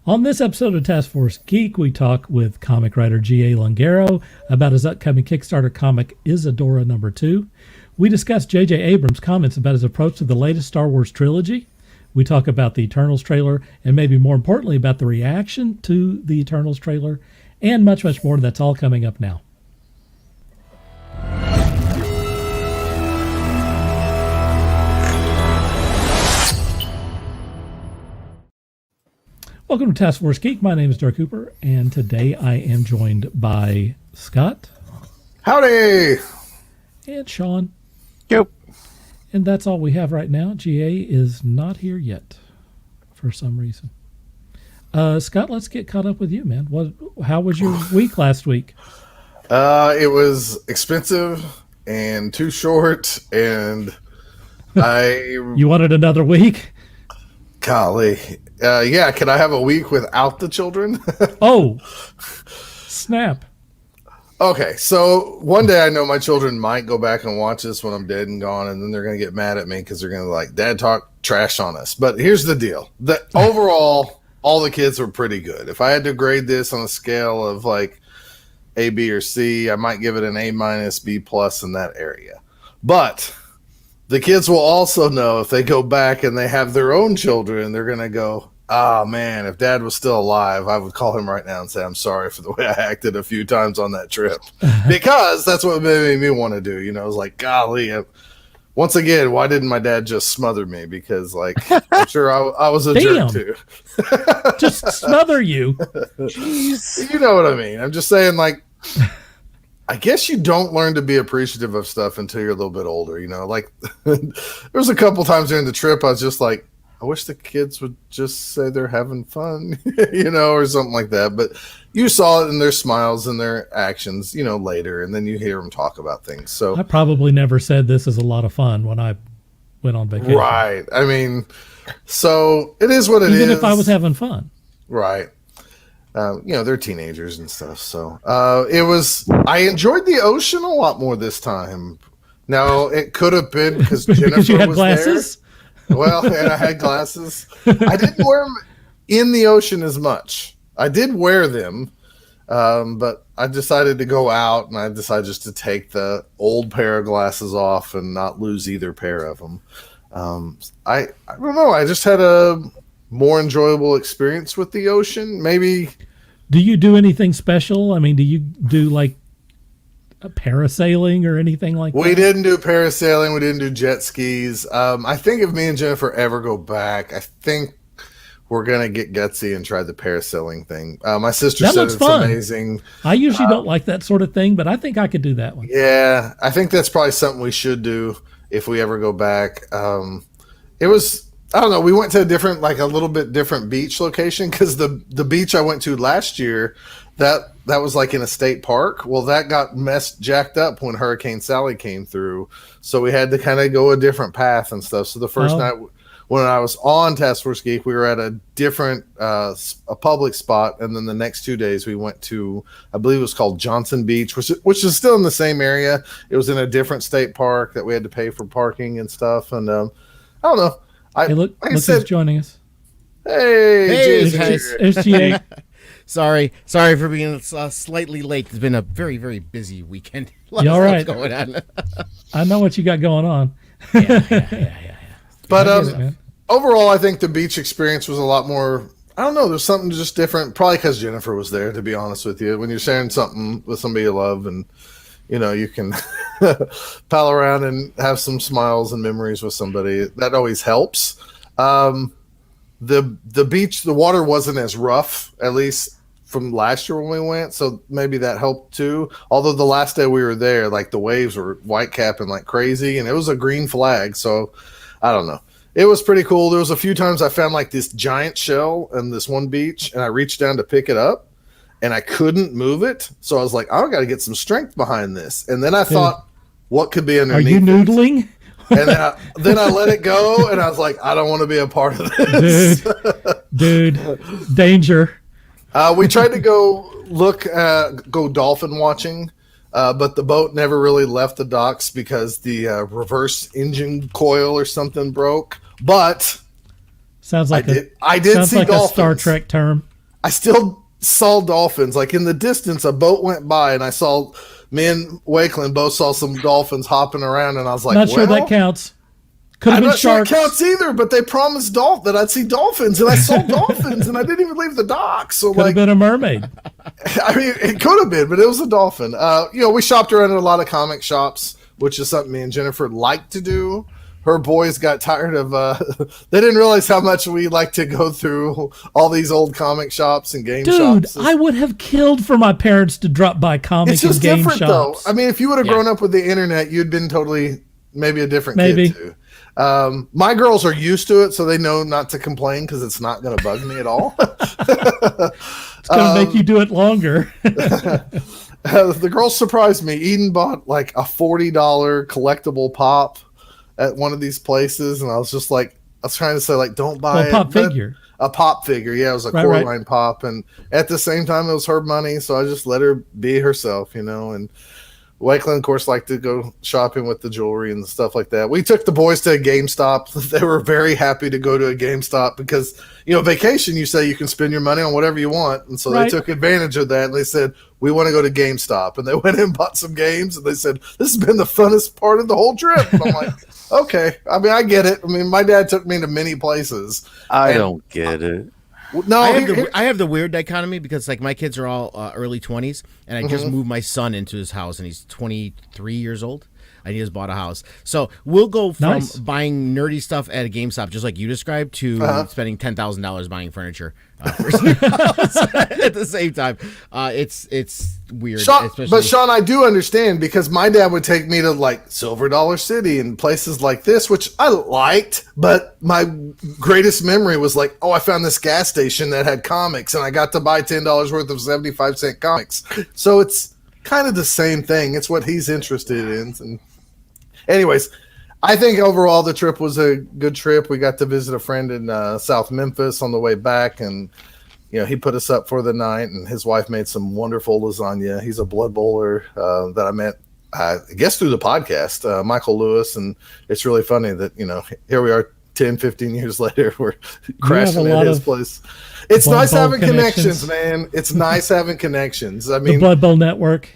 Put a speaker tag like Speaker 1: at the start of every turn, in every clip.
Speaker 1: On this episode of Taskforce Geek, we talk with comic writer GA Lungaro about his upcoming Kickstarter comic, Isadora #2. We discuss JJ Abrams' comments about his approach to the latest Star Wars Trilogy. We talk about the Eternals trailer, and maybe more importantly about the reaction to the Eternals trailer, and much, much more. That's all coming up now. Welcome to Task Force Geek. My name is Dirk Cooper, and today I am joined by Scott.
Speaker 2: Howdy!
Speaker 1: And Sean.
Speaker 3: Yep.
Speaker 1: And that's all we have right now. GA is not here yet for some reason. Scott, let's get caught up with you, man. How was your week last week?
Speaker 2: It was expensive and too short, and
Speaker 1: You wanted another week?
Speaker 2: Golly. Yeah, can I have a week without the children?
Speaker 1: Oh, snap.
Speaker 2: Okay, so one day I know my children might go back and watch this when I'm dead and gone, and then they're going to get mad at me because they're going to like, Dad talk trash on us. But here's the deal. Overall, all the kids were pretty good. If I had to grade this on a scale of like A, B, or C, I might give it an A-, B+ in that area. But the kids will also know if they go back and they have their own children, they're going to go, oh, man, if Dad was still alive, I would call him right now and say, I'm sorry for the way I acted a few times on that trip. Because that's what made me want to do. You know, I was like, golly, once again, why didn't my dad just smother me? Because, like, I'm sure I was a jerk, too.
Speaker 1: Just smother you.
Speaker 2: Jeez. You know what I mean. I'm just saying, like, I guess you don't learn to be appreciative of stuff until you're a little bit older, you know? Like, there was a couple times during the trip I was just like, I wish the kids would just say they're having fun, you know, or something like that. But you saw it in their smiles and their actions, you know, later, and then you hear them talk about things. So
Speaker 1: I probably never said this is a lot of fun when I went on vacation.
Speaker 2: Right. I mean, so it is what it is.
Speaker 1: Even if I was having fun.
Speaker 2: Right. You know, they're teenagers and stuff. So I enjoyed the ocean a lot more this time. Now, it could have been because Jennifer
Speaker 1: you had
Speaker 2: was
Speaker 1: glasses?
Speaker 2: there. Well, and I had glasses. I didn't wear them in the ocean as much. I did wear them, but I decided to go out, and I decided just to take the old pair of glasses off and not lose either pair of them. I don't know. I just had a more enjoyable experience with the ocean. Maybe.
Speaker 1: Do you do anything special? I mean, do you do like a parasailing or anything like that?
Speaker 2: We didn't do parasailing. We didn't do jet skis. I think if me and Jennifer ever go back, I think we're going to get gutsy and try the parasailing thing. My sister said it's fun. Amazing.
Speaker 1: I usually don't like that sort of thing, but I think I could do that one.
Speaker 2: Yeah, I think that's probably something we should do if we ever go back. It was, I don't know, we went to a little bit different beach location because the beach I went to last year, that was like in a state park. Well, that got jacked up when Hurricane Sally came through. So we had to kind of go a different path and stuff. So the first night when I was on Task Force Geek, we were at a different a public spot. And then the next 2 days we went to, I believe it was called Johnson Beach, which is still in the same area. It was in a different state park that we had to pay for parking and stuff. And I don't know.
Speaker 1: Hey, look who's joining us.
Speaker 2: Hey,
Speaker 1: guys. There's GA.
Speaker 3: Sorry for being slightly late. It's been a very, very busy weekend.
Speaker 1: You all right?
Speaker 3: Going on.
Speaker 1: I know what you got going on.
Speaker 3: Yeah.
Speaker 2: But overall, I think the beach experience was a lot more, I don't know, there's something just different. Probably because Jennifer was there, to be honest with you. When you're sharing something with somebody you love and, you know, you can pal around and have some smiles and memories with somebody, that always helps. The beach, the water wasn't as rough, at least from last year when we went, so maybe that helped too. Although the last day we were there, like the waves were white capping like crazy, and it was a green flag, so I don't know. It was pretty cool. There was a few times I found like this giant shell in this one beach, and I reached down to pick it up, and I couldn't move it, so I was like, I got to get some strength behind this. And then I thought, what could be underneath?
Speaker 1: Are you noodling?
Speaker 2: And then I let it go, and I was like, I don't want to be a part of this.
Speaker 1: Dude, danger.
Speaker 2: We tried to go dolphin watching, but the boat never really left the docks because the reverse engine coil or something broke. But
Speaker 1: sounds like
Speaker 2: I did see
Speaker 1: like
Speaker 2: dolphins.
Speaker 1: a Star Trek term.
Speaker 2: I still saw dolphins. Like in the distance, a boat went by, and I saw me and Wakeland both saw some dolphins hopping around, and I was like,
Speaker 1: Not sure that counts. Could have
Speaker 2: I'm
Speaker 1: been
Speaker 2: not sure it
Speaker 1: sharks.
Speaker 2: counts either, but they promised that I'd see dolphins, and I saw dolphins, and I didn't even leave the dock. So
Speaker 1: Could have been a mermaid.
Speaker 2: I mean, it could have been, but it was a dolphin. We shopped around at a lot of comic shops, which is something me and Jennifer like to do. Her boys got tired of, they didn't realize how much we like to go through all these old comic shops and game shops.
Speaker 1: Dude, I would have killed for my parents to drop by comic
Speaker 2: It's just
Speaker 1: and game
Speaker 2: different,
Speaker 1: shops.
Speaker 2: though. I mean, if you would have grown up with the internet, you'd been totally maybe a different kid, too. My girls are used to it, so they know not to complain because it's not going to bug me at all.
Speaker 1: It's going to make you do it longer.
Speaker 2: The girls surprised me. Eden bought like a $40 collectible pop at one of these places, and I was just like, I was trying to say, like, don't buy
Speaker 1: a pop figure.
Speaker 2: A pop figure. Yeah, it was a Coraline pop, and at the same time, it was her money, so I just let her be herself, and Wakeland, of course, liked to go shopping with the jewelry and stuff like that. We took the boys to a GameStop. They were very happy to go to a GameStop because, vacation, you say you can spend your money on whatever you want. And so they took advantage of that. And they said, we want to go to GameStop. And they went in and bought some games. And they said, this has been the funnest part of the whole trip. And I'm like, okay. I mean, I get it. I mean, my dad took me to many places.
Speaker 4: I don't get it.
Speaker 2: No,
Speaker 3: I have the weird dichotomy because like my kids are all early 20s, and I just moved my son into his house, and he's 23 years old. And he just bought a house. So we'll go from buying nerdy stuff at a GameStop, just like you described, to spending $10,000 buying furniture for his new house at the same time. It's weird.
Speaker 2: But Sean, I do understand because my dad would take me to like Silver Dollar City and places like this, which I liked. But my greatest memory was like, oh, I found this gas station that had comics, and I got to buy $10 worth of 75-cent comics. So it's kind of the same thing. It's what he's interested in. And anyways, I think overall the trip was a good trip. We got to visit a friend in South Memphis on the way back, and he put us up for the night, and his wife made some wonderful lasagna. He's a blood bowler that I met, I guess, through the podcast, Michael Lewis, and it's really funny that here we are 10, 15 years later, we're crashing at his place. It's nice having connections, man. It's nice having connections. I mean,
Speaker 1: the Blood Bowl Network.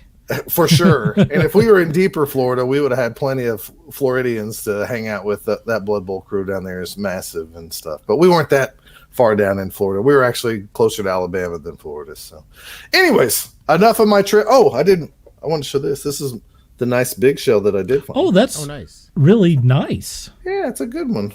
Speaker 2: For sure. And if we were in deeper Florida, we would have had plenty of Floridians to hang out with. That Blood Bowl crew down there is massive and stuff. But we weren't that far down in Florida. We were actually closer to Alabama than Florida. So anyways, enough of my trip. I want to show this. This is the nice big shell that I did find.
Speaker 1: Oh, that's
Speaker 3: nice.
Speaker 1: Really nice.
Speaker 2: Yeah, it's a good one.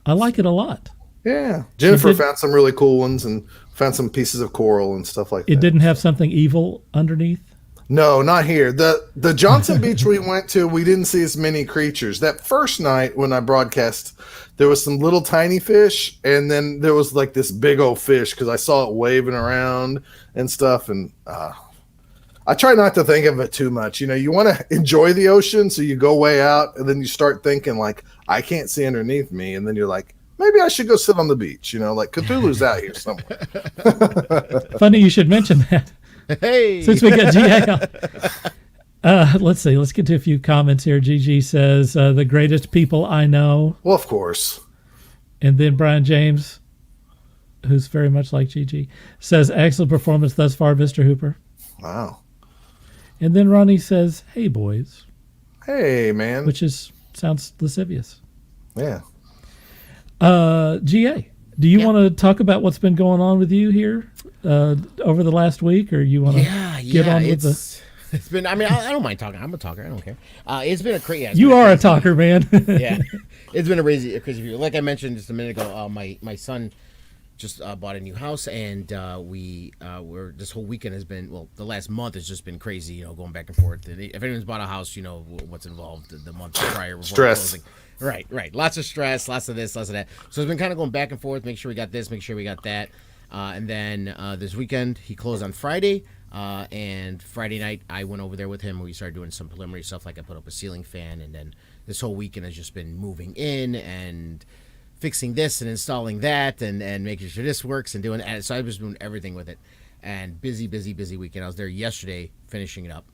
Speaker 1: I like it a lot.
Speaker 2: Yeah. Jennifer found some really cool ones and found some pieces of coral and stuff like that.
Speaker 1: It didn't have something evil underneath?
Speaker 2: No, not here. The Johnson Beach we went to, we didn't see as many creatures. That first night when I broadcast, there was some little tiny fish, and then there was like this big old fish because I saw it waving around and stuff. And I try not to think of it too much. You want to enjoy the ocean, so you go way out, and then you start thinking like, I can't see underneath me, and then you're like, maybe I should go sit on the beach. Like Cthulhu's out here somewhere.
Speaker 1: Funny you should mention that.
Speaker 3: Hey,
Speaker 1: since we got GA on. Let's see. Let's get to a few comments here. GG says, the greatest people I know.
Speaker 2: Well, of course.
Speaker 1: And then Brian James, who's very much like GG, says, excellent performance thus far, Mr. Hooper.
Speaker 2: Wow.
Speaker 1: And then Ronnie says, hey, boys.
Speaker 2: Hey, man.
Speaker 1: Which sounds lascivious.
Speaker 2: Yeah.
Speaker 1: GA, do you want to talk about what's been going on with you here over the last week, or you want to get on with the...
Speaker 3: It's been, I mean, I don't mind talking. I'm a talker. I don't care. It's been a crazy...
Speaker 1: You are a talker, man.
Speaker 3: Yeah. It's been a crazy view. Like I mentioned just a minute ago, my son just bought a new house, and we're this whole weekend has been, well, the last month has just been crazy, going back and forth. If anyone's bought a house, you know what's involved the month prior.
Speaker 2: Stress.
Speaker 3: Closing. Right. Lots of stress, lots of this, lots of that. So it's been kind of going back and forth, make sure we got this, make sure we got that. And then this weekend, he closed on Friday. And Friday night, I went over there with him. We started doing some preliminary stuff, like I put up a ceiling fan. And then this whole weekend has just been moving in and fixing this and installing that and making sure this works and doing that. So I was doing everything with it. And busy weekend. I was there yesterday finishing it up.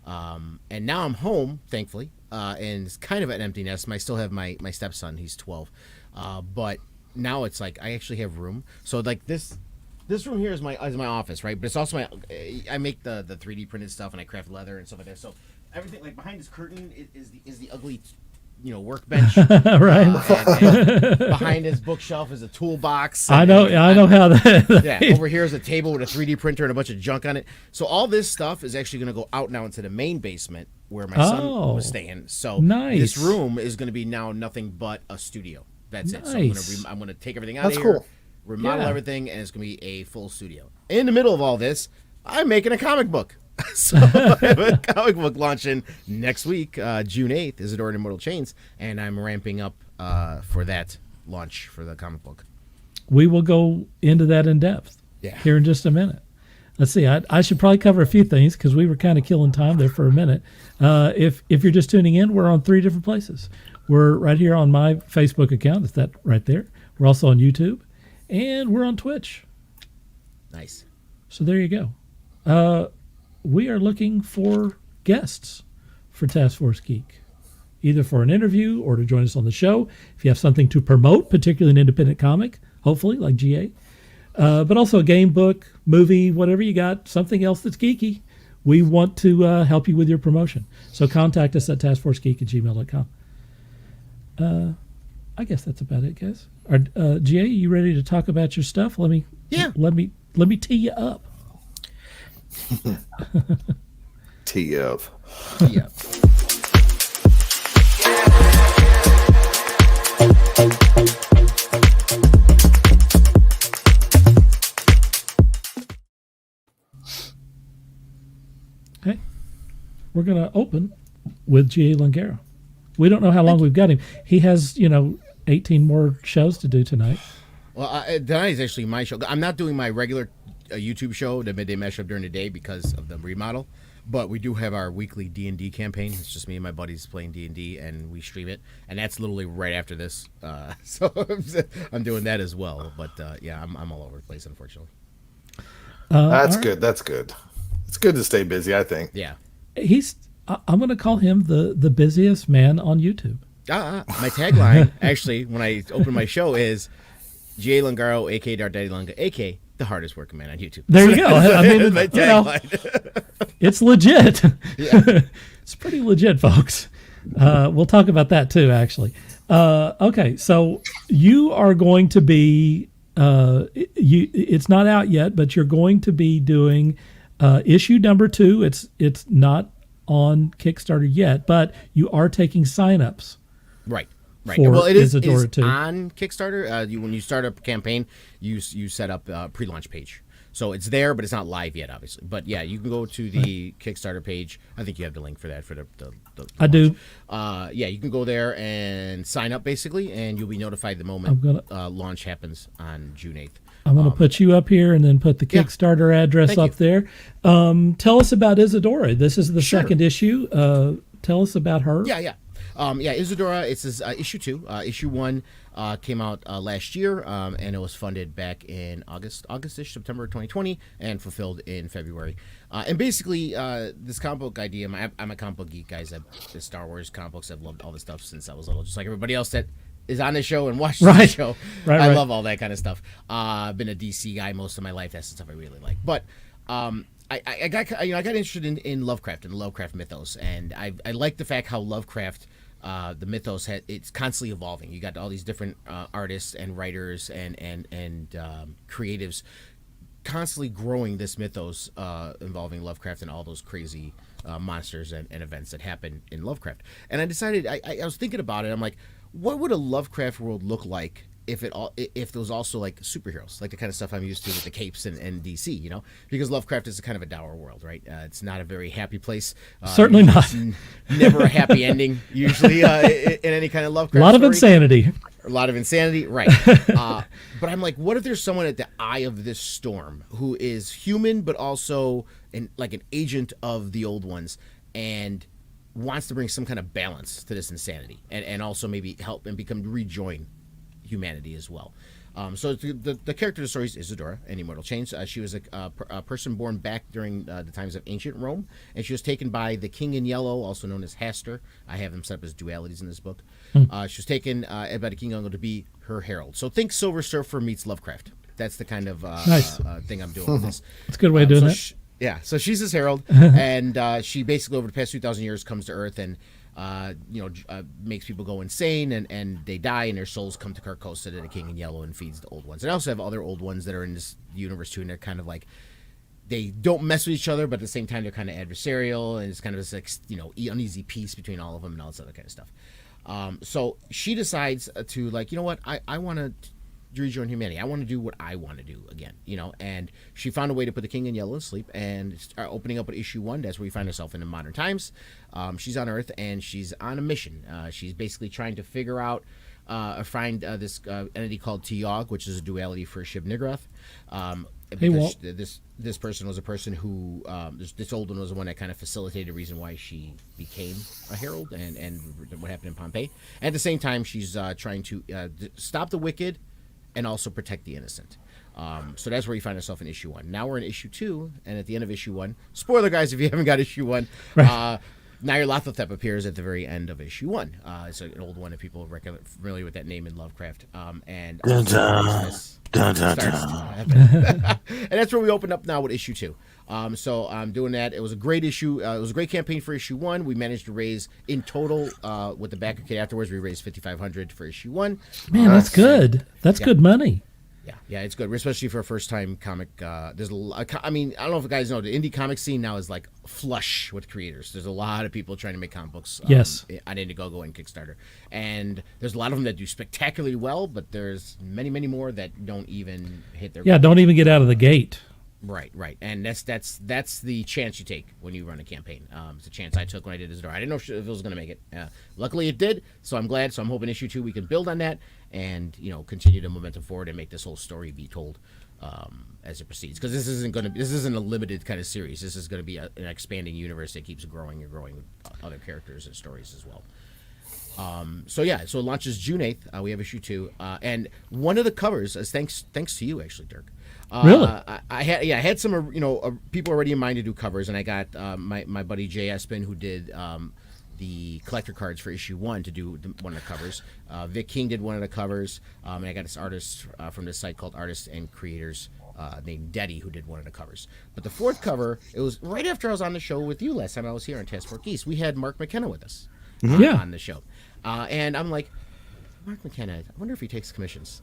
Speaker 3: And now I'm home, thankfully, and it's kind of an empty nest. I still have my stepson. He's 12. But now it's like I actually have room. So like this this room here is my office, right? But it's also I make the 3D printed stuff and I craft leather and stuff like that. So everything like behind this curtain is the ugly, workbench.
Speaker 1: Right.
Speaker 3: And behind his bookshelf is a toolbox.
Speaker 1: I know how that.
Speaker 3: Yeah. Over here is a table with a 3D printer and a bunch of junk on it. So all this stuff is actually going to go out now into the main basement where my son was staying. So
Speaker 1: nice.
Speaker 3: This room is going to be now nothing but a studio. That's it. So I'm gonna take everything out of here.
Speaker 2: That's cool.
Speaker 3: Remodel everything, and it's going to be a full studio. In the middle of all this, I'm making a comic book. So I have a comic book launching next week, June 8th, Isidora Immortal Chains, and I'm ramping up for that launch for the comic book.
Speaker 1: We will go into that in depth here in just a minute. Let's see. I should probably cover a few things because we were kind of killing time there for a minute. If you're just tuning in, we're on 3 different places. We're right here on my Facebook account. It's that right there. We're also on YouTube. And we're on Twitch.
Speaker 3: Nice.
Speaker 1: So there you go. We are looking for guests for Taskforce Geek, either for an interview or to join us on the show. If you have something to promote, particularly an independent comic, hopefully, like GA, but also a game, book, movie, whatever you got, something else that's geeky, we want to help you with your promotion. So contact us at taskforcegeek@gmail.com. I guess that's about it, guys. GA, you ready to talk about your stuff? Let me tee you up.
Speaker 2: Tee up.
Speaker 3: Yeah.
Speaker 1: Okay. We're going to open with GA Lungaro. We don't know how long we've got him. He has, 18 more shows to do tonight.
Speaker 3: Well, tonight is actually my show. I'm not doing my regular YouTube show, the Midday Mashup, during the day because of the remodel. But we do have our weekly D&D campaign. It's just me and my buddies playing D&D, and we stream it. And that's literally right after this. So I'm doing that as well. But, I'm all over the place, unfortunately.
Speaker 2: That's good. That's good. It's good to stay busy, I think.
Speaker 3: Yeah.
Speaker 1: I'm going to call him the busiest man on YouTube.
Speaker 3: My tagline, actually, when I open my show is GA Lungaro, a.k.a. Darth Daddy Lunga, a.k.a. the hardest working man on YouTube.
Speaker 1: There you go. I mean,
Speaker 3: my tagline.
Speaker 1: It's legit.
Speaker 3: Yeah.
Speaker 1: It's pretty legit, folks. We'll talk about that too, actually. Okay, so you are going to be, it's not out yet, but you're going to be doing issue number 2. It's not on Kickstarter yet, but you are taking signups.
Speaker 3: Right.
Speaker 1: For
Speaker 3: Well, it is
Speaker 1: Isadora 2.
Speaker 3: on Kickstarter. When you start a campaign, you set up a pre-launch page. So it's there, but it's not live yet, obviously. But yeah, you can go to the Kickstarter page. I think you have the link for that for the
Speaker 1: I do.
Speaker 3: You can go there and sign up, basically, and you'll be notified the moment launch happens on June 8th.
Speaker 1: I'm going to put you up here and then put the Kickstarter address
Speaker 3: Thank
Speaker 1: up there. Tell us about Isadora. This is the second issue. Tell us about her.
Speaker 3: Yeah. Isadora, it's issue 2. Issue 1 came out last year, and it was funded back in August-ish, September 2020, and fulfilled in February. And basically, this comic book idea, I'm a comic book geek, guys. The Star Wars comic books, I've loved all this stuff since I was little, just like everybody else that is on this show and watches the show. I love all that kind of stuff. I've been a DC guy most of my life. That's the stuff I really like. But I got interested in Lovecraft and the Lovecraft mythos, and I like the fact how Lovecraft, the mythos, it's constantly evolving. You got all these different artists and writers and creatives constantly growing this mythos involving Lovecraft and all those crazy monsters and events that happen in Lovecraft. And I decided, I was thinking about it. I'm like, what would a Lovecraft world look like if there was also like superheroes, like the kind of stuff I'm used to with the capes and DC, because Lovecraft is a kind of a dour world, right? It's not a very happy place.
Speaker 1: Certainly not.
Speaker 3: Never a happy ending, usually, in any kind of Lovecraft
Speaker 1: A lot of
Speaker 3: story.
Speaker 1: insanity.
Speaker 3: A lot of insanity, right. But I'm like, what if there's someone at the eye of this storm who is human, but also an agent of the old ones, and wants to bring some kind of balance to this insanity, and also maybe help and rejoin humanity as well. So the character of the story is Isidora in Immortal Chains. She was a person born back during the times of ancient Rome, and she was taken by the King in Yellow, also known as Hastur. I have them set up as dualities in this book. She was taken by the King in Yellow to be her herald. So think Silver Surfer meets Lovecraft. that's the kind of
Speaker 1: Nice.
Speaker 3: thing I'm doing with this.
Speaker 1: It's a good way of doing
Speaker 3: so
Speaker 1: it.
Speaker 3: So she's this herald, and she basically over the past 2,000 years comes to Earth and makes people go insane, and they die, and their souls come to Carcosa to the King in Yellow and feeds the old ones. And I also have other old ones that are in this universe too, and they're kind of like, they don't mess with each other, but at the same time they're kind of adversarial, and it's kind of this like, uneasy peace between all of them and all this other kind of stuff. So she decides to like, you know what, I want to rejoin humanity. I want to do what I want to do again, and she found a way to put the King in Yellow to sleep, and opening up at issue 1, that's where we find herself in the modern times. She's on Earth, and she's on a mission. She's basically trying to figure out find this entity called Tiog, which is a duality for Shib Niggurath. Because this person was a person who this old one was the one that kind of facilitated the reason why she became a herald and what happened in Pompeii. At the same time, she's trying to stop the wicked and also protect the innocent. So that's where you find yourself in issue 1. Now we're in issue 2, and at the end of issue 1, spoiler guys if you haven't got issue 1,
Speaker 1: Right.
Speaker 3: Nyarlathotep appears at the very end of issue 1. It's an old one if people are familiar with that name in Lovecraft. And
Speaker 4: Dun, dun. Dun, dun,
Speaker 3: starts
Speaker 4: dun.
Speaker 3: to happen. And that's where we open up now with issue 2. So I'm doing that. It was a great issue. It was a great campaign for issue 1. We managed to raise in total with the backer kit afterwards. We raised $5,500 for issue 1.
Speaker 1: Man, that's good. That's good money.
Speaker 3: Yeah, it's good, especially for a first-time comic. There's I mean, I don't know if you guys know, the indie comic scene now is like flush with creators. There's a lot of people trying to make comic books.
Speaker 1: Yes.
Speaker 3: On Indiegogo and Kickstarter, and there's a lot of them that do spectacularly well, but there's many, many more that don't even hit their.
Speaker 1: Yeah, don't even get out of the gate.
Speaker 3: Right, and that's the chance you take when you run a campaign. It's a chance I took when I did Isidora. I didn't know if it was going to make it. Luckily, it did. So I'm glad. So I'm hoping issue 2 we can build on that and continue the momentum forward and make this whole story be told as it proceeds. Because this isn't a limited kind of series. This is going to be an expanding universe that keeps growing and growing with other characters and stories as well. So it launches June 8th. We have issue 2, and one of the covers is thanks to you actually, Dirk.
Speaker 1: Really?
Speaker 3: I had some people already in mind to do covers, and I got my buddy Jay Espin, who did the collector cards for issue 1, to do one of the covers. Vic King did one of the covers, and I got this artist from this site called Artists and Creators named Deddy, who did one of the covers. But the 4th cover, it was right after I was on the show with you last time I was here on Taskforce Geek. We had Mark McKenna with us on the show, and I'm like, Mark McKenna, I wonder if he takes commissions.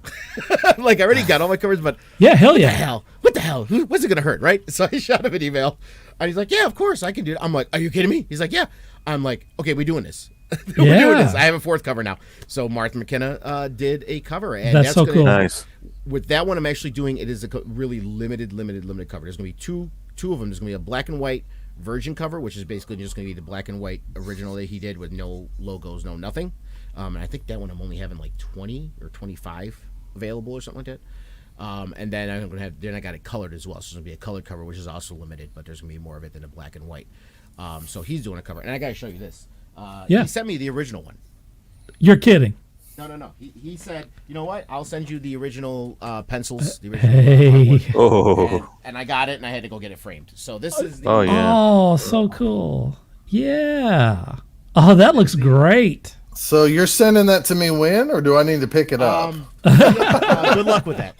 Speaker 3: Like, I already got all my covers, but
Speaker 1: Yeah, hell yeah.
Speaker 3: What the hell? What's it going to hurt, right? So I shot him an email, and he's like, yeah, of course, I can do it. I'm like, are you kidding me? He's like, yeah. I'm like, okay, we're doing this. We're doing this. I have a 4th cover now. So Mark McKenna did a cover. And
Speaker 1: That's so cool.
Speaker 4: Nice.
Speaker 3: With that one, I'm actually doing, it is a really limited cover. There's going to be two of them. There's going to be a black and white virgin cover, which is basically just going to be the black and white original that he did with no logos, no nothing. And I think that one I'm only having like 20 or 25 available or something like that. And then I'm going to have, then I got it colored as well. So there's going to be a colored cover, which is also limited, but there's going to be more of it than a black and white. So he's doing a cover. And I got to show you this. He sent me the original one.
Speaker 1: You're kidding.
Speaker 3: No. He said, you know what? I'll send you the original pencils. The original,
Speaker 1: Hey.
Speaker 4: Oh.
Speaker 3: and I got it, and I had to go get it framed. So this is the...
Speaker 4: Oh, yeah.
Speaker 1: Oh, so cool. Yeah. Oh, that looks great.
Speaker 2: So you're sending that to me when, or do I need to pick it up?
Speaker 3: Good luck with that.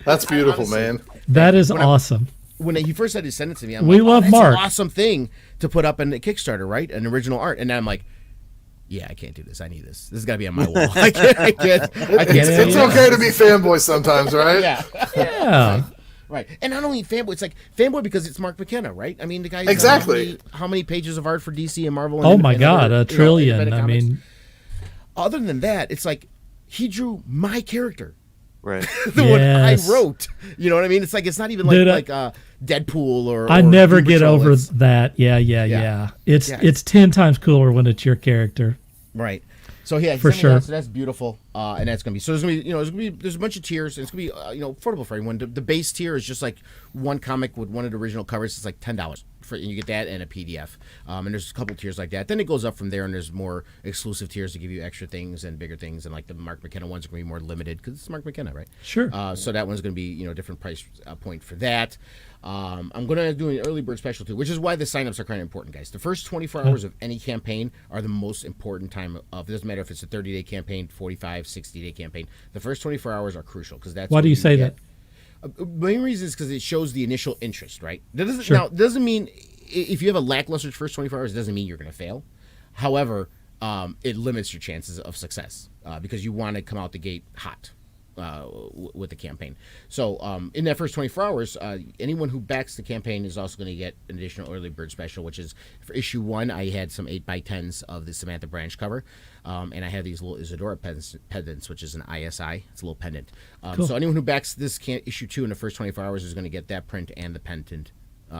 Speaker 2: That's beautiful,
Speaker 3: honestly,
Speaker 2: man.
Speaker 1: That is awesome.
Speaker 3: When he first said he sent it to me, I'm
Speaker 1: We
Speaker 3: like,
Speaker 1: love
Speaker 3: that's
Speaker 1: Mark.
Speaker 3: an awesome thing to put up in the Kickstarter, right? An original art. And then I'm like, yeah, I can't do this. I need this. This has got to be on my wall. I can't.
Speaker 2: It's okay to be fanboy sometimes, right?
Speaker 3: Yeah.
Speaker 1: Yeah.
Speaker 3: Right. And not only fanboy, it's like fanboy because it's Mark McKenna, right? I mean, the guy.
Speaker 2: Exactly.
Speaker 3: How many pages of art for DC and Marvel? And
Speaker 1: Oh my
Speaker 3: and
Speaker 1: God,
Speaker 3: other,
Speaker 1: a trillion.
Speaker 3: independent
Speaker 1: I
Speaker 3: comics?
Speaker 1: mean,
Speaker 3: Other than that, it's like he drew my character.
Speaker 4: Right.
Speaker 3: The one I
Speaker 1: Yes.
Speaker 3: wrote. You know what I mean? It's like it's not even like
Speaker 1: Dude,
Speaker 3: Deadpool or.
Speaker 1: I
Speaker 3: or
Speaker 1: never
Speaker 3: Doom
Speaker 1: get
Speaker 3: Patrol.
Speaker 1: over
Speaker 3: It's-
Speaker 1: that. Yeah. It's 10 times cooler when it's your character.
Speaker 3: Right. So yeah,
Speaker 1: For
Speaker 3: sent me that,
Speaker 1: sure.
Speaker 3: so that's beautiful, and that's gonna be. So there's gonna be, there's a bunch of tiers. And it's gonna be, affordable for everyone. The base tier is just like one comic with one of the original covers. It's like $10. and you get that and a PDF. And there's a couple tiers like that. Then it goes up from there, and there's more exclusive tiers to give you extra things and bigger things. And like the Mark McKenna ones are going to be more limited because it's Mark McKenna, right?
Speaker 1: Sure.
Speaker 3: So that one's going to be a different price point for that. I'm going to do an early bird special too, which is why the signups are kind of important, guys. The first 24 hours of any campaign are the most important time of. It doesn't matter if it's a 30-day campaign, 45, 60-day campaign. The first 24 hours are crucial because that's.
Speaker 1: Why do you say that?
Speaker 3: Main reason is because it shows the initial interest, right? That doesn't,
Speaker 1: Sure.
Speaker 3: Now, it doesn't mean if you have a lackluster first 24 hours, it doesn't mean you're going to fail. However, it limits your chances of success because you want to come out the gate hot with the campaign. So in that first 24 hours, anyone who backs the campaign is also going to get an additional early bird special, which is for issue 1. I had some 8x10s of the Samantha Branch cover, and I have these little Isadora pendants, which is an ISI. It's a little pendant.
Speaker 1: Cool.
Speaker 3: So anyone who backs this issue 2 in the first 24 hours is going to get that print and the pendant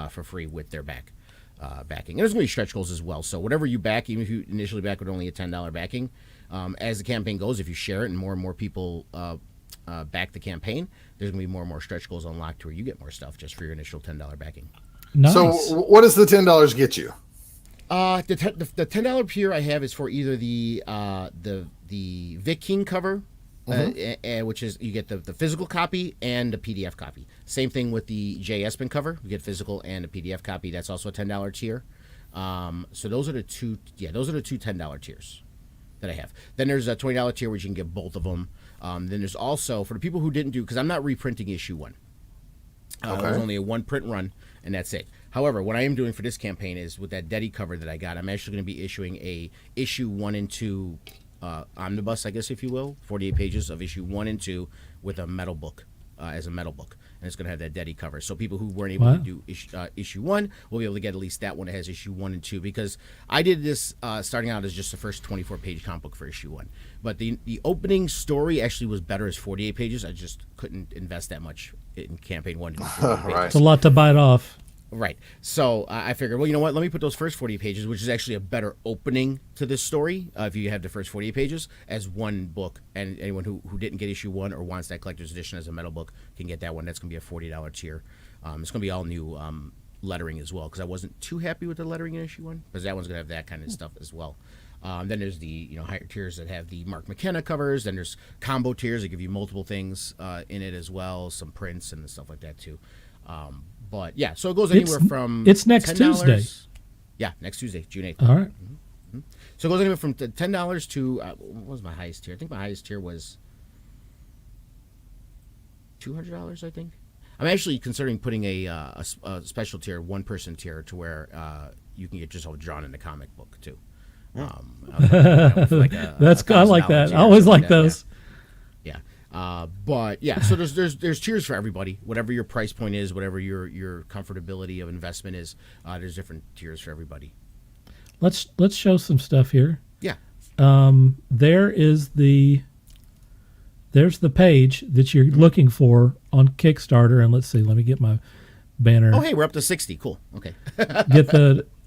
Speaker 3: for free with their backing. And there's going to be stretch goals as well. So whatever you back, even if you initially back with only a $10 backing, as the campaign goes, if you share it and more people back the campaign, there's going to be more and more stretch goals unlocked to where you get more stuff just for your initial $10 backing.
Speaker 1: Nice.
Speaker 2: So what does the $10 get you?
Speaker 3: The $10 tier I have is for either the Vic King cover, which is you get the physical copy and the PDF copy. Same thing with the J. Espen cover. You get physical and a PDF copy. That's also a $10 tier. So those are the two. Yeah, those are the two $10 tiers that I have. Then there's a $20 tier where you can get both of them. Then there's also for the people who didn't do, because I'm not reprinting issue 1. It was only a 1 print run, and that's it. However, what I am doing for this campaign is with that Deddy cover that I got, I'm actually going to be issuing a issue 1 and 2 omnibus, I guess, if you will, 48 pages of issue 1 and 2 with a metal book, as a metal book. And it's going to have that Deddy cover. So people who weren't able to do issue 1 will be able to get at least that one that has issue 1 and 2. Because I did this starting out as just the first 24-page comic book for issue 1. But the opening story actually was better as 48 pages. I just couldn't invest that much in campaign 1 to do 48 pages.
Speaker 1: It's a lot to bite off.
Speaker 3: Right. So I figured, well, you know what? Let me put those first 48 pages, which is actually a better opening to this story, if you have the first 48 pages, as one book. And anyone who didn't get issue 1 or wants that collector's edition as a metal book can get that one. That's going to be a $40 tier. It's going to be all new lettering as well, because I wasn't too happy with the lettering in issue 1, because that one's going to have that kind of stuff as well. Then there's the higher tiers that have the Mark McKenna covers. Then there's combo tiers that give you multiple things in it as well, some prints and stuff like that too. But yeah, so it goes anywhere from
Speaker 1: it's next
Speaker 3: $10.
Speaker 1: Tuesday.
Speaker 3: Yeah, next Tuesday, June 8th.
Speaker 1: All right.
Speaker 3: Mm-hmm. So it goes anywhere from $10 to what was my highest tier? I think my highest tier was $200. I think I'm actually considering putting a special tier, 1-person tier, to where you can get yourself drawn in the comic book too. Like
Speaker 1: That's I like that. I always like those.
Speaker 3: Yeah. But yeah, so there's tiers for everybody. Whatever your price point is, whatever your comfortability of investment is, there's different tiers for everybody.
Speaker 1: Let's show some stuff here.
Speaker 3: Yeah.
Speaker 1: There's the page that you're looking for on Kickstarter, and let's see. Let me get my banner.
Speaker 3: Oh, hey, we're up to 60. Cool. Okay.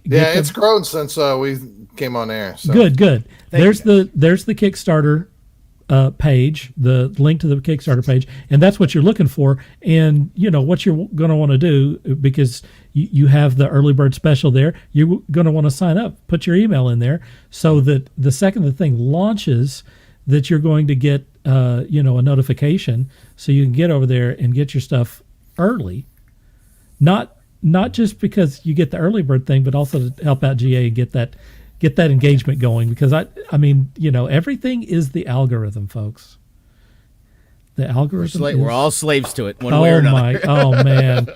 Speaker 2: It's grown since we came on air. So.
Speaker 1: Good. There's the Kickstarter page, the link to the Kickstarter page, and that's what you're looking for. And what you're going to want to do, because you have the early bird special there, you're going to want to sign up, put your email in there, so that the second the thing launches, that you're going to get a notification, so you can get over there and get your stuff early. Not just because you get the early bird thing, but also to help out GA and get that engagement going, because I mean, everything is the algorithm, folks. The algorithm.
Speaker 3: We're all slaves to it, one way or another.
Speaker 1: Oh man,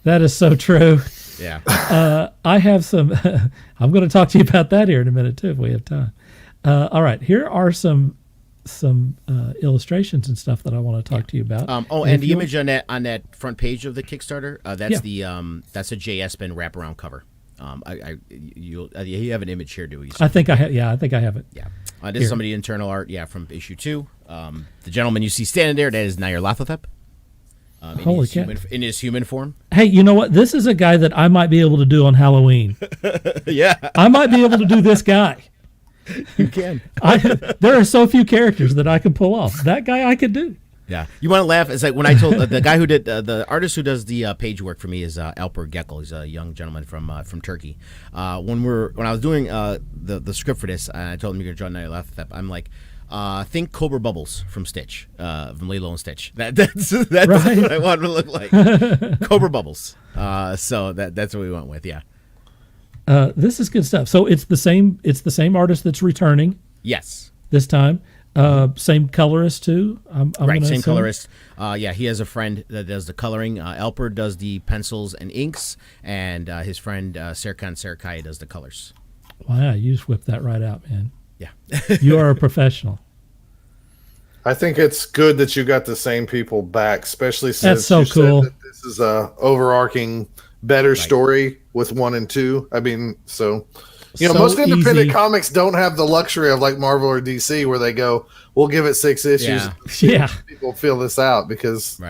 Speaker 1: that is so true.
Speaker 3: Yeah.
Speaker 1: I have some. I'm going to talk to you about that here in a minute too, if we have time. All right, here are some illustrations and stuff that I want to talk to you about.
Speaker 3: And the image on that front page of the Kickstarter, that's a J. Espen wraparound cover. You have an image here, do you?
Speaker 1: I think I have. Yeah, I think I have it.
Speaker 3: Yeah, this is some of the internal art. Yeah, from issue 2. The gentleman you see standing there, that is Nair Lathotep.
Speaker 1: Holy cat!
Speaker 3: In his human form.
Speaker 1: Hey, you know what? This is a guy that I might be able to do on Halloween.
Speaker 3: Yeah,
Speaker 1: I might be able to do this guy.
Speaker 3: You can.
Speaker 1: There are so few characters that I can pull off. That guy I could do.
Speaker 3: Yeah, you want to laugh? It's like when I told the guy who did the artist who does the page work for me is Alper Geckel. He's a young gentleman from Turkey. When I was doing the script for this, I told him you're gonna draw another laugh. I'm like, think Cobra Bubbles from Stitch, from Lilo and Stitch. That's right. What I want him to look like. Cobra Bubbles. So that's what we went with. Yeah.
Speaker 1: This is good stuff. So it's the same artist that's returning.
Speaker 3: Yes.
Speaker 1: This time. Same colorist too. I'm
Speaker 3: right, same
Speaker 1: assume.
Speaker 3: colorist. Yeah, he has a friend that does the coloring. Alper does the pencils and inks, and his friend Serkan Serkai does the colors.
Speaker 1: Wow, you just whipped that right out, man.
Speaker 3: Yeah,
Speaker 1: you are a professional.
Speaker 2: I think it's good that you got the same people back, especially since
Speaker 1: that's so cool.
Speaker 2: said that this is a overarching better story with 1 and 2. I mean, so most independent comics don't have the luxury of like Marvel or DC where they go, we'll give it 6 issues.
Speaker 1: Yeah.
Speaker 2: People feel this out because,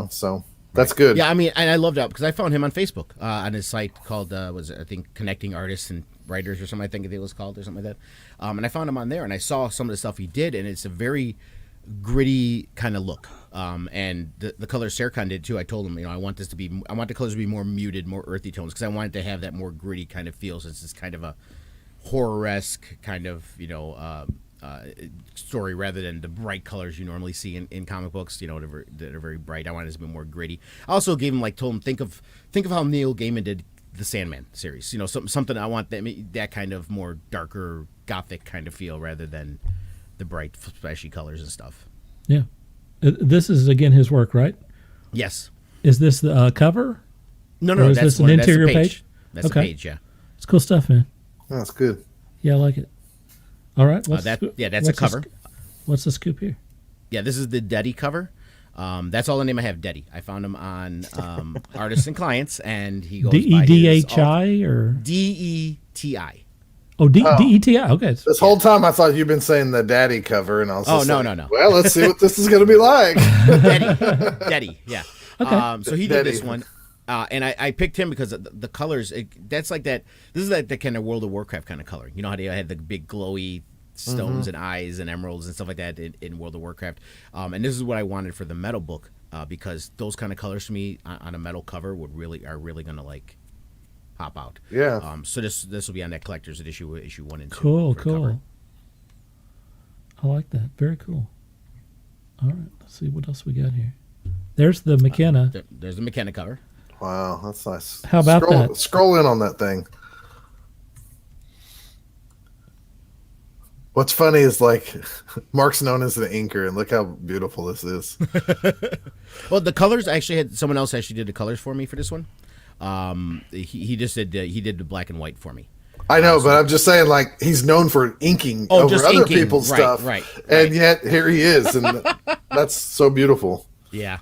Speaker 2: so that's good.
Speaker 3: Yeah, I mean, and I loved it because I found him on Facebook on his site called, I think Connecting Artists and Writers or something, I think it was called or something like that. And I found him on there and I saw some of the stuff he did and it's a very gritty kind of look. And the color Serkan did too. I told him, I want the colors to be more muted, more earthy tones because I wanted to have that more gritty kind of feel. So it's kind of a horror-esque kind of, story rather than the bright colors you normally see in comic books, that are very bright. I wanted it to be more gritty. I also gave him told him think of how Neil Gaiman did the Sandman series. Something I want that kind of more darker gothic kind of feel rather than the bright flashy colors and stuff.
Speaker 1: Yeah. This is again his work, right?
Speaker 3: Yes.
Speaker 1: Is this the cover?
Speaker 3: No.
Speaker 1: Or is this an interior page?
Speaker 3: That's a page. Yeah.
Speaker 1: It's cool stuff, man.
Speaker 2: That's good.
Speaker 1: Yeah, I like it. All right.
Speaker 3: That's a cover.
Speaker 1: What's the scoop here?
Speaker 3: Yeah, this is the Deddy cover. That's all the name I have, Deddy. I found him on Artists and Clients, and he goes
Speaker 1: DEDHI or
Speaker 3: DETI.
Speaker 1: Oh, DETI. Okay.
Speaker 2: This whole time I thought you'd been saying the Daddy cover, and I was
Speaker 3: no.
Speaker 2: Well, let's see what this is going to be like.
Speaker 3: Deddy. Yeah.
Speaker 1: Okay.
Speaker 3: So he did this one. And I picked him because the colors, that's like that. This is that kind of World of Warcraft kind of coloring. You know how they had the big glowy stones and eyes and emeralds and stuff like that in World of Warcraft. And this is what I wanted for the metal book because those kind of colors to me on a metal cover are really going to pop out.
Speaker 2: Yeah.
Speaker 3: So this will be on that collector's edition, issue 1 and 2.
Speaker 1: Cool. I like that. Very cool. All right. Let's see what else we got here. There's the McKenna.
Speaker 3: There's the McKenna cover.
Speaker 2: Wow, that's nice.
Speaker 1: How about that?
Speaker 2: Scroll in on that thing. What's funny is Mark's known as the inker, and look how beautiful this is.
Speaker 3: Well, the colors someone else actually did the colors for me for this one. He just did he did the black and white for me.
Speaker 2: I know, but I'm just saying, he's known for inking over other people's stuff,
Speaker 3: right.
Speaker 2: And yet here he is, and that's so beautiful.
Speaker 3: Yeah,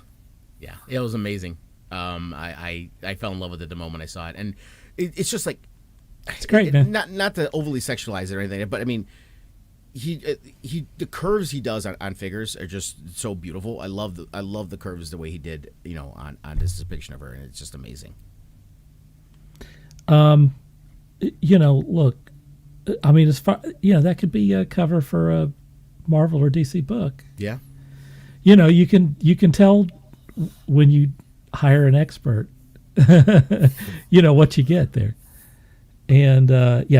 Speaker 3: it was amazing. I fell in love with it the moment I saw it, and it's just
Speaker 1: it's great, man.
Speaker 3: Not to overly sexualize it or anything, but I mean, the curves he does on figures are just so beautiful. I love the curves the way he did, on this depiction of her, and it's just amazing.
Speaker 1: Look, I mean, as far that could be a cover for a Marvel or DC book.
Speaker 3: Yeah.
Speaker 1: You can tell when you hire an expert, what you get there. And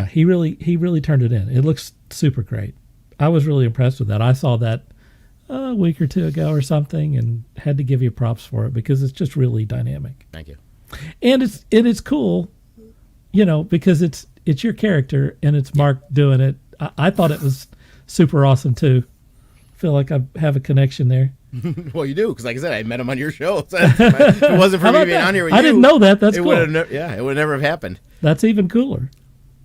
Speaker 1: he really turned it in. It looks super great. I was really impressed with that. I saw that a week or two ago or something, and had to give you props for it because it's just really dynamic.
Speaker 3: Thank you.
Speaker 1: And it's cool, because it's your character and it's Mark doing it. I thought it was super awesome too. Feel like I have a connection there.
Speaker 3: Well, you do, because like I said, I met him on your show. So if it wasn't for me being on here with you,
Speaker 1: I didn't know that. That's cool.
Speaker 3: It would never have happened.
Speaker 1: That's even cooler.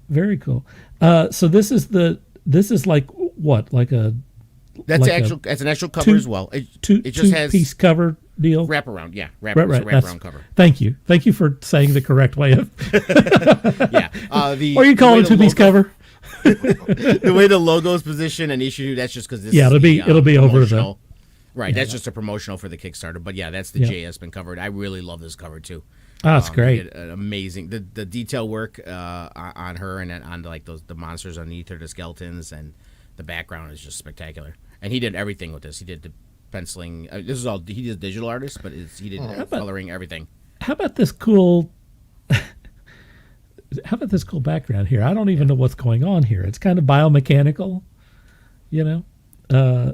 Speaker 1: Very cool. So this is like what?
Speaker 3: That's an actual cover as well. It just has
Speaker 1: piece cover deal.
Speaker 3: Wraparound, yeah.
Speaker 1: Right.
Speaker 3: Wraparound cover.
Speaker 1: Thank you for saying the correct way of.
Speaker 3: Yeah.
Speaker 1: Or you call it a 2-piece cover.
Speaker 3: The way the logo is positioned and issue, that's just because this.
Speaker 1: Yeah, it'll be over the.
Speaker 3: Right, that's just a promotional for the Kickstarter, but yeah, that's the JS covered. I really love this cover too.
Speaker 1: Oh, it's great.
Speaker 3: Amazing. The detail work on her and on the monsters underneath her, the skeletons, and the background is just spectacular. And he did everything with this. He did the penciling. This is all he is a digital artist, but he did coloring everything.
Speaker 1: How about this cool? How about this cool background here? I don't even know what's going on here. It's kind of biomechanical,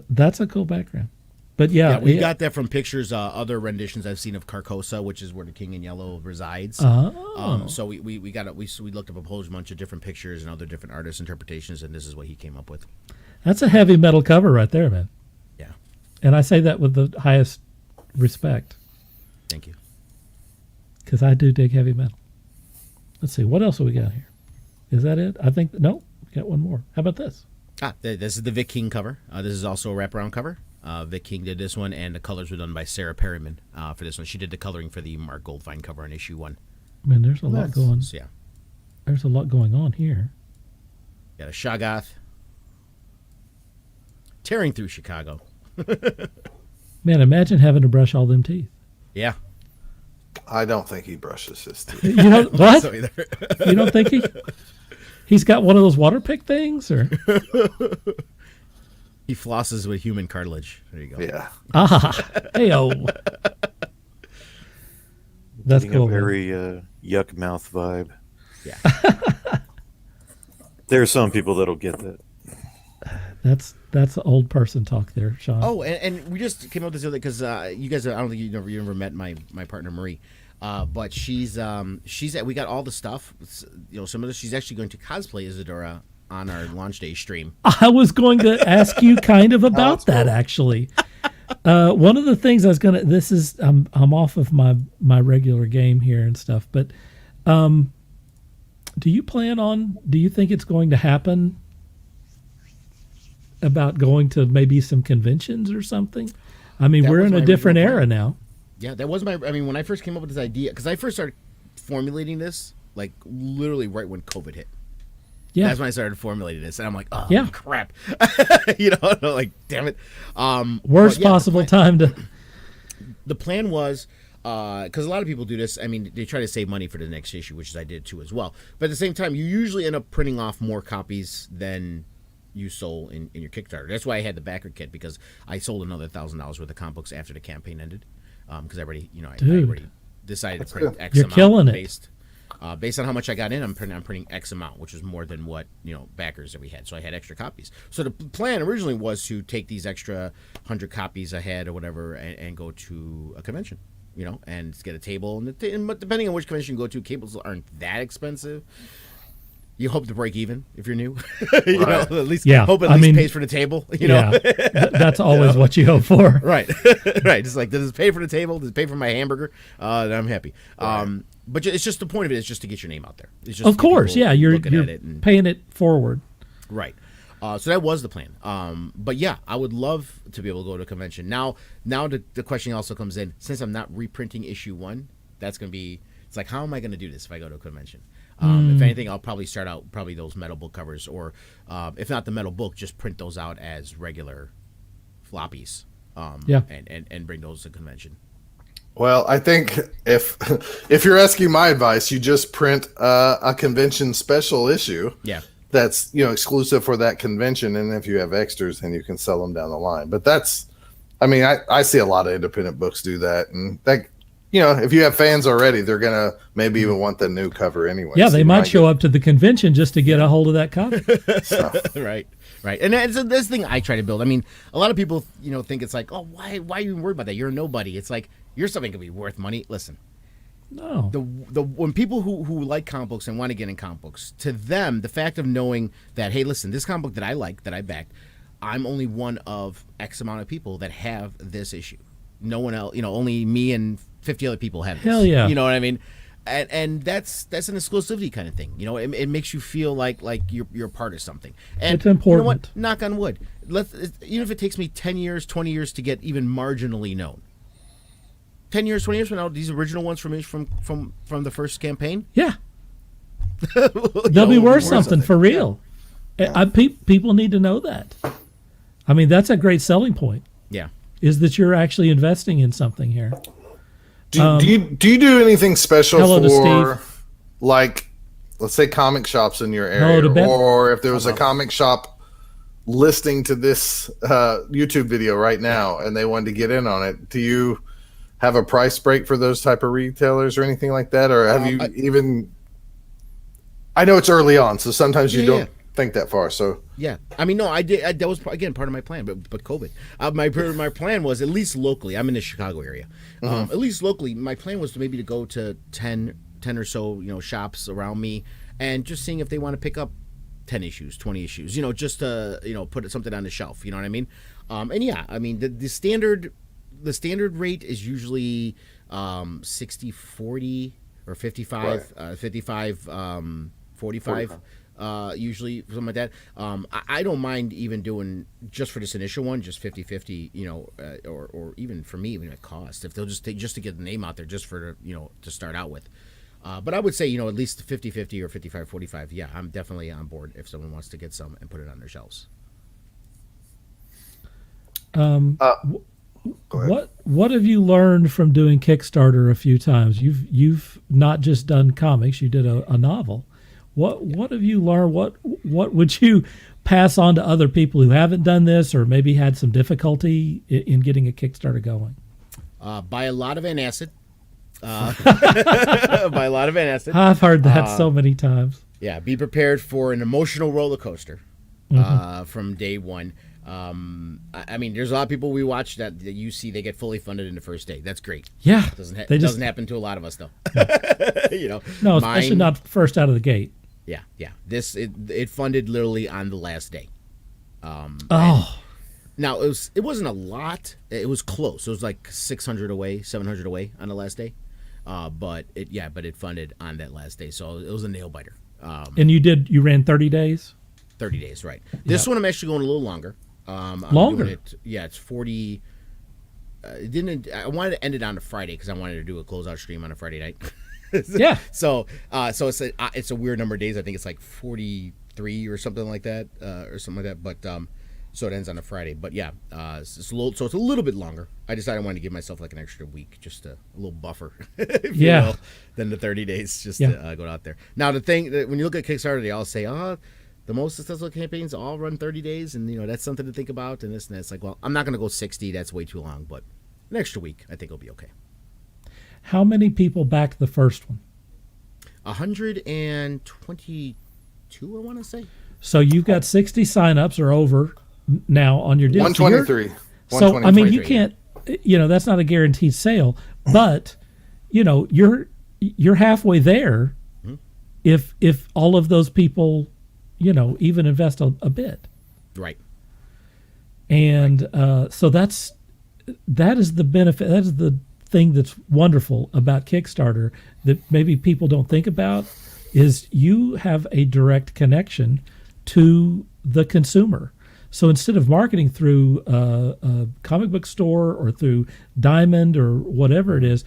Speaker 1: That's a cool background. But
Speaker 3: we got that from pictures, other renditions I've seen of Carcosa, which is where the King in Yellow resides. So we looked up a whole bunch of different pictures and other different artist interpretations, and this is what he came up with.
Speaker 1: That's a heavy metal cover right there, man.
Speaker 3: Yeah,
Speaker 1: and I say that with the highest respect.
Speaker 3: Thank you.
Speaker 1: Because I do dig heavy metal. Let's see, what else have we got here? Is that it? I think no. We got one more. How about this?
Speaker 3: This is the Vic King cover. This is also a wraparound cover. Vic King did this one, and the colors were done by Sarah Perryman for this one. She did the coloring for the Mark Goldfine cover on issue 1.
Speaker 1: Man, there's a lot going.
Speaker 3: So, yeah,
Speaker 1: there's a lot going on here.
Speaker 3: Got a Shoggoth tearing through Chicago.
Speaker 1: Man, imagine having to brush all them teeth.
Speaker 3: Yeah,
Speaker 2: I don't think he brushes his teeth.
Speaker 1: You know what?
Speaker 3: So either.
Speaker 1: You don't think he's got one of those water pick things, or?
Speaker 3: He flosses with human cartilage. There you go.
Speaker 2: Yeah.
Speaker 1: Heyo. That's
Speaker 4: Getting
Speaker 1: cool.
Speaker 4: a very yuck mouth vibe.
Speaker 3: Yeah.
Speaker 4: There are some people that'll get that.
Speaker 1: That's old person talk there, Sean.
Speaker 3: Oh, and we just came up with this other because you guys, I don't think you never met my partner Marie, but she's we got all the stuff. Some of this she's actually going to cosplay Isadora on our launch day stream.
Speaker 1: I was going to ask you kind of about that actually. One of the things I was gonna. This is I'm off of my regular game here and stuff, but do you think it's going to happen? About going to maybe some conventions or something? I mean, we're in a different era now.
Speaker 3: Yeah, that was when I first came up with this idea, because I first started formulating this, like, literally right when COVID hit. Yeah. That's when I started formulating this, and I'm like, oh, yeah. Crap. Like, damn it.
Speaker 1: Worst possible time to...
Speaker 3: The plan was, because a lot of people do this, I mean, they try to save money for the next issue, which I did too as well. But at the same time, you usually end up printing off more copies than you sold in your Kickstarter. That's why I had the backer kit, because I sold another $1,000 worth of comic books after the campaign ended, because I already decided to print X amount. You're
Speaker 1: killing it.
Speaker 3: Based on how much I got in, I'm printing X amount, which was more than what backers that we had. So I had extra copies. So the plan originally was to take these extra 100 copies I had or whatever and go to a convention, and get a table. And depending on which convention you go to, cables aren't that expensive. You hope to break even if you're new. At least hope at least pays for the table.
Speaker 1: That's always what you hope for.
Speaker 3: Right, right. It's like, does it pay for the table? Does it pay for my hamburger? Then I'm happy. Right. But it's just the point of it is just to get your name out there. It's just
Speaker 1: of course, yeah. You're paying it forward.
Speaker 3: Right. So that was the plan. But yeah, I would love to be able to go to a convention. Now the question also comes in, since I'm not reprinting issue 1, that's going to be. It's like, how am I going to do this if I go to a convention? If anything, I'll probably start out those metal book covers, or if not the metal book, just print those out as regular floppies. And bring those to convention.
Speaker 2: Well, I think if you're asking my advice, you just print a convention special issue.
Speaker 3: Yeah.
Speaker 2: That's exclusive for that convention, and if you have extras, then you can sell them down the line. But I see a lot of independent books do that, and that. If you have fans already, they're going to maybe even want the new cover anyway.
Speaker 1: Yeah, so they might show up to the convention just to get a hold of that copy.
Speaker 3: Right. And that's the thing I try to build. I mean, a lot of people, think it's like, oh, why are you worried about that? You're a nobody. It's like, you're something that could be worth money. Listen.
Speaker 1: No.
Speaker 3: When people who like comic books and want to get in comic books, to them, the fact of knowing that, hey, listen, this comic book that I like, that I backed, I'm only one of X amount of people that have this issue. No one else, only me and 50 other people have this.
Speaker 1: Hell yeah.
Speaker 3: You know what I mean? And that's an exclusivity kind of thing. It makes you feel like you're part of something. And
Speaker 1: it's important.
Speaker 3: You know what? Knock on wood. Even if it takes me 10 years, 20 years to get even marginally known. 10 years, 20 years from now, these original ones from the first campaign?
Speaker 1: Yeah. They'll be worth something for real. Yeah. People need to know that. I mean, that's a great selling point.
Speaker 3: Yeah. Is
Speaker 1: that you're actually investing in something here.
Speaker 2: Do you do anything special for, like, let's say comic shops in your area, or if there was a comic shop listening to this YouTube video right now and they wanted to get in on it, do you have a price break for those type of retailers or anything like that? Or have you even, I know it's early on, so sometimes you don't think that far. So
Speaker 3: yeah, I mean, no, I did. That was again part of my plan, but COVID. My plan was at least locally. I'm in the Chicago area. At least locally, my plan was to go to 10 or so shops around me, and just seeing if they want to pick up 10 issues, 20 issues. Just to put something on the shelf. You know what I mean? And yeah, I mean the standard rate is usually 60-40 or 55 45. Usually something like that. I don't mind even doing just for this initial one, just 50-50, or even for me, even at cost, if they'll just to get the name out there, just for to start out with. But I would say at least 50-50 or 55-45. Yeah, I'm definitely on board if someone wants to get some and put it on their shelves.
Speaker 1: What have you learned from doing Kickstarter a few times? You've not just done comics, you did a novel. What have you learned? What would you pass on to other people who haven't done this or maybe had some difficulty in getting a Kickstarter going?
Speaker 3: Buy a lot of antacid. Buy a lot of antacid.
Speaker 1: I've heard that so many times.
Speaker 3: Yeah, be prepared for an emotional roller coaster from day one. I mean, there's a lot of people we watch that you see they get fully funded in the first day. That's great.
Speaker 1: Yeah,
Speaker 3: doesn't happen to a lot of us though.
Speaker 1: No, especially not first out of the gate.
Speaker 3: Yeah. This it funded literally on the last day. Now it wasn't a lot. It was close. It was like 600 away, 700 away on the last day. But it funded on that last day, so it was a nail biter.
Speaker 1: And you ran 30 days.
Speaker 3: 30 days, right? This one I'm actually going a little longer.
Speaker 1: Longer?
Speaker 3: It's 40. I wanted to end it on a Friday because I wanted to do a closeout stream on a Friday night.
Speaker 1: Yeah.
Speaker 3: So it's a weird number of days. I think it's like 43 or something like that, But so it ends on a Friday. But yeah, it's a little bit longer. I decided I wanted to give myself like an extra week, just a little buffer. Than the 30 days, just to go out there. Now the thing that when you look at Kickstarter, they all say, the most successful campaigns all run 30 days, and that's something to think about, and this and that. It's like, well, I'm not going to go 60. That's way too long, but an extra week, I think it'll be okay.
Speaker 1: How many people backed the first one?
Speaker 3: 122, I want to say.
Speaker 1: So you've got 60 signups or over now on your deal.
Speaker 2: 123.
Speaker 1: So I mean, you can't. That's not a guaranteed sale, but you're halfway there. If all of those people even invest a bit.
Speaker 3: Right.
Speaker 1: And so that is the benefit. That is the thing that's wonderful about Kickstarter that maybe people don't think about is you have a direct connection to the consumer. So instead of marketing through a comic book store or through Diamond or whatever it is,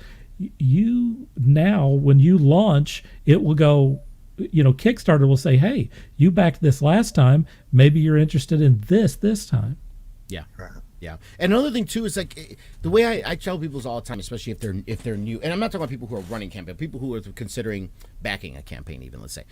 Speaker 1: you now, when you launch, it will go, Kickstarter will say, hey, you backed this last time. Maybe you're interested in this time.
Speaker 3: Yeah. Yeah. And another thing too is like the way I tell people all the time, especially if they're new, and I'm not talking about people who are running campaign, people who are considering backing a campaign, even, let's say.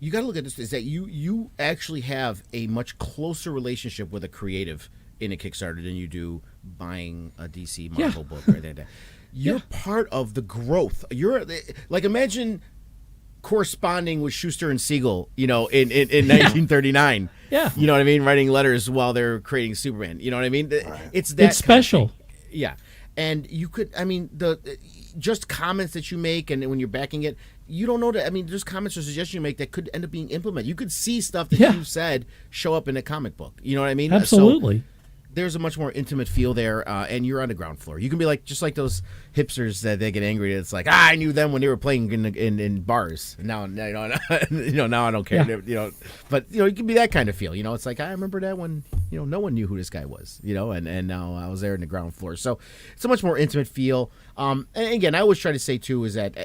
Speaker 3: You got to look at this is that you actually have a much closer relationship with a creative in a Kickstarter than you do buying a DC Marvel book or anything like that. You're part of the growth. You're like, imagine corresponding with Schuster and Siegel, in 1939.
Speaker 1: Yeah.
Speaker 3: You know what I mean? Writing letters while they're creating Superman. You know what I mean? Right. It's
Speaker 1: special.
Speaker 3: Yeah. And you could, just comments that you make and when you're backing it, you don't know that. There's comments or suggestions you make that could end up being implemented. You could see stuff that you said show up in a comic book. You know what I mean?
Speaker 1: Absolutely.
Speaker 3: So there's a much more intimate feel there, and you're on the ground floor. You can be like just like those hipsters that they get angry. It's like I knew them when they were playing in bars. Now now I don't care.
Speaker 1: Yeah.
Speaker 3: But you can be that kind of feel. It's like I remember that when no one knew who this guy was. And now I was there in the ground floor. So it's a much more intimate feel. And again, I always try to say too is that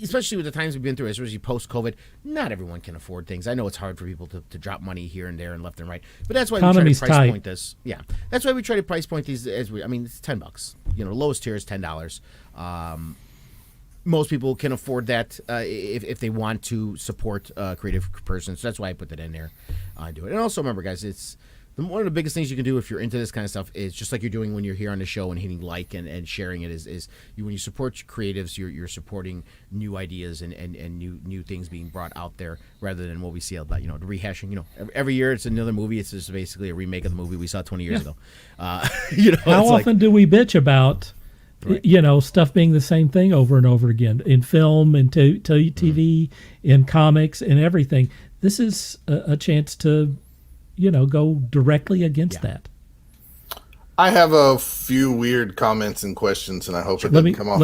Speaker 3: especially with the times we've been through, especially post-COVID, not everyone can afford things. I know it's hard for people to drop money here and there and left and right, but that's why
Speaker 1: Economy's
Speaker 3: we try to price
Speaker 1: tight.
Speaker 3: point this. Yeah, that's why we try to price point these it's $10. Lowest tier is $10. most people can afford that if they want to support a creative person. So that's why I put that in there. I do it. And also remember, guys, it's one of the biggest things you can do if you're into this kind of stuff is just like you're doing when you're here on the show and hitting like and sharing it is you, when you support creatives, you're supporting new ideas and new things being brought out there rather than what we see about, the rehashing. Every year it's another movie. It's just basically a remake of the movie we saw 20 years ago.
Speaker 1: How often do we bitch about stuff being the same thing over and over again in film and TV, in comics and everything? This is a chance to go directly against that.
Speaker 2: I have a few weird comments and questions, and I hope it doesn't come off.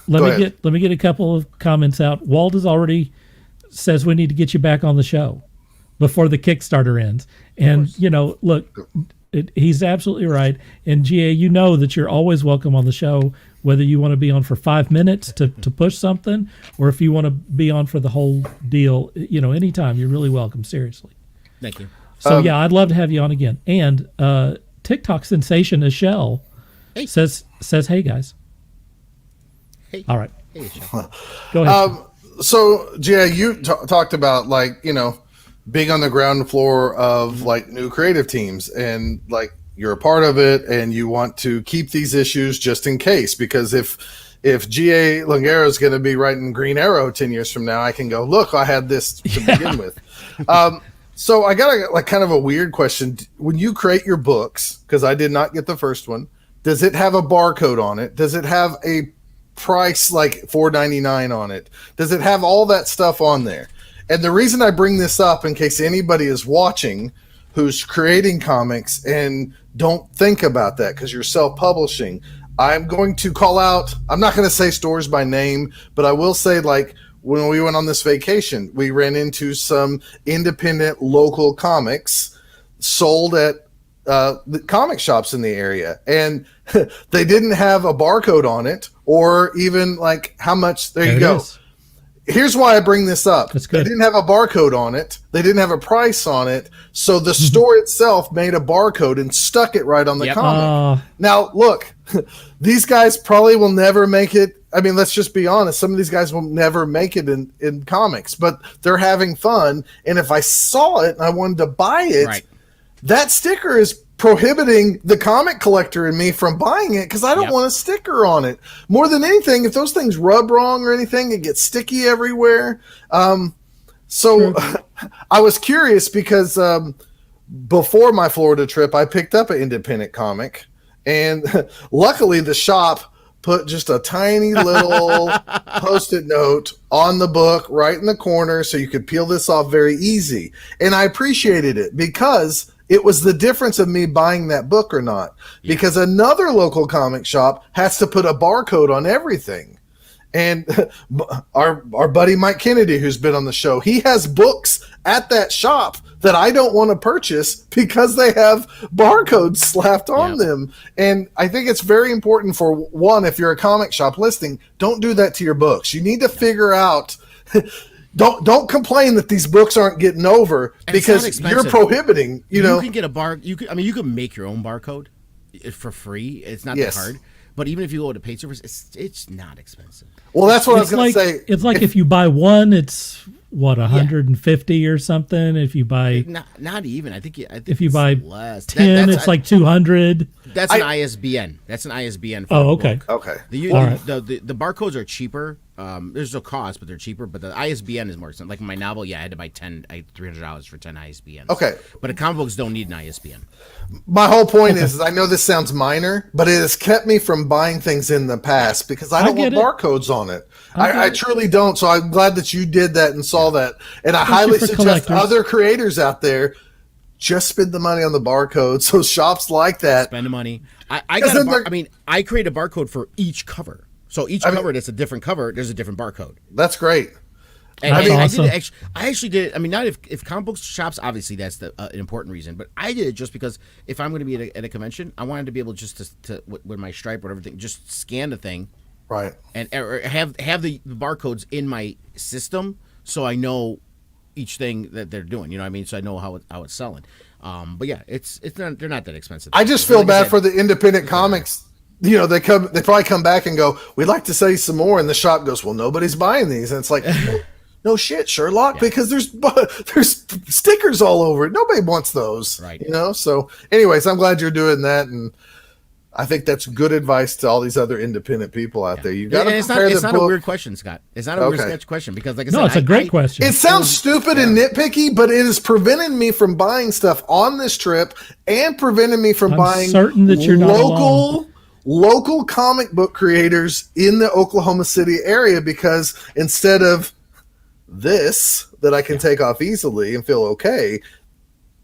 Speaker 1: Let me get a couple of comments out. Walt has already says we need to get you back on the show before the Kickstarter ends. And look, he's absolutely right. And GA, that you're always welcome on the show, whether you want to be on for 5 minutes to push something, or if you want to be on for the whole deal. Anytime, you're really welcome. Seriously.
Speaker 3: Thank you.
Speaker 1: So I'd love to have you on again. And TikTok sensation Michelle says, "Hey guys."
Speaker 3: Hey.
Speaker 1: All right.
Speaker 3: Hey, Michelle.
Speaker 1: Go ahead.
Speaker 2: So Jay, you talked about being on the ground floor of new creative teams, and you're a part of it, and you want to keep these issues just in case, because if GA Lungaro is going to be writing Green Arrow 10 years from now, I can go, look, I had this to begin with. So I got kind of a weird question. When you create your books, because I did not get the first one, does it have a barcode on it? Does it have a price like $4.99 on it? Does it have all that stuff on there? And the reason I bring this up, in case anybody is watching who's creating comics and don't think about that because you're self-publishing, I'm going to call out, I'm not going to say stores by name, but I will say when we went on this vacation, we ran into some independent local comics sold at the comic shops in the area, and they didn't have a barcode on it or even how much. There you go. Here's why I bring this up.
Speaker 1: That's good.
Speaker 2: They didn't have a barcode on it. They didn't have a price on it. So the store itself made a barcode and stuck it right on the comic. Now, look, these guys probably will never make it. I mean, let's just be honest. Some of these guys will never make it in comics, but they're having fun. And if I saw it and I wanted to buy it, that sticker is prohibiting the comic collector in me from buying it because I don't want a sticker on it. More than anything, if those things rub wrong or anything, it gets sticky everywhere. So I was curious because before my Florida trip, I picked up an independent comic, and luckily the shop put just a tiny little Post-it note on the book right in the corner so you could peel this off very easy. And I appreciated it because it was the difference of me buying that book or not, because another local comic shop has to put a barcode on everything. And our buddy Mike Kennedy, who's been on the show, he has books at that shop that I don't want to purchase because they have barcodes slapped on them. And I think it's very important for one, if you're a comic shop listing, don't do that to your books. You need to figure out Don't complain that these books aren't getting over, because you're prohibiting. You
Speaker 3: can get a you can make your own barcode for free. It's not that hard. But even if you go to paid service, it's not expensive.
Speaker 2: Well, that's what I was going to say.
Speaker 1: It's like if you buy one, it's what, 150 or something. If you buy
Speaker 3: not even, I think
Speaker 1: if you buy
Speaker 3: less.
Speaker 1: 10, it's like 200.
Speaker 3: That's an ISBN. That's an ISBN. For
Speaker 1: okay.
Speaker 3: Book.
Speaker 2: Okay.
Speaker 3: The barcodes are cheaper. There's no cost, but they're cheaper. But the ISBN is more expensive. Like my novel, I had to buy $300 for 10 ISBNs.
Speaker 2: Okay.
Speaker 3: But the comic books don't need an ISBN.
Speaker 2: My whole point is I know this sounds minor, but it has kept me from buying things in the past because I don't want barcodes on it. I truly don't. So I'm glad that you did that and saw that. And I highly suggest other creators out there just spend the money on the barcode. So shops like that.
Speaker 3: Spend the money. I create a barcode for each cover. So each cover that's a different cover, there's a different barcode.
Speaker 2: That's great.
Speaker 3: And
Speaker 1: awesome.
Speaker 3: I actually did it. I mean, not if comic book shops, obviously that's an important reason, but I did it just because if I'm going to be at a convention, I wanted to be able just to with my Stripe or everything, just scan the thing,
Speaker 2: right,
Speaker 3: and or have the barcodes in my system so I know each thing that they're doing. You know what I mean? So I know how it's selling. But yeah, it's not, they're not that expensive.
Speaker 2: I just feel bad for the independent comics they probably come back and go, we'd like to sell you some more. And the shop goes, well, nobody's buying these. And it's like, no shit, Sherlock, because there's stickers all over it. Nobody wants those,
Speaker 3: right?
Speaker 2: So anyways, I'm glad you're doing that. And I think that's good advice to all these other independent people out there. You got to prepare the book.
Speaker 3: It's not a weird question, Scott. It's not a weird sketch question because, like I said,
Speaker 1: it's a great question.
Speaker 2: It sounds stupid and nitpicky, but it is preventing me from buying stuff on this trip and preventing me from buying
Speaker 1: certain that you're not
Speaker 2: local comic book creators in the Oklahoma City area, because instead of this that I can take off easily and feel okay,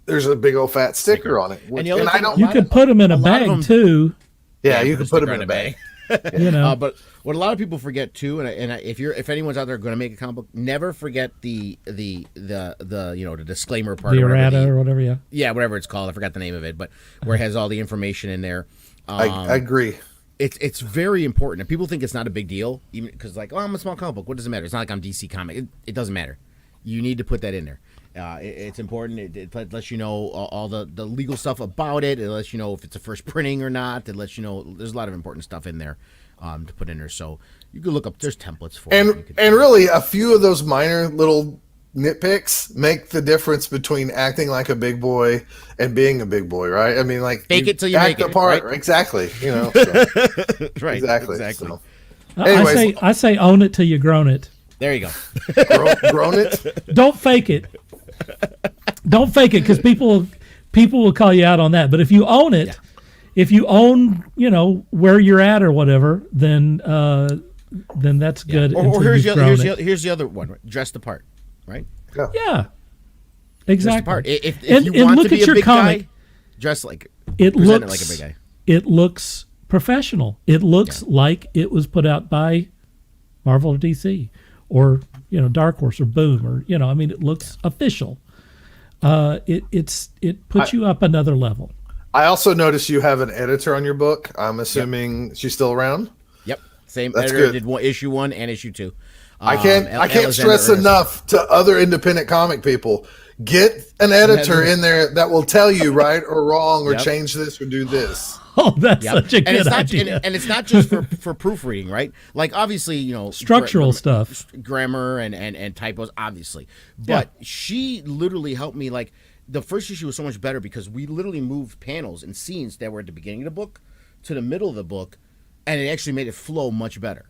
Speaker 2: there's a big old fat sticker on it.
Speaker 3: And
Speaker 1: you could put them in a bag too.
Speaker 2: Yeah, you could put them in a bag.
Speaker 3: But what a lot of people forget too, and if anyone's out there going to make a comic book, never forget the the disclaimer part,
Speaker 1: the errata or whatever.
Speaker 3: Yeah, whatever it's called. I forgot the name of it, but where it has all the information in there.
Speaker 2: I agree.
Speaker 3: It's very important, and people think it's not a big deal, even because like, I'm a small comic book. What does it matter? It's not like I'm DC Comic. It doesn't matter. You need to put that in there. It's important. It lets you know all the legal stuff about it. It lets you know if it's a first printing or not. It lets you know there's a lot of important stuff in there to put in there. So you can look up. There's templates for it.
Speaker 2: And really, a few of those minor little nitpicks make the difference between acting like a big boy and being a big boy, right? I mean, like,
Speaker 3: fake it till you make it.
Speaker 2: Part, right? Exactly. So.
Speaker 3: Right.
Speaker 2: Exactly.
Speaker 3: So.
Speaker 2: Anyways,
Speaker 1: I say own it till you grown it.
Speaker 3: There you go.
Speaker 2: Grown it.
Speaker 1: Don't fake it. Don't fake it, because people will call you out on that. But if you own it, if you own, where you're at or whatever, then that's good.
Speaker 3: Or here's the other one. Dress the part, right?
Speaker 1: Yeah. Exactly.
Speaker 3: Part. If you want to be a big guy, dress like it like a big guy.
Speaker 1: It looks professional. It looks like it was put out by Marvel or DC. Or Dark Horse or Boom, or it looks official. It puts you up another level.
Speaker 2: I also noticed you have an editor on your book. I'm assuming she's still around.
Speaker 3: Yep, same
Speaker 2: That's
Speaker 3: editor
Speaker 2: good.
Speaker 3: did issue 1 and issue 2.
Speaker 2: I can't stress enough to other independent comic people. Get an editor in there that will tell you right or wrong or change this or do this.
Speaker 1: Oh, that's such a good idea.
Speaker 3: And it's not just for proofreading, right? Like, obviously,
Speaker 1: structural stuff,
Speaker 3: grammar and typos, obviously. But she literally helped me. Like, the first issue was so much better because we literally moved panels and scenes that were at the beginning of the book to the middle of the book, and it actually made it flow much better.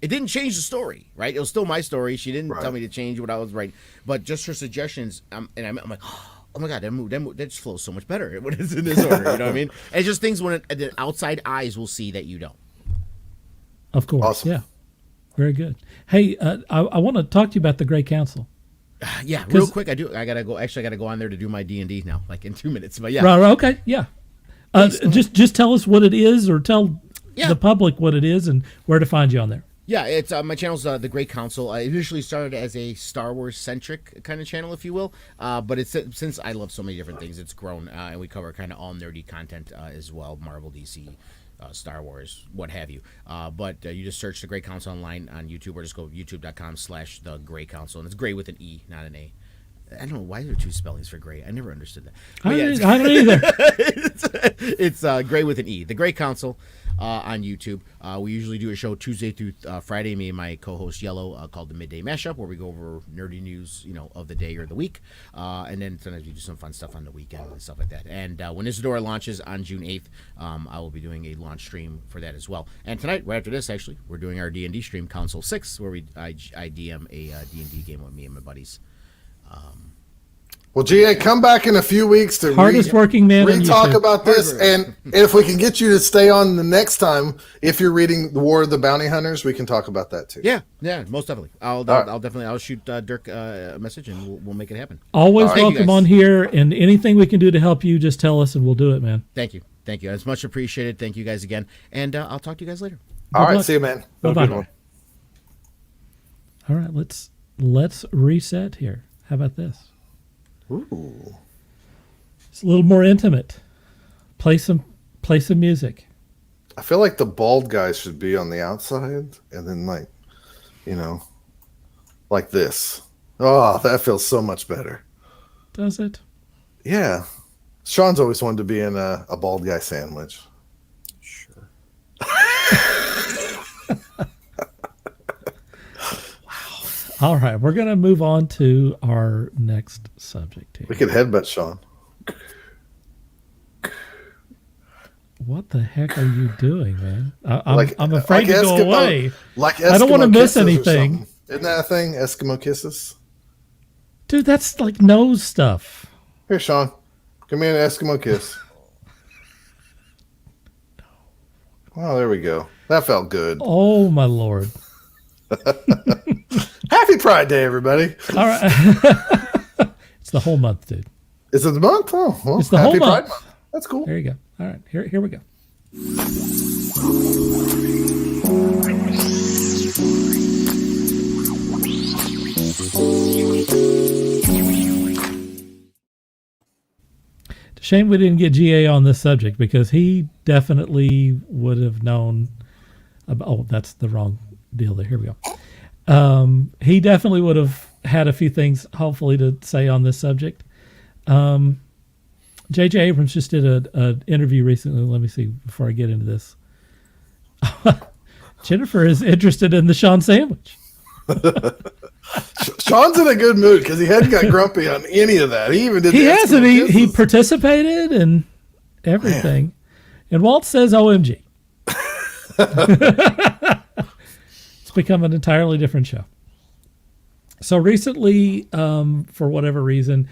Speaker 3: It didn't change the story, right? It was still my story. She didn't tell me to change what I was writing, but just her suggestions. I'm like, oh my God, that just flows so much better when it's in this order. You know what I mean? And it's just things when the outside eyes will see that you don't.
Speaker 1: Of course.
Speaker 2: Awesome.
Speaker 1: Yeah. Very good. Hey, I want to talk to you about the Grey Council.
Speaker 3: Yeah, real quick. I gotta go. Actually, I gotta go on there to do my D&D now, like in 2 minutes. But yeah.
Speaker 1: Right. Okay. Yeah. Just tell us what it is, or tell the public what it is and where to find you on there.
Speaker 3: Yeah, it's my channel's the Grey Council. I initially started as a Star Wars centric kind of channel, if you will. But it's since I love so many different things, it's grown, and we cover kind of all nerdy content as well, Marvel, DC, Star Wars, what have you. But you just search the Grey Council online on YouTube, or just go youtube.com/the Grey Council, and it's Grey with an E, not an A. I don't know why there are 2 spellings for gray. I never understood that. But
Speaker 1: I don't either.
Speaker 3: It's Grey with an E. The Grey Council on YouTube. We usually do a show Tuesday through Friday. Me and my co-host Yellow called the Midday Mashup, where we go over nerdy news, of the day or the week, and then sometimes we do some fun stuff on the weekend and stuff like that. And when Isadora launches on June 8th, I will be doing a launch stream for that as well. And tonight, right after this, actually, we're doing our D&D stream, Council 6, where I DM a D&D game with me and my buddies.
Speaker 2: Well, GA, come back in a few weeks to
Speaker 1: hardest working man.
Speaker 2: Talk about this, and if we can get you to stay on the next time, if you're reading The War of the Bounty Hunters, we can talk about that too.
Speaker 3: Yeah, most definitely. I'll shoot Dirk a message, and we'll make it happen.
Speaker 1: Always welcome on here, and anything we can do to help you, just tell us, and we'll do it, man.
Speaker 3: Thank you. It's much appreciated. Thank you guys again, and I'll talk to you guys later.
Speaker 2: All right, see you, man.
Speaker 1: Bye-bye. All right, let's reset here. How about this?
Speaker 2: Ooh.
Speaker 1: It's a little more intimate. Play some music.
Speaker 2: I feel like the bald guy should be on the outside, and then like this. Oh, that feels so much better.
Speaker 1: Does it?
Speaker 2: Yeah. Sean's always wanted to be in a bald guy sandwich.
Speaker 4: Sure.
Speaker 1: All right, we're going to move on to our next subject here.
Speaker 2: We could headbutt Sean.
Speaker 1: What the heck are you doing, man? I'm afraid to go
Speaker 2: Eskimo,
Speaker 1: away.
Speaker 2: Like Eskimo
Speaker 1: I don't want to miss
Speaker 2: kisses or
Speaker 1: anything.
Speaker 2: something. Isn't that a thing? Eskimo kisses?
Speaker 1: Dude, that's like nose stuff.
Speaker 2: Here, Sean. Give me an Eskimo kiss. Oh, there we go. That felt good.
Speaker 1: Oh, my Lord.
Speaker 2: Happy Pride Day, everybody.
Speaker 1: All right. It's the whole month, dude.
Speaker 2: Is it the month? Oh, well,
Speaker 1: It's the
Speaker 2: happy
Speaker 1: whole
Speaker 2: Pride
Speaker 1: month.
Speaker 2: Month. That's cool.
Speaker 1: There you go. All right, here we go. Shame we didn't get GA on this subject because he definitely would have known about, oh, that's the wrong deal there. Here we go. He definitely would have had a few things hopefully to say on this subject. JJ Abrams just did an interview recently. Let me see before I get into this. Jennifer is interested in the Sean sandwich.
Speaker 2: Sean's in a good mood because he hadn't got grumpy on any of that. He even did.
Speaker 1: He
Speaker 2: the
Speaker 1: hasn't.
Speaker 2: Eskimo
Speaker 1: He
Speaker 2: kisses.
Speaker 1: participated and everything. Man. And Walt says OMG. It's become an entirely different show. So recently, for whatever reason,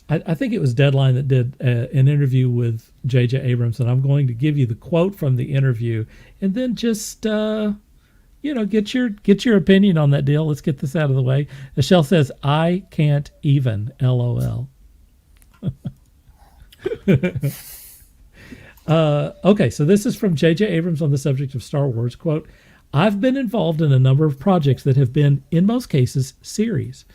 Speaker 1: I think it was Deadline that did an interview with JJ Abrams, and I'm going to give you the quote from the interview, and then just get your opinion on that deal. Let's get this out of the way. Michelle says, "I can't even." LOL. Okay, so this is from JJ Abrams on the subject of Star Wars. Quote, "I've been involved in a number of projects that have been, in most cases, series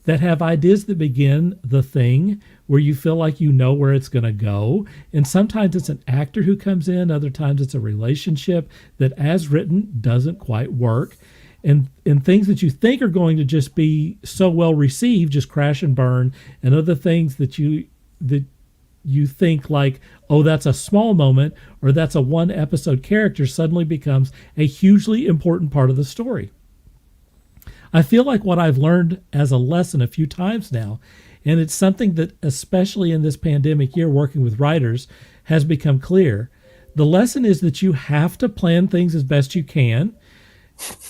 Speaker 1: that have ideas that begin the thing where you feel like you know where it's going to go. And sometimes it's an actor who comes in. Other times it's a relationship that, as written, doesn't quite work. And things that you think are going to just be so well received just crash and burn. And other things that you think like, oh, that's a small moment or that's a one episode character suddenly becomes a hugely important part of the story. I feel like what I've learned as a lesson a few times now, and it's something that, especially in this pandemic year, working with writers, has become clear. The lesson is that you have to plan things as best you can,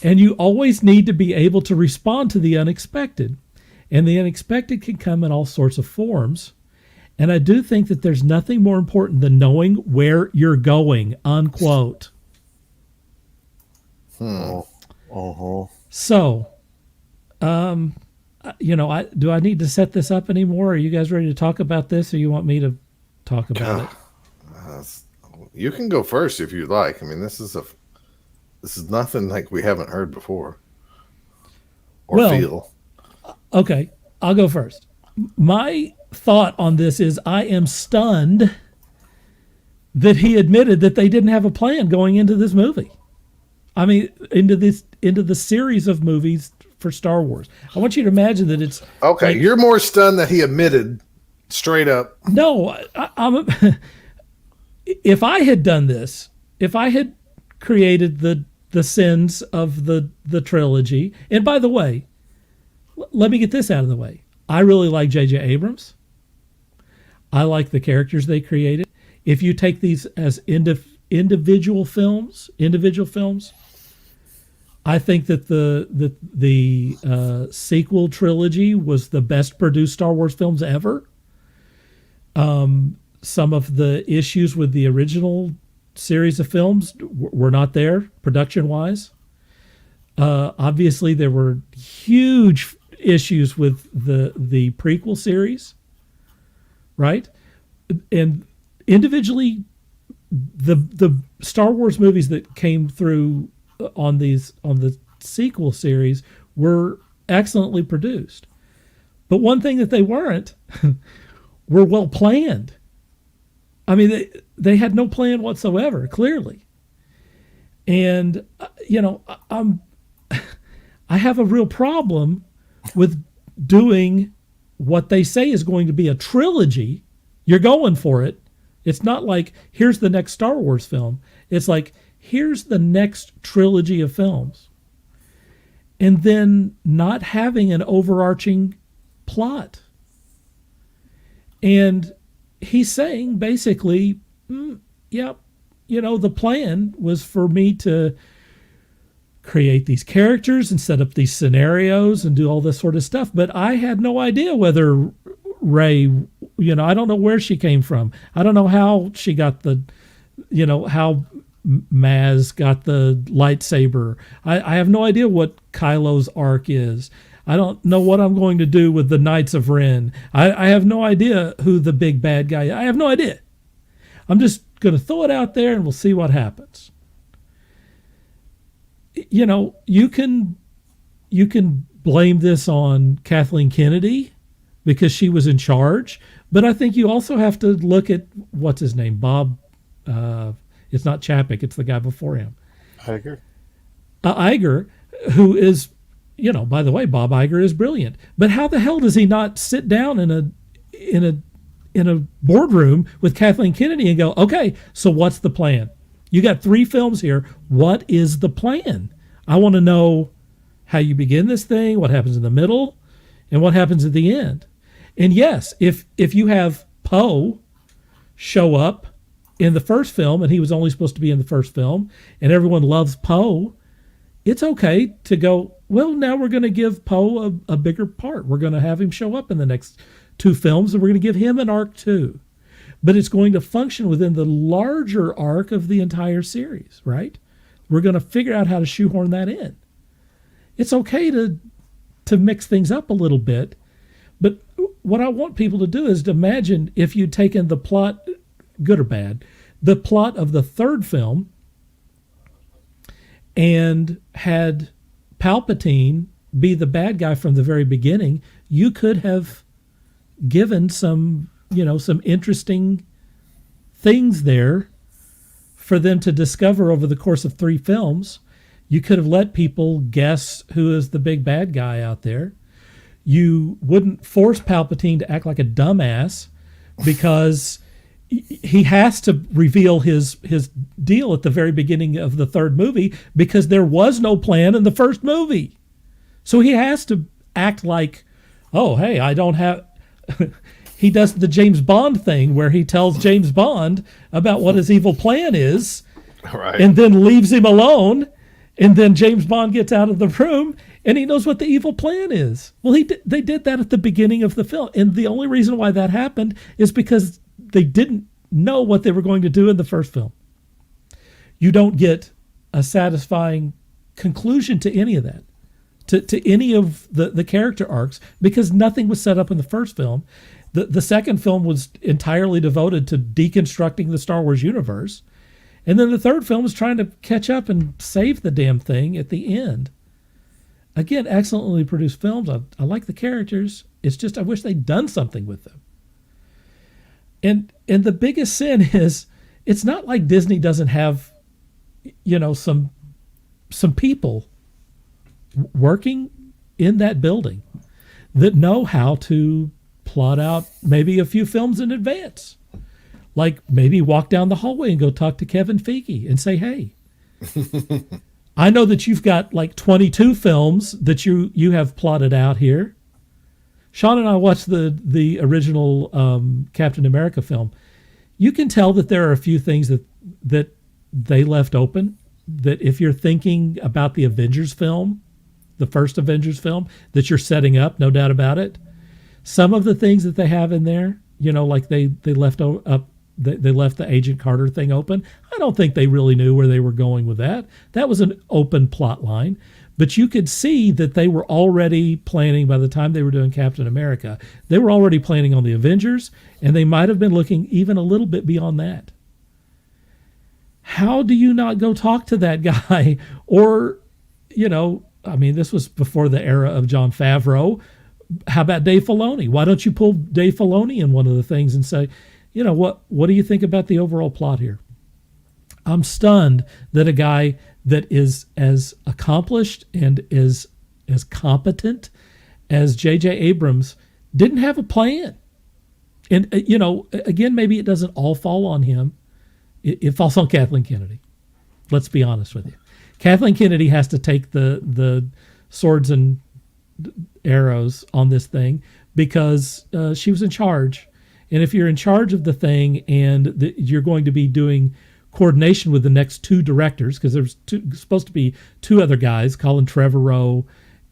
Speaker 1: and you always need to be able to respond to the unexpected. And the unexpected can come in all sorts of forms. And I do think that there's nothing more important than knowing where you're going, unquote. So, do I need to set this up anymore? Are you guys ready to talk about this, or you want me to talk about it?
Speaker 2: You can go first if you'd like. I mean, this is nothing like we haven't heard before or feel.
Speaker 1: Okay, I'll go first. My thought on this is I am stunned that he admitted that they didn't have a plan going into this movie. I mean, into the series of movies for Star Wars. I want you to imagine that it's
Speaker 2: okay. Like, you're more stunned that he admitted straight up.
Speaker 1: No, if I had done this, if I had created the sins of the trilogy, and by the way, let me get this out of the way. I really like JJ Abrams. I like the characters they created. If you take these as individual films, I think that the sequel trilogy was the best produced Star Wars films ever. Some of the issues with the original series of films were not there production-wise. Obviously, there were huge issues with the prequel series, right? And individually, the Star Wars movies that came through on the sequel series were excellently produced. But one thing that they weren't were well planned. I mean, they had no plan whatsoever, clearly. And I have a real problem with doing what they say is going to be a trilogy. You're going for it. It's not like, here's the next Star Wars film. It's like, here's the next trilogy of films, and then not having an overarching plot. And he's saying basically, yep, the plan was for me to create these characters and set up these scenarios and do all this sort of stuff. But I had no idea whether Rey, I don't know where she came from. I don't know how she got how Maz got the lightsaber. I have no idea what Kylo's arc is. I don't know what I'm going to do with the Knights of Ren. I have no idea who the big bad guy is. I have no idea. I'm just going to throw it out there and we'll see what happens. You can blame this on Kathleen Kennedy because she was in charge, but I think you also have to look at what's his name, Bob. It's not Chapek, it's the guy before him,
Speaker 4: Iger.
Speaker 1: Iger, who is, by the way, Bob Iger is brilliant. But how the hell does he not sit down in a boardroom with Kathleen Kennedy and go, okay, so what's the plan? You got 3 films here. What is the plan? I want to know how you begin this thing, what happens in the middle, and what happens at the end. And yes, if you have Poe show up in the first film, and he was only supposed to be in the first film, and everyone loves Poe, it's okay to go, well, now we're going to give Poe a bigger part. We're going to have him show up in the next 2 films, and we're going to give him an arc too. But it's going to function within the larger arc of the entire series, right? We're going to figure out how to shoehorn that in. It's okay to mix things up a little bit, but what I want people to do is to imagine if you'd taken the plot, good or bad, the plot of the 3rd film and had Palpatine be the bad guy from the very beginning. You could have given some interesting things there for them to discover over the course of 3 films. You could have let people guess who is the big bad guy out there. You wouldn't force Palpatine to act like a dumbass because he has to reveal his deal at the very beginning of the 3rd movie because there was no plan in the first movie. So he has to act like, oh, hey, I don't have... He does the James Bond thing where he tells James Bond about what his evil plan is,
Speaker 2: right,
Speaker 1: and then leaves him alone, and then James Bond gets out of the room, and he knows what the evil plan is. Well, they did that at the beginning of the film, and the only reason why that happened is because they didn't know what they were going to do in the first film. You don't get a satisfying conclusion to any of that, to any of the character arcs, because nothing was set up in the first film. The second film was entirely devoted to deconstructing the Star Wars universe. And then the 3rd film was trying to catch up and save the damn thing at the end. Again, excellently produced films. I like the characters. It's just I wish they'd done something with them. And the biggest sin is it's not like Disney doesn't have, some people working in that building that know how to plot out maybe a few films in advance. Like maybe walk down the hallway and go talk to Kevin Feige and say, hey, I know that you've got like 22 films that you have plotted out here. Sean and I watched the original Captain America film. You can tell that there are a few things that they left open, that if you're thinking about the Avengers film, the first Avengers film that you're setting up, no doubt about it, some of the things that they have in there, like they left they left the Agent Carter thing open. I don't think they really knew where they were going with that. That was an open plot line. But you could see that they were already planning, by the time they were doing Captain America, they were already planning on the Avengers, and they might have been looking even a little bit beyond that. How do you not go talk to that guy? Or, this was before the era of Jon Favreau. How about Dave Filoni? Why don't you pull Dave Filoni in one of the things and say, what do you think about the overall plot here? I'm stunned that a guy that is as accomplished and is as competent as JJ Abrams didn't have a plan. And, again, maybe it doesn't all fall on him. It falls on Kathleen Kennedy. Let's be honest with you. Kathleen Kennedy has to take the swords and arrows on this thing because she was in charge. And if you're in charge of the thing and you're going to be doing coordination with the next two directors, because there's supposed to be two other guys, Colin Trevorrow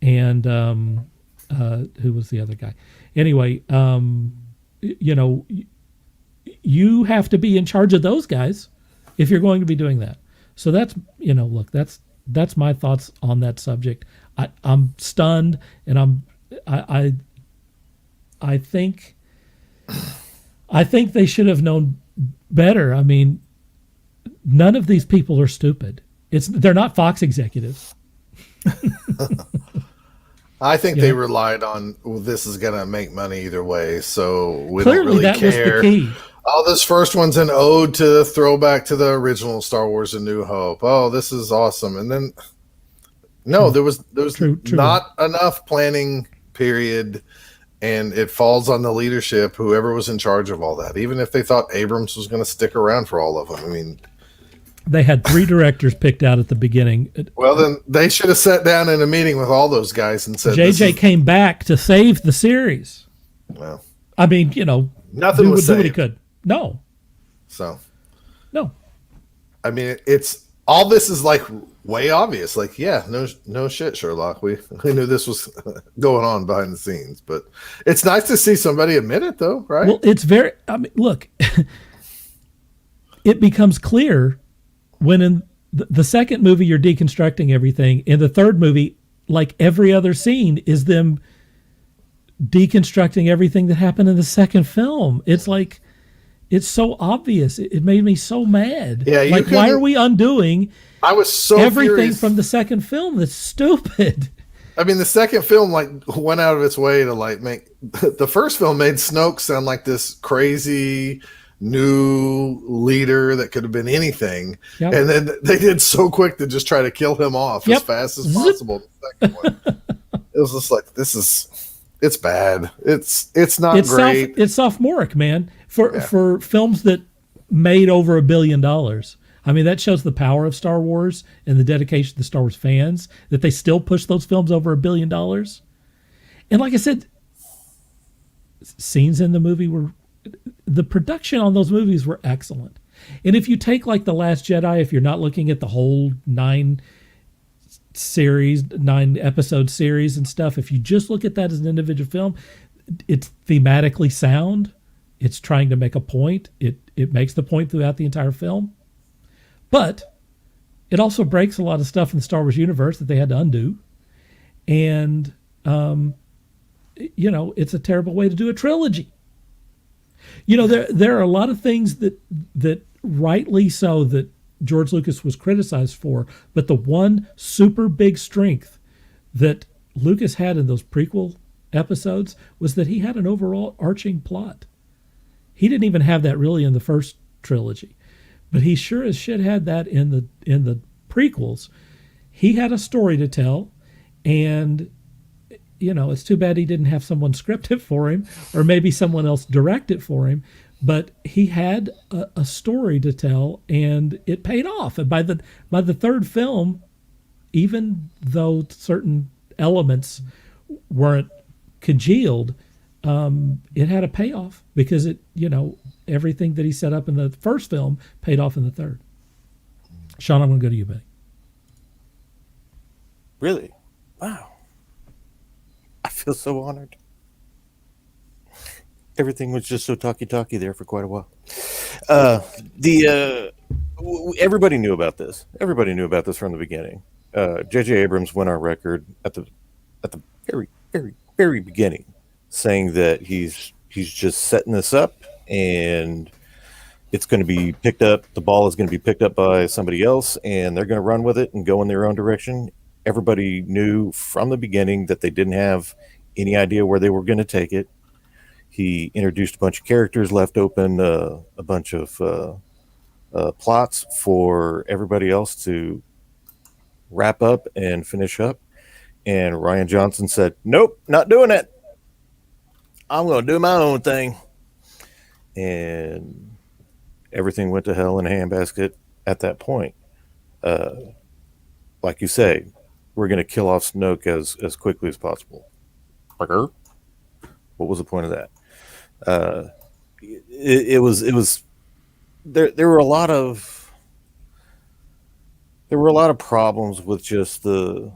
Speaker 1: and who was the other guy? Anyway, you have to be in charge of those guys if you're going to be doing that. So that's, look, that's my thoughts on that subject. I'm stunned, and I think they should have known better. I mean, none of these people are stupid. They're not Fox executives.
Speaker 2: I think they relied on, well, this is going to make money either way, so we
Speaker 1: Clearly,
Speaker 2: don't really care.
Speaker 1: Was the key.
Speaker 2: Oh, this first one's an ode to throwback to the original Star Wars: A New Hope. Oh, this is awesome. And then, no, there was
Speaker 1: True.
Speaker 2: not enough planning period, and it falls on the leadership, whoever was in charge of all that. Even if they thought Abrams was going to stick around for all of them, I mean,
Speaker 1: they had 3 directors picked out at the beginning.
Speaker 2: Well, then they should have sat down in a meeting with all those guys and said,
Speaker 1: JJ came back to save the series.
Speaker 2: Well,
Speaker 1: I mean,
Speaker 2: nothing was
Speaker 1: do what he
Speaker 2: saved.
Speaker 1: could. No.
Speaker 2: I mean, it's all this is like way obvious. Like, yeah, no shit, Sherlock. We knew this was going on behind the scenes, but it's nice to see somebody admit it, though, right?
Speaker 1: Well, it's very. I mean, look, it becomes clear when in the second movie you're deconstructing everything. In the third movie, like every other scene, is them deconstructing everything that happened in the second film. It's like. It's so obvious. It made me so mad.
Speaker 2: Yeah,
Speaker 1: like, why are we undoing
Speaker 2: I was so
Speaker 1: everything
Speaker 2: furious.
Speaker 1: from the second film? That's stupid.
Speaker 2: I mean, the second film went out of its way to make the first film made Snoke sound like this crazy new leader that could have been anything, and then they did so quick to just try to kill him off as fast as possible. The second one, it was just like it's bad. It's not great.
Speaker 1: It's sophomoric, man. For films that made over $1 billion. I mean, that shows the power of Star Wars and the dedication to the Star Wars fans, that they still push those films over $1 billion. And like I said, scenes in the movie the production on those movies were excellent. And if you take like The Last Jedi, if you're not looking at the whole 9 episode series and stuff, if you just look at that as an individual film, it's thematically sound. It's trying to make a point. It makes the point throughout the entire film. But it also breaks a lot of stuff in the Star Wars universe that they had to undo. And, it's a terrible way to do a trilogy. There are a lot of things that rightly so that George Lucas was criticized for, but the one super big strength that Lucas had in those prequel episodes was that he had an overall arching plot. He didn't even have that really in the first trilogy, but he sure as shit had that in the prequels. He had a story to tell, and it's too bad he didn't have someone script it for him, or maybe someone else direct it for him. But he had a story to tell, and it paid off. And by the third film, even though certain elements weren't congealed, it had a payoff because everything that he set up in the first film paid off in the third. Sean, I'm going to go to you, buddy.
Speaker 4: Really? Wow. I feel so honored. Everything was just so talky there for quite a while. Everybody knew about this. Everybody knew about this from the beginning. JJ Abrams went on record at the very, very, very beginning, saying that he's just setting this up and it's going to be picked up. The ball is going to be picked up by somebody else, and they're going to run with it and go in their own direction. Everybody knew from the beginning that they didn't have any idea where they were going to take it. He introduced a bunch of characters, left open a bunch of plots for everybody else to wrap up and finish up. And Rian Johnson said, "Nope, not doing it. I'm going to do my own thing." And everything went to hell in a handbasket at that point. like you say, we're going to kill off Snoke as quickly as possible. Like, what was the point of that? It was there were a lot of problems with just the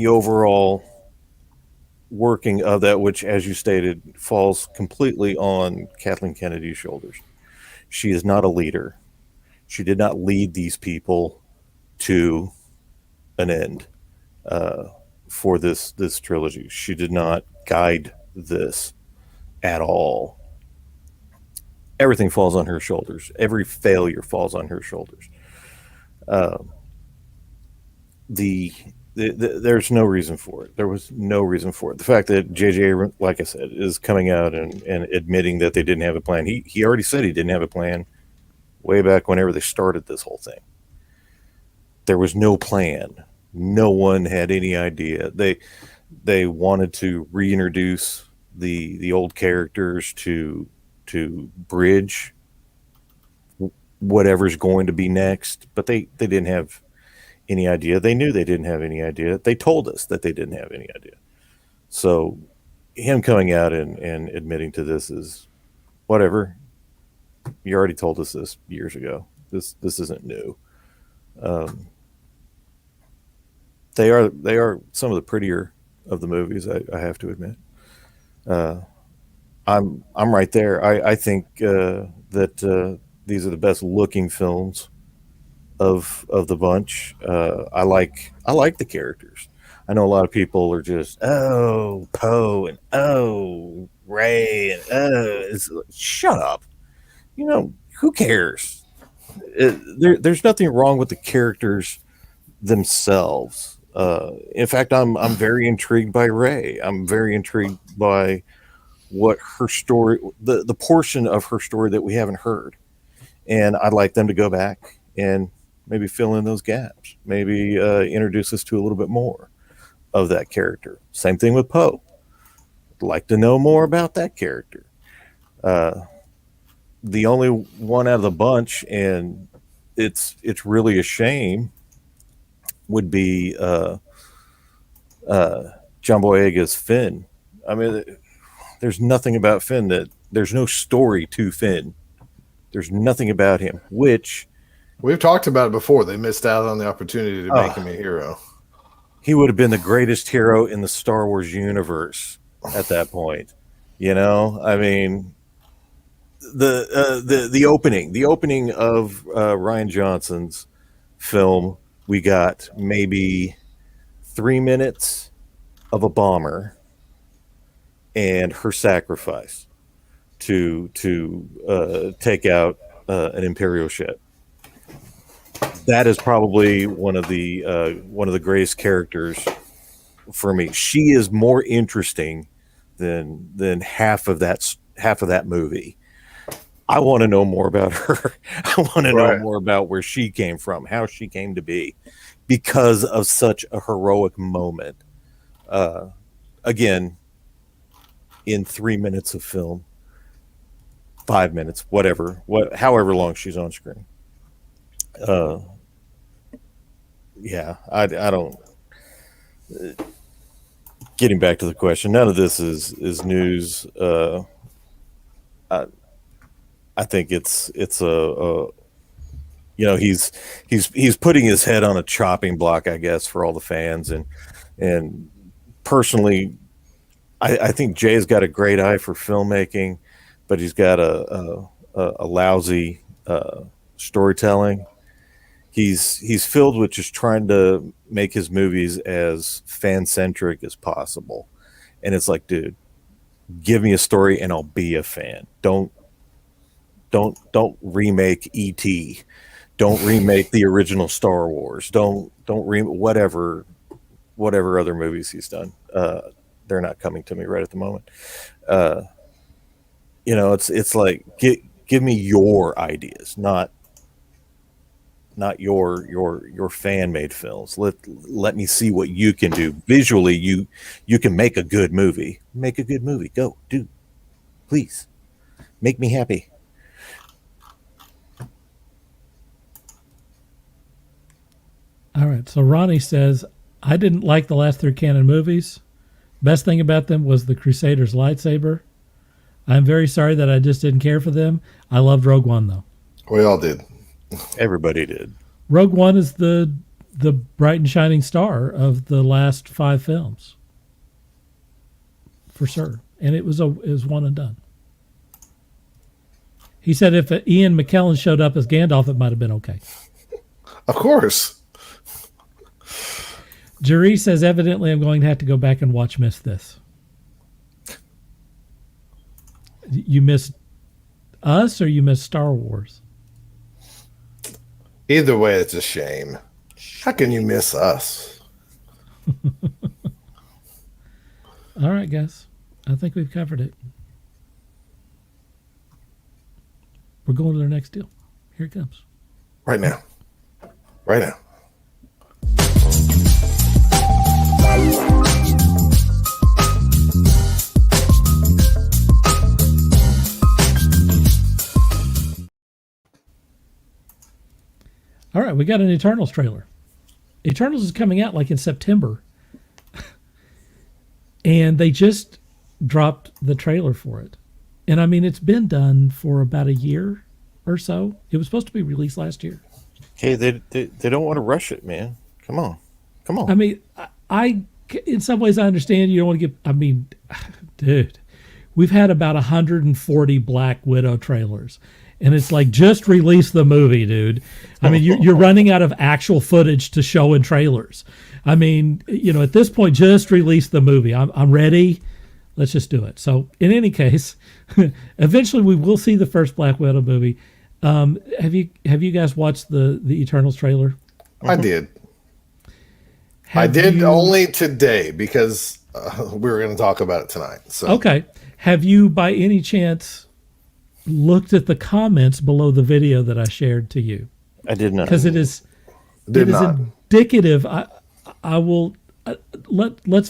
Speaker 4: overall working of that, which, as you stated, falls completely on Kathleen Kennedy's shoulders. She is not a leader. She did not lead these people to an end for this trilogy. She did not guide this at all. Everything falls on her shoulders. Every failure falls on her shoulders. There's no reason for it. There was no reason for it. The fact that JJ Abrams, like I said, is coming out and admitting that they didn't have a plan. He already said he didn't have a plan way back whenever they started this whole thing. There was no plan. No one had any idea. They wanted to reintroduce the old characters to bridge whatever's going to be next, but they didn't have any idea. They knew they didn't have any idea. They told us that they didn't have any idea. So him coming out and admitting to this is whatever. You already told us this years ago. This isn't new. They are some of the prettier of the movies, I have to admit. I'm right there. I think that these are the best looking films of the bunch. I like the characters. I know a lot of people are just Poe and Ray and shut up. Who cares? There's nothing wrong with the characters themselves. In fact, I'm very intrigued by Ray. I'm very intrigued by what her story, the portion of her story that we haven't heard, and I'd like them to go back and maybe fill in those gaps. Maybe introduce us to a little bit more of that character. Same thing with Poe. I'd like to know more about that character. The only one out of the bunch, and it's really a shame, would be John Boyega's Finn. I mean, there's nothing about Finn there's no story to Finn. There's nothing about him, which
Speaker 2: we've talked about it before. They missed out on the opportunity to make him a hero.
Speaker 4: He would have been the greatest hero in the Star Wars universe at that point. I mean, the opening of Rian Johnson's film, we got maybe 3 minutes of a bomber and her sacrifice to take out an Imperial ship. That is probably one of the greatest characters for me. She is more interesting than half of that movie. I want to know more about her. I want to know more about where she came from, how she came to be, because of such a heroic moment. Again, in 3 minutes of film, 5 minutes, however long she's on screen. I don't. Getting back to the question, none of this is news. I think it's he's putting his head on a chopping block, I guess, for all the fans, and personally, I think Jay's got a great eye for filmmaking, but he's got a lousy storytelling. He's filled with just trying to make his movies as fan-centric as possible. And it's like, dude, give me a story and I'll be a fan. Don't remake E.T. Don't remake the original Star Wars. Don't whatever other movies he's done. They're not coming to me right at the moment. It's like, give me your ideas, not your fan made films. Let me see what you can do visually. You can make a good movie. Make a good movie. Go do, please, make me happy.
Speaker 1: All right. So Ronnie says, I didn't like the last 3 canon movies. Best thing about them was the Crusader's lightsaber. I'm very sorry that I just didn't care for them. I loved Rogue One, though.
Speaker 2: We all did.
Speaker 4: Everybody did.
Speaker 1: Rogue One is the bright and shining star of the last 5 films. For sure. And it was one and done. He said if Ian McKellen showed up as Gandalf, it might have been okay.
Speaker 2: Of course.
Speaker 1: Jerry says, evidently I'm going to have to go back and miss this. You missed us or you missed Star Wars?
Speaker 2: Either way, it's a shame. How can you miss us?
Speaker 1: All right, guys. I think we've covered it. We're going to their next deal. Here it comes.
Speaker 2: Right now. Right now.
Speaker 1: All right, we got an Eternals trailer. Eternals is coming out like in September. And they just dropped the trailer for it. And I mean, it's been done for about a year or so. It was supposed to be released last year.
Speaker 4: Hey, they don't want to rush it, man. Come on.
Speaker 1: I mean, I in some ways I understand you don't want to get, I mean, dude, we've had about 140 Black Widow trailers. And it's like, just release the movie, dude. I mean, you're running out of actual footage to show in trailers. I mean, at this point, just release the movie. I'm ready. Let's just do it. So, in any case, eventually we will see the first Black Widow movie. Have you guys watched the Eternals trailer?
Speaker 2: I did. I did only today because we were going to talk about it tonight. So
Speaker 1: okay. Have you, by any chance, looked at the comments below the video that I shared to you?
Speaker 4: I did not.
Speaker 1: Because it is indicative. I will let's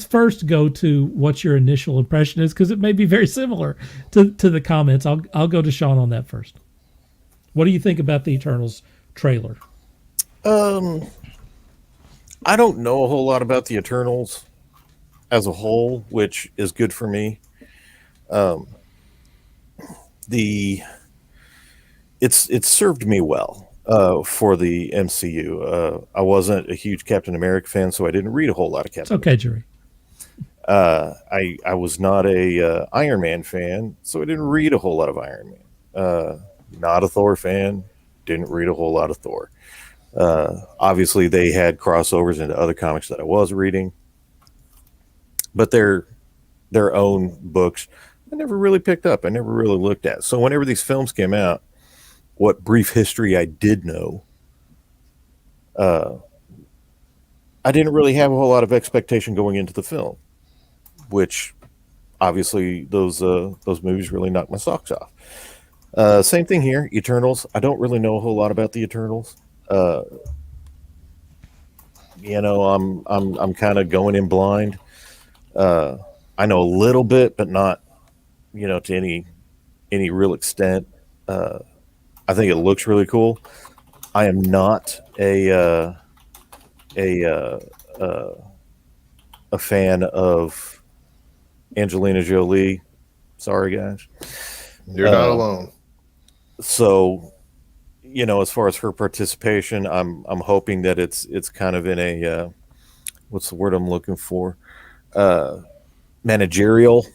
Speaker 1: first go to what your initial impression is, because it may be very similar to the comments. I'll go to Sean on that first. What do you think about the Eternals trailer?
Speaker 4: I don't know a whole lot about the Eternals as a whole, which is good for me. It's served me well for the MCU. I wasn't a huge Captain America fan, so I didn't read a whole lot of Captain
Speaker 1: America. Okay, Jerry.
Speaker 4: I was not a Iron Man fan, so I didn't read a whole lot of Iron Man. Not a Thor fan, didn't read a whole lot of Thor. Obviously, they had crossovers into other comics that I was reading, but their own books I never really picked up. I never really looked at. So whenever these films came out, what brief history I did know, I didn't really have a whole lot of expectation going into the film, which obviously those movies really knocked my socks off. Same thing here, Eternals. I don't really know a whole lot about the Eternals. I'm kind of going in blind. I know a little bit, but not, to any real extent. I think it looks really cool. I am not a fan of Angelina Jolie. Sorry, guys.
Speaker 2: You're not alone.
Speaker 4: So, as far as her participation, I'm hoping that it's kind of in a what's the word I'm looking for? Managerial,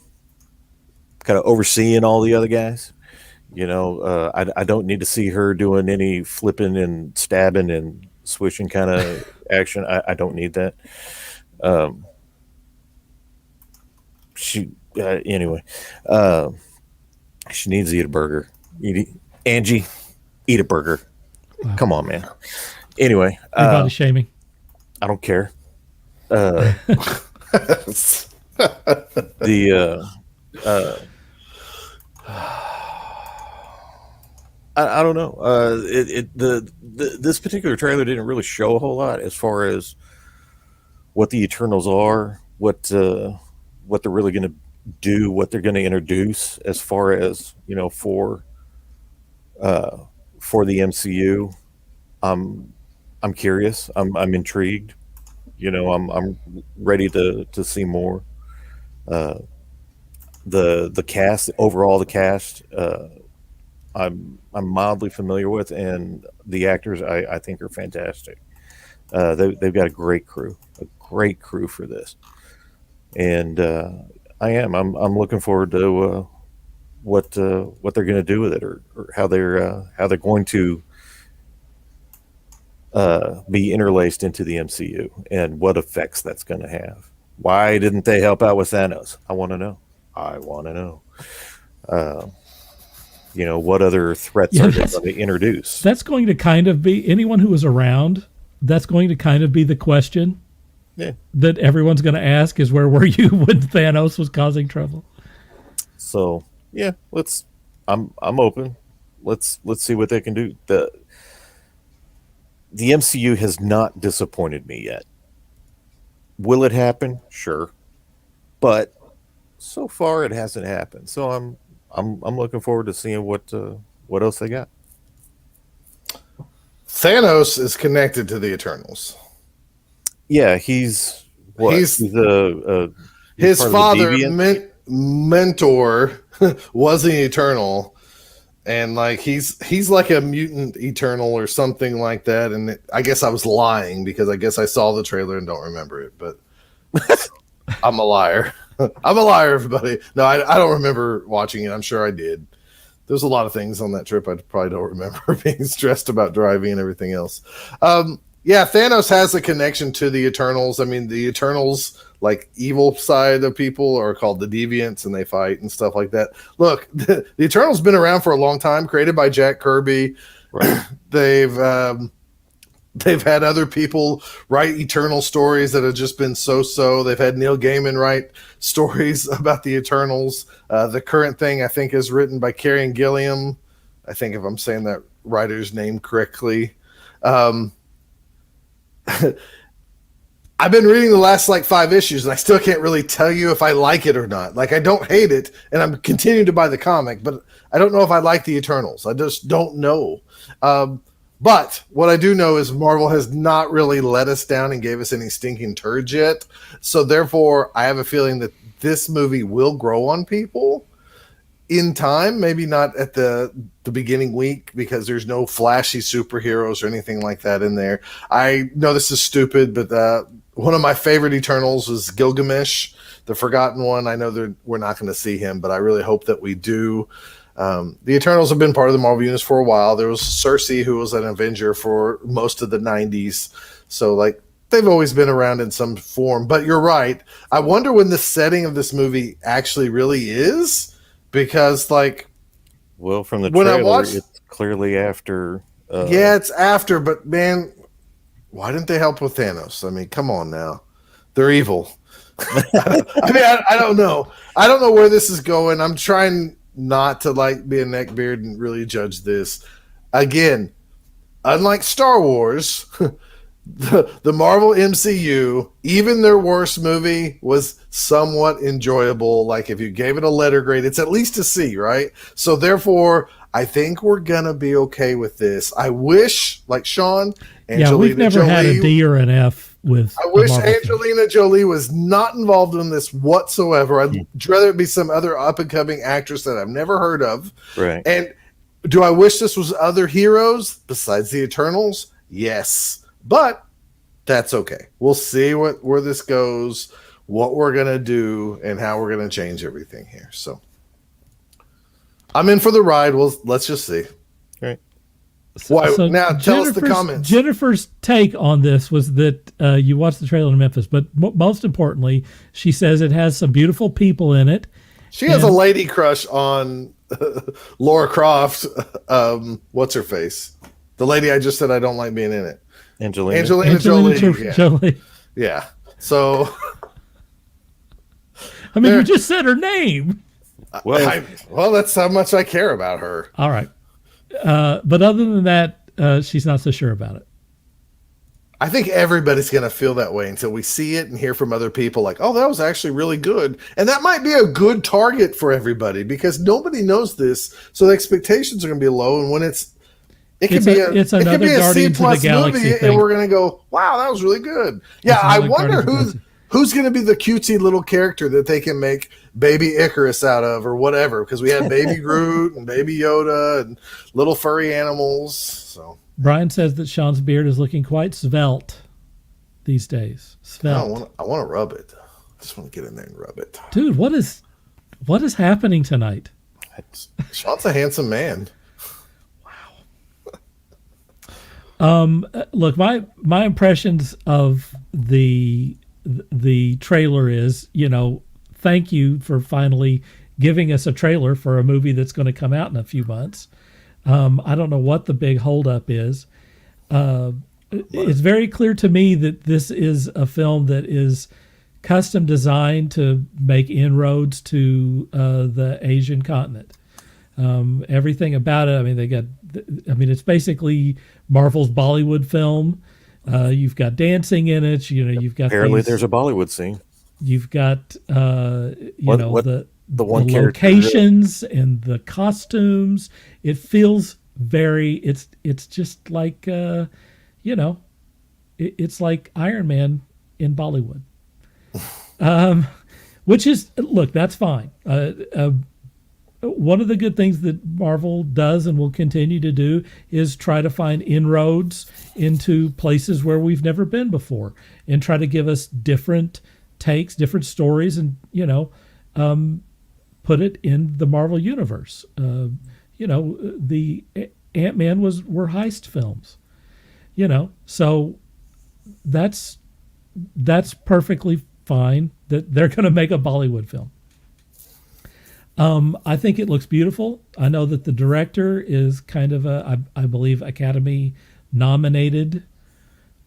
Speaker 4: kind of overseeing all the other guys. I don't need to see her doing any flipping and stabbing and swishing kind of action. I don't need that. She needs to eat a burger. Angie, eat a burger. Wow. Come on, man. Anyway,
Speaker 1: body shaming.
Speaker 4: I don't care. I don't know. This particular trailer didn't really show a whole lot as far as what the Eternals are, what they're really going to do, what they're going to introduce as far as for the MCU. I'm I'm curious. I'm intrigued. I'm ready to see more. The cast overall, the cast, I'm mildly familiar with, and the actors I think are fantastic. They've got a great crew for this, and I'm looking forward to what they're going to do with it, or how they're going to be interlaced into the MCU, and what effects that's going to have. Why didn't they help out with Thanos? I want to know. What other threats are they going to introduce?
Speaker 1: That's going to kind of be, anyone who was around, that's going to kind of be the question that everyone's going to ask, is where were you when Thanos was causing trouble?
Speaker 4: So yeah, I'm open. Let's see what they can do. The MCU has not disappointed me yet. Will it happen? Sure, but so far it hasn't happened. So I'm looking forward to seeing what else they got.
Speaker 2: Thanos is connected to the Eternals.
Speaker 4: Yeah, he's
Speaker 2: his father mentor was an Eternal, and like he's like a mutant Eternal or something like that. And I guess I was lying, because I guess I saw the trailer and don't remember it. But I'm a liar. I'm a liar, everybody. No, I don't remember watching it. I'm sure I did. There's a lot of things on that trip I probably don't remember, being stressed about driving and everything else. Yeah, Thanos has a connection to the Eternals. I mean, the Eternals, like evil side of people, are called the Deviants, and they fight and stuff like that. Look, the Eternals been around for a long time, created by Jack Kirby. Right. They've had other people write Eternal stories that have just been so-so. They've had Neil Gaiman write stories about the Eternals. The current thing, I think, is written by Kieran Gilliam. I think, if I'm saying that writer's name correctly. I've been reading the last 5 issues, and I still can't really tell you if I like it or not. Like, I don't hate it, and I'm continuing to buy the comic, but I don't know if I like the Eternals. I just don't know. But what I do know is Marvel has not really let us down and gave us any stinking turds yet. So therefore, I have a feeling that this movie will grow on people in time. Maybe not at the beginning week, because there's no flashy superheroes or anything like that in there. I know this is stupid, but one of my favorite Eternals was Gilgamesh, the Forgotten One. I know we're not going to see him, but I really hope that we do. The Eternals have been part of the Marvel Universe for a while. There was Cersei, who was an Avenger for most of the 90s. So, they've always been around in some form. But you're right. I wonder when the setting of this movie actually really is. Because,
Speaker 4: well, from the trailer, it's clearly after.
Speaker 2: Yeah, it's after. But, man, why didn't they help with Thanos? I mean, come on now. They're evil. I don't know. I don't know where this is going. I'm trying not to be a neckbeard and really judge this. Again, unlike Star Wars, the Marvel MCU, even their worst movie was somewhat enjoyable. Like, if you gave it a letter grade, it's at least a C, right? So therefore, I think we're gonna be okay with this. I wish, like Sean,
Speaker 1: we've never had a D or an F with.
Speaker 2: I wish Angelina Jolie was not involved in this whatsoever. I'd rather it be some other up and coming actress that I've never heard of.
Speaker 4: Right.
Speaker 2: And do I wish this was other heroes besides the Eternals? Yes, but that's okay. We'll see where this goes, what we're gonna do, and how we're gonna change everything here. So I'm in for the ride. Let's just see.
Speaker 4: Right.
Speaker 2: So now tell us the comments.
Speaker 1: Jennifer's take on this was that you watched the trailer in Memphis, but most importantly, she says it has some beautiful people in it.
Speaker 2: She has a lady crush on Laura Croft. What's her face? The lady I just said I don't like being in it.
Speaker 4: Angelina
Speaker 2: Jolie. Yeah. So,
Speaker 1: I mean, you just said her name.
Speaker 2: Well, that's how much I care about her.
Speaker 1: All right. But other than that, she's not so sure about it.
Speaker 2: I think everybody's going to feel that way until we see it and hear from other people like, oh, that was actually really good. And that might be a good target for everybody, because nobody knows this. So the expectations are going to be low. And when it's It could
Speaker 1: It's
Speaker 2: be
Speaker 1: it's
Speaker 2: it could
Speaker 1: another
Speaker 2: be a
Speaker 1: Guardians of the
Speaker 2: C+
Speaker 1: Galaxy
Speaker 2: movie,
Speaker 1: thing.
Speaker 2: and we're gonna go, wow, that was really good. Yeah,
Speaker 1: It's
Speaker 2: I
Speaker 1: another
Speaker 2: wonder
Speaker 1: Guardians of the Galaxy.
Speaker 2: who's gonna be the cutesy little character that they can make Baby Icarus out of, or whatever. Because we had Baby Groot and Baby Yoda and little furry animals. So
Speaker 1: Brian says that Sean's beard is looking quite svelte these days.
Speaker 2: I
Speaker 1: Svelte.
Speaker 2: want to rub it. I just want to get in there and rub it.
Speaker 1: Dude, what is happening tonight?
Speaker 2: Sean's a handsome man.
Speaker 1: Look, my impressions of the trailer is, thank you for finally giving us a trailer for a movie that's going to come out in a few months. I don't know what the big holdup is. It's very clear to me that this is a film that is custom designed to make inroads to the Asian continent. Everything about it, it's basically Marvel's Bollywood film. You've got dancing in it. You've got
Speaker 4: Apparently, there's a Bollywood scene.
Speaker 1: You've got the
Speaker 4: one character
Speaker 1: locations and the costumes. It feels very. It's just like it's like Iron Man in Bollywood. Which is, look, that's fine. One of the good things that Marvel does and will continue to do is try to find inroads into places where we've never been before and try to give us different takes, different stories, and put it in the Marvel universe. The Ant-Man were heist films, so that's perfectly fine that they're going to make a Bollywood film. I think it looks beautiful. I know that the director is kind of I believe Academy nominated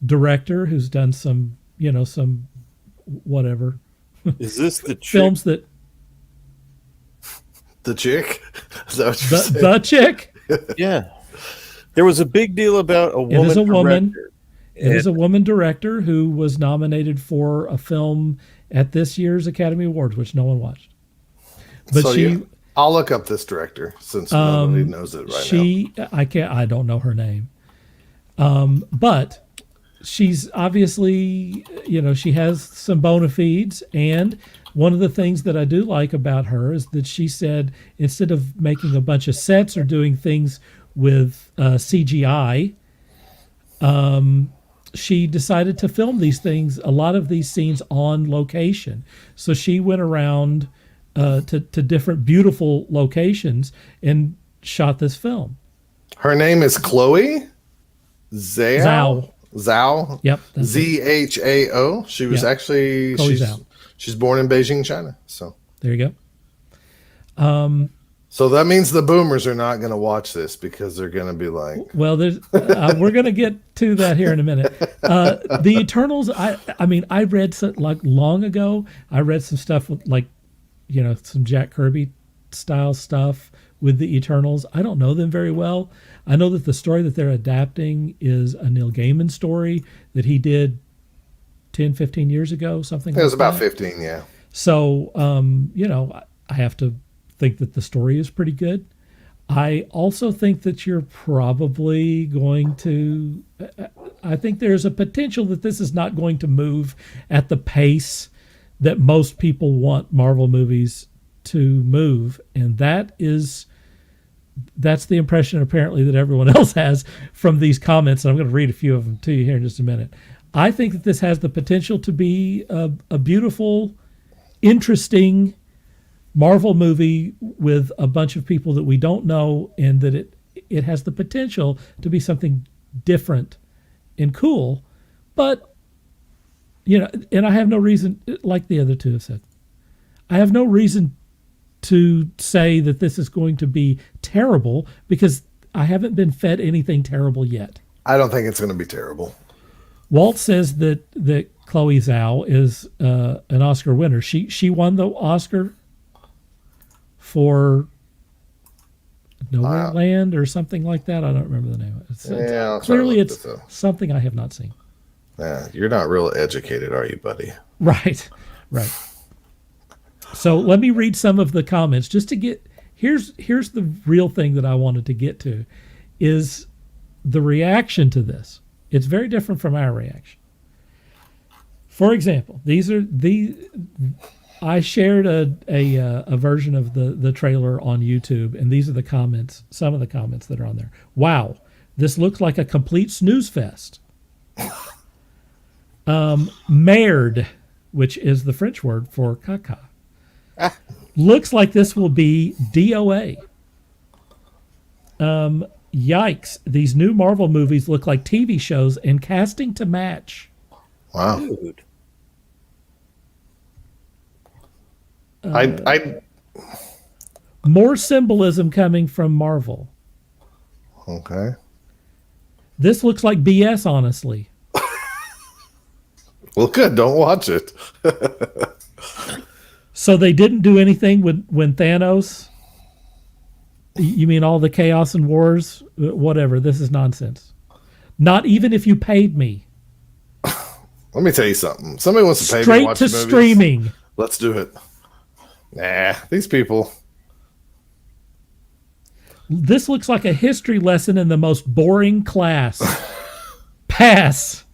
Speaker 1: director who's done some whatever.
Speaker 4: Is this the chick?
Speaker 1: Films that
Speaker 2: The chick? Is that what you're saying?
Speaker 1: the chick?
Speaker 4: Yeah. There was a big deal about a woman.
Speaker 1: It is a woman.
Speaker 4: director.
Speaker 1: It is a woman director who was nominated for a film at this year's Academy Awards, which no one watched. But
Speaker 2: So,
Speaker 1: she,
Speaker 2: yeah, I'll look up this director since nobody knows it now.
Speaker 1: I don't know her name. But she's obviously, she has some bona fides. And one of the things that I do like about her is that she said, instead of making a bunch of sets or doing things with CGI, she decided to film these things, a lot of these scenes on location. So she went around to different beautiful locations and shot this film.
Speaker 2: Her name is Chloe Zhao. Zhao.
Speaker 1: Yep. that's it.
Speaker 2: Zhao. She was
Speaker 1: Yeah.
Speaker 2: actually
Speaker 1: Chloe Zhao.
Speaker 2: she's born in Beijing, China. So
Speaker 1: There you go.
Speaker 2: so that means the boomers are not going to watch this because they're going to be like,
Speaker 1: Well, there's we're going to get to that here in a minute. The Eternals. I read some, like long ago. I read some stuff with, like, some Jack Kirby style stuff with the Eternals. I don't know them very well. I know that the story that they're adapting is a Neil Gaiman story that he did 10, 15 years ago, something
Speaker 2: it was
Speaker 1: like
Speaker 2: about
Speaker 1: that.
Speaker 2: 15, yeah.
Speaker 1: So, I have to think that the story is pretty good. I also think that you're probably going to, I think there's a potential that this is not going to move at the pace that most people want Marvel movies to move. And that's the impression apparently that everyone else has from these comments. And I'm going to read a few of them to you here in just a minute. I think that this has the potential to be a beautiful, interesting Marvel movie with a bunch of people that we don't know, and that it has the potential to be something different and cool. But, and I have no reason, like the other two have said, I have no reason to say that this is going to be terrible because I haven't been fed anything terrible yet.
Speaker 2: I don't think it's going to be terrible.
Speaker 1: Walt says that Chloe Zhao is an Oscar winner. She won the Oscar for Nowhere Land or something like that. I don't remember the name. Clearly it's something I have not seen.
Speaker 2: Yeah, you're not real educated, are you, buddy?
Speaker 1: Right. So let me read some of the comments just to get. Here's the real thing that I wanted to get to, is the reaction to this, it's very different from our reaction. For example, I shared a version of the trailer on YouTube, and these are the comments, some of the comments that are on there. Wow, this looks like a complete snooze fest. Merde, which is the French word for caca. Looks like this will be DOA. Yikes, these new Marvel movies look like TV shows and casting to match.
Speaker 2: Wow.
Speaker 4: Dude.
Speaker 2: I
Speaker 1: More symbolism coming from Marvel.
Speaker 2: okay.
Speaker 1: This looks like BS, honestly.
Speaker 2: Well, good. Don't watch it.
Speaker 1: So they didn't do anything when Thanos. You mean all the chaos and wars? Whatever. This is nonsense. Not even if you paid me.
Speaker 2: Let me tell you something. Somebody wants to pay me to
Speaker 1: Straight
Speaker 2: watch
Speaker 1: to
Speaker 2: movies.
Speaker 1: streaming.
Speaker 2: Let's do it. Nah, these people.
Speaker 1: This looks like a history lesson in the most boring class. Pass.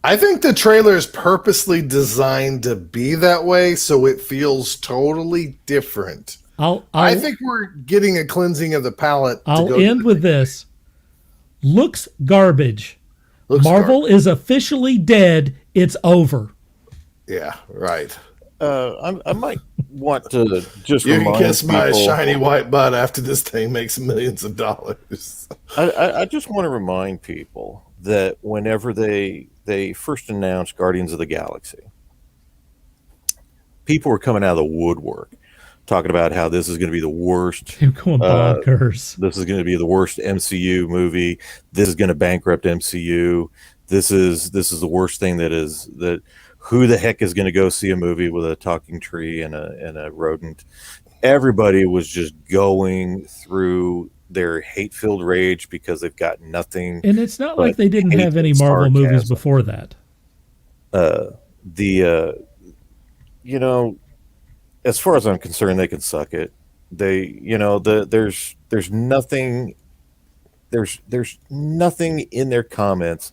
Speaker 2: I think the trailer is purposely designed to be that way, so it feels totally different. I think we're getting a cleansing of the palate.
Speaker 1: I'll end with this. Looks garbage. Marvel is officially dead. It's over.
Speaker 2: Yeah, right.
Speaker 4: I might want to just
Speaker 2: You can
Speaker 4: remind
Speaker 2: kiss my
Speaker 4: people-
Speaker 2: shiny white butt after this thing makes millions of dollars.
Speaker 4: I just want to remind people that whenever they first announced Guardians of the Galaxy, people were coming out of the woodwork talking about how this is going to be the worst.
Speaker 1: You're going bonkers.
Speaker 4: This is going to be the worst MCU movie. This is going to bankrupt MCU. This is the worst thing that. Who the heck is going to go see a movie with a talking tree and a rodent? Everybody was just going through their hate-filled rage because they've got nothing.
Speaker 1: And it's not like they didn't have any Marvel movies before that.
Speaker 4: As far as I'm concerned, they can suck it. There's nothing in their comments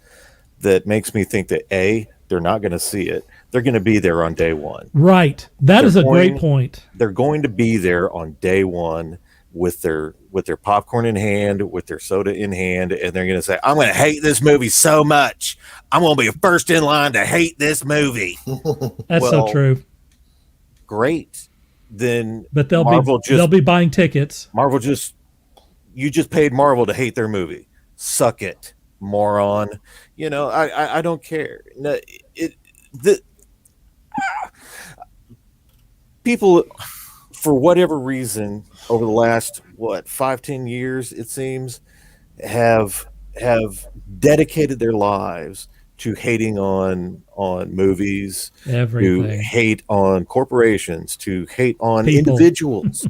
Speaker 4: that makes me think that they're not going to see it. They're going to be there on day one.
Speaker 1: Right. That is a great point.
Speaker 4: They're going to be there on day one with their popcorn in hand, with their soda in hand, and they're going to say, I'm going to hate this movie so much. I'm going to be first in line to hate this movie.
Speaker 1: That's so true.
Speaker 4: Great. Then
Speaker 1: but they'll be buying tickets.
Speaker 4: You just paid Marvel to hate their movie. Suck it, moron. I don't care. People, for whatever reason, over the last 5-10 years, it seems, have dedicated their lives to hating on movies,
Speaker 1: everything,
Speaker 4: to hate on corporations, to hate on
Speaker 1: people.
Speaker 4: Individuals.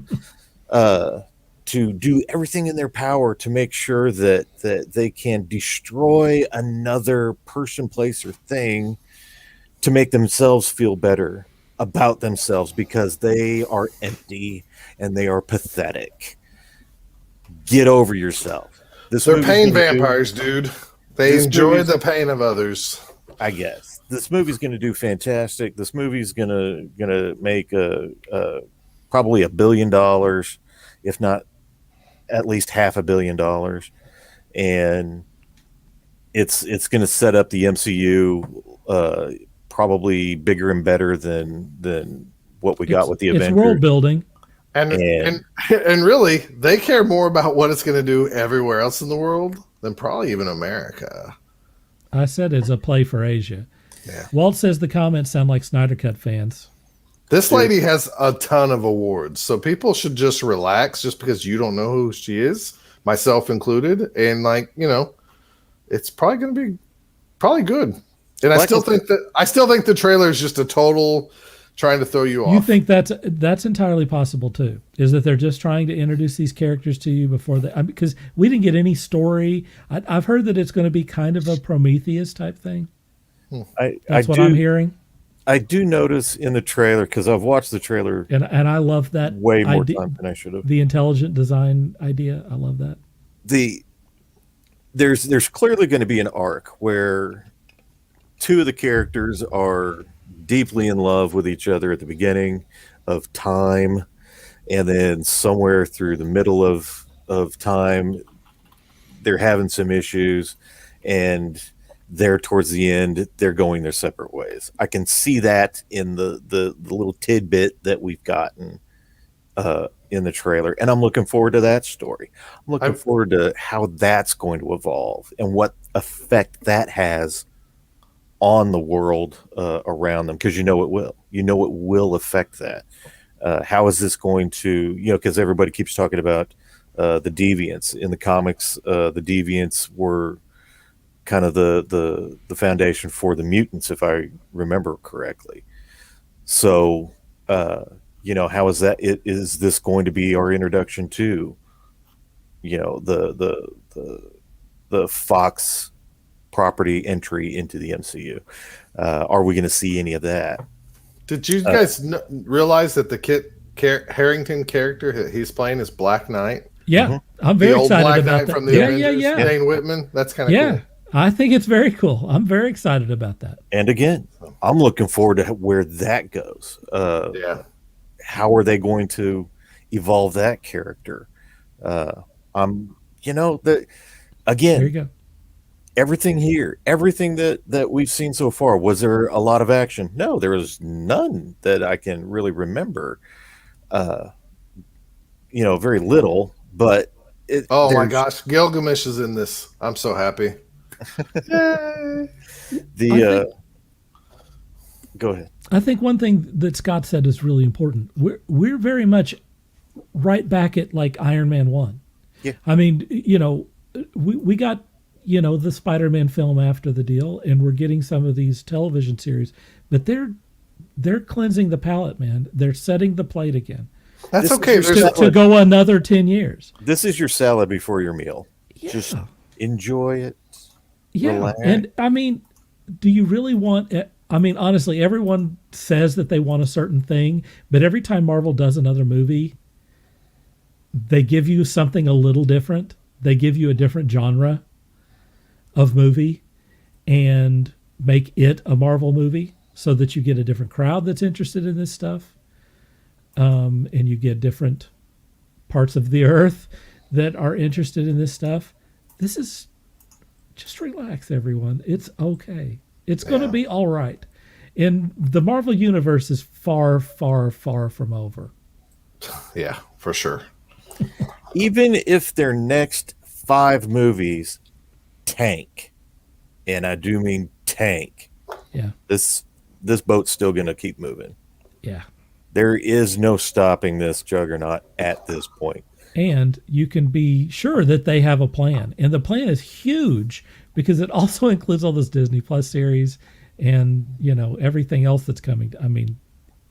Speaker 4: To do everything in their power to make sure that they can destroy another person, place, or thing to make themselves feel better about themselves because they are empty and they are pathetic. Get over yourself.
Speaker 2: They're pain vampires, dude. They enjoy the pain of others.
Speaker 4: I guess. This movie's going to do fantastic. This movie's going to make probably $1 billion, if not at least $500 million, and it's going to set up the MCU probably bigger and better than what we got with the Avengers.
Speaker 1: It's world building,
Speaker 2: and really they care more about what it's going to do everywhere else in the world than probably even America.
Speaker 1: I said it's a play for Asia.
Speaker 2: Yeah.
Speaker 1: Walt says the comments sound like Snyder Cut fans.
Speaker 2: This lady has a ton of awards, so people should just relax just because you don't know who she is, myself included. And it's probably going to be good. And I still think the trailer is just a total trying to throw you off.
Speaker 1: You think that's entirely possible too? Is that they're just trying to introduce these characters to you before because we didn't get any story. I've heard that it's going to be kind of a Prometheus type thing. That's what I'm hearing.
Speaker 4: I do notice in the trailer, because I've watched the trailer,
Speaker 1: and I love that
Speaker 4: way more time than I should have.
Speaker 1: The intelligent design idea, I love that.
Speaker 4: there's clearly going to be an arc where two of the characters are deeply in love with each other at the beginning of time, and then somewhere through the middle of time they're having some issues, and there towards the end they're going their separate ways. I can see that in the little tidbit that we've gotten in the trailer, and I'm looking forward to that story. I'm looking forward to how that's going to evolve and what effect that has on the world around them, because it will affect that. How is this going to, because everybody keeps talking about the deviants in the comics. The deviants were kind of the foundation for the mutants, if I remember correctly. So how is that? Is this going to be our introduction to the Fox property entry into the MCU? Are we going to see any of that?
Speaker 2: Did you guys realize that the Kit Harington character he's playing is Black Knight?
Speaker 1: Yeah, I'm very excited
Speaker 2: Black
Speaker 1: about
Speaker 2: Knight
Speaker 1: that.
Speaker 2: from the Avengers, Dane Whitman. That's kind of cool.
Speaker 1: I think it's very cool. I'm very excited about that.
Speaker 4: And again, I'm looking forward to where that goes. How are they going to evolve that character? Again,
Speaker 1: There you go.
Speaker 4: everything that we've seen so far, was there a lot of action? No, there was none that I can really remember. Very little, but
Speaker 2: my gosh, Gilgamesh is in this. I'm so happy.
Speaker 4: Go ahead.
Speaker 1: I think one thing that Scott said is really important. We're very much right back at like Iron Man 1.
Speaker 4: Yeah.
Speaker 1: I mean, we got, the Spider-Man film after the deal, and we're getting some of these television series, but they're cleansing the palate, man. They're setting the plate again.
Speaker 2: That's okay.
Speaker 1: To go another 10 years.
Speaker 4: This is your salad before your meal.
Speaker 1: Yeah.
Speaker 4: Just enjoy it.
Speaker 1: Yeah.
Speaker 4: Relax.
Speaker 1: And I mean, do you really want it? I mean, honestly, everyone says that they want a certain thing, but every time Marvel does another movie, they give you something a little different. They give you a different genre of movie and make it a Marvel movie so that you get a different crowd that's interested in this stuff. And you get different parts of the earth that are interested in this stuff. This is just relax, everyone. It's okay. It's going to be all right. And the Marvel universe is far, far, far from over.
Speaker 2: Yeah, for sure.
Speaker 4: Even if their next 5 movies tank, and I do mean tank, this boat's still going to keep moving.
Speaker 1: Yeah.
Speaker 4: There is no stopping this juggernaut at this point.
Speaker 1: And you can be sure that they have a plan. And the plan is huge because it also includes all this Disney Plus series and, everything else that's coming. I mean,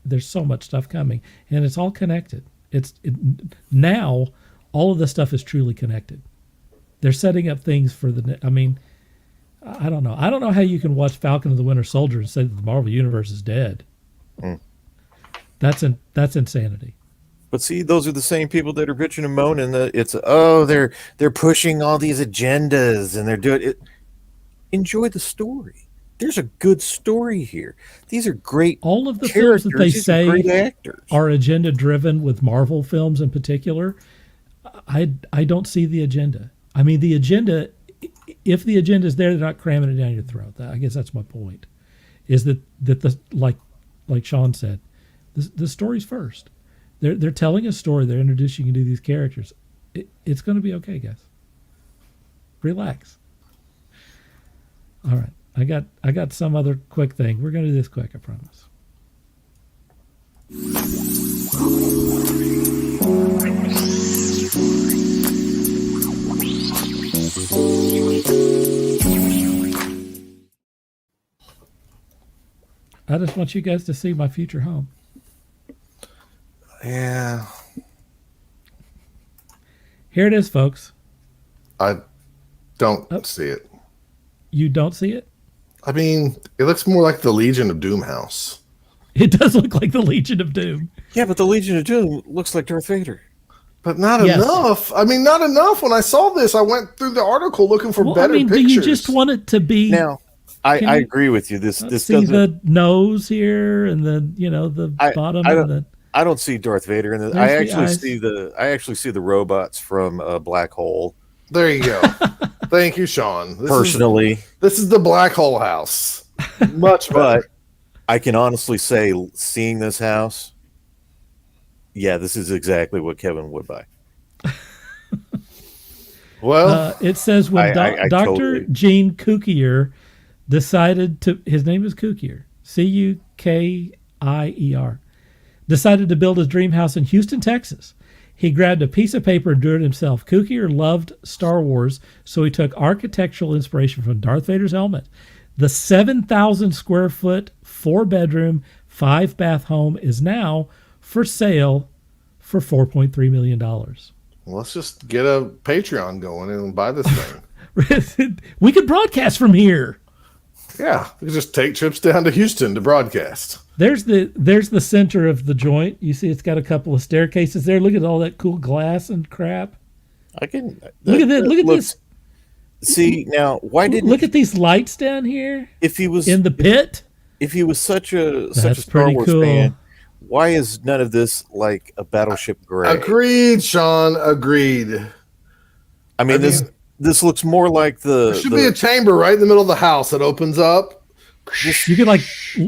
Speaker 1: there's so much stuff coming, and it's all connected. Now all of this stuff is truly connected. They're setting up things for I don't know. I don't know how you can watch Falcon and the Winter Soldier and say that the Marvel Universe is dead. That's insanity.
Speaker 4: But see, those are the same people that are bitching and moaning that they're pushing all these agendas and they're doing it. Enjoy the story. There's a good story here. These are great.
Speaker 1: All of the films that they say are agenda driven, with Marvel films in particular, I don't see the agenda. I mean, the agenda, if the agenda is there, they're not cramming it down your throat. I guess that's my point. Is that like Sean said, the story's first. They're telling a story. They're introducing you to these characters. It's going to be okay, guys. Relax. All right. I got some other quick thing. We're going to do this quick, I promise. I just want you guys to see my future home.
Speaker 2: Yeah.
Speaker 1: Here it is, folks.
Speaker 2: I don't see it.
Speaker 1: You don't see it?
Speaker 2: I mean, it looks more like the Legion of Doom house.
Speaker 1: It does look like the Legion of Doom.
Speaker 4: Yeah, but the Legion of Doom looks like Darth Vader.
Speaker 2: But not
Speaker 1: Yes.
Speaker 2: enough. I mean, not enough. When I saw this, I went through the article looking for better
Speaker 1: do
Speaker 2: pictures.
Speaker 1: you just want it to be?
Speaker 4: Now, I
Speaker 1: Can you-
Speaker 4: agree with you. This
Speaker 1: See
Speaker 4: doesn't.
Speaker 1: the nose here and the bottom
Speaker 4: I
Speaker 1: and
Speaker 4: don't, I don't see Darth Vader in this.
Speaker 1: There's
Speaker 4: I
Speaker 1: the
Speaker 4: actually
Speaker 1: eyes.
Speaker 4: see the robots from Black Hole.
Speaker 2: There you go. Thank you, Sean.
Speaker 4: Personally,
Speaker 2: This is the black hole house. Much better.
Speaker 4: but I can honestly say, seeing this house, yeah, this is exactly what Kevin would buy.
Speaker 2: Well,
Speaker 1: it says when
Speaker 4: I
Speaker 1: Dr.
Speaker 4: totally-
Speaker 1: Gene Kukier decided to, his name is Kukier, Cukier, decided to build his dream house in Houston, Texas. He grabbed a piece of paper and drew it himself. Kukier loved Star Wars, so he took architectural inspiration from Darth Vader's helmet. The 7,000 square foot, 4-bedroom, 5-bath home is now for sale for $4.3 million.
Speaker 2: let's just get a Patreon going and buy this thing.
Speaker 1: We could broadcast from here.
Speaker 2: Yeah, we can just take trips down to Houston to broadcast.
Speaker 1: There's the center of the joint. You see, it's got a couple of staircases there. Look at all that cool glass and crap.
Speaker 4: I can
Speaker 1: Look at that. Look at this.
Speaker 4: See now, why didn't
Speaker 1: Look at these lights down here
Speaker 4: if he was
Speaker 1: in the pit.
Speaker 4: if he was such a
Speaker 1: That's
Speaker 4: Star
Speaker 1: pretty
Speaker 4: Wars
Speaker 1: cool.
Speaker 4: fan, why is none of this like a Battleship Gray?
Speaker 2: Agreed, Sean. Agreed.
Speaker 4: I mean, this looks more like
Speaker 2: There should be a chamber right in the middle of the house that opens up.
Speaker 1: You could like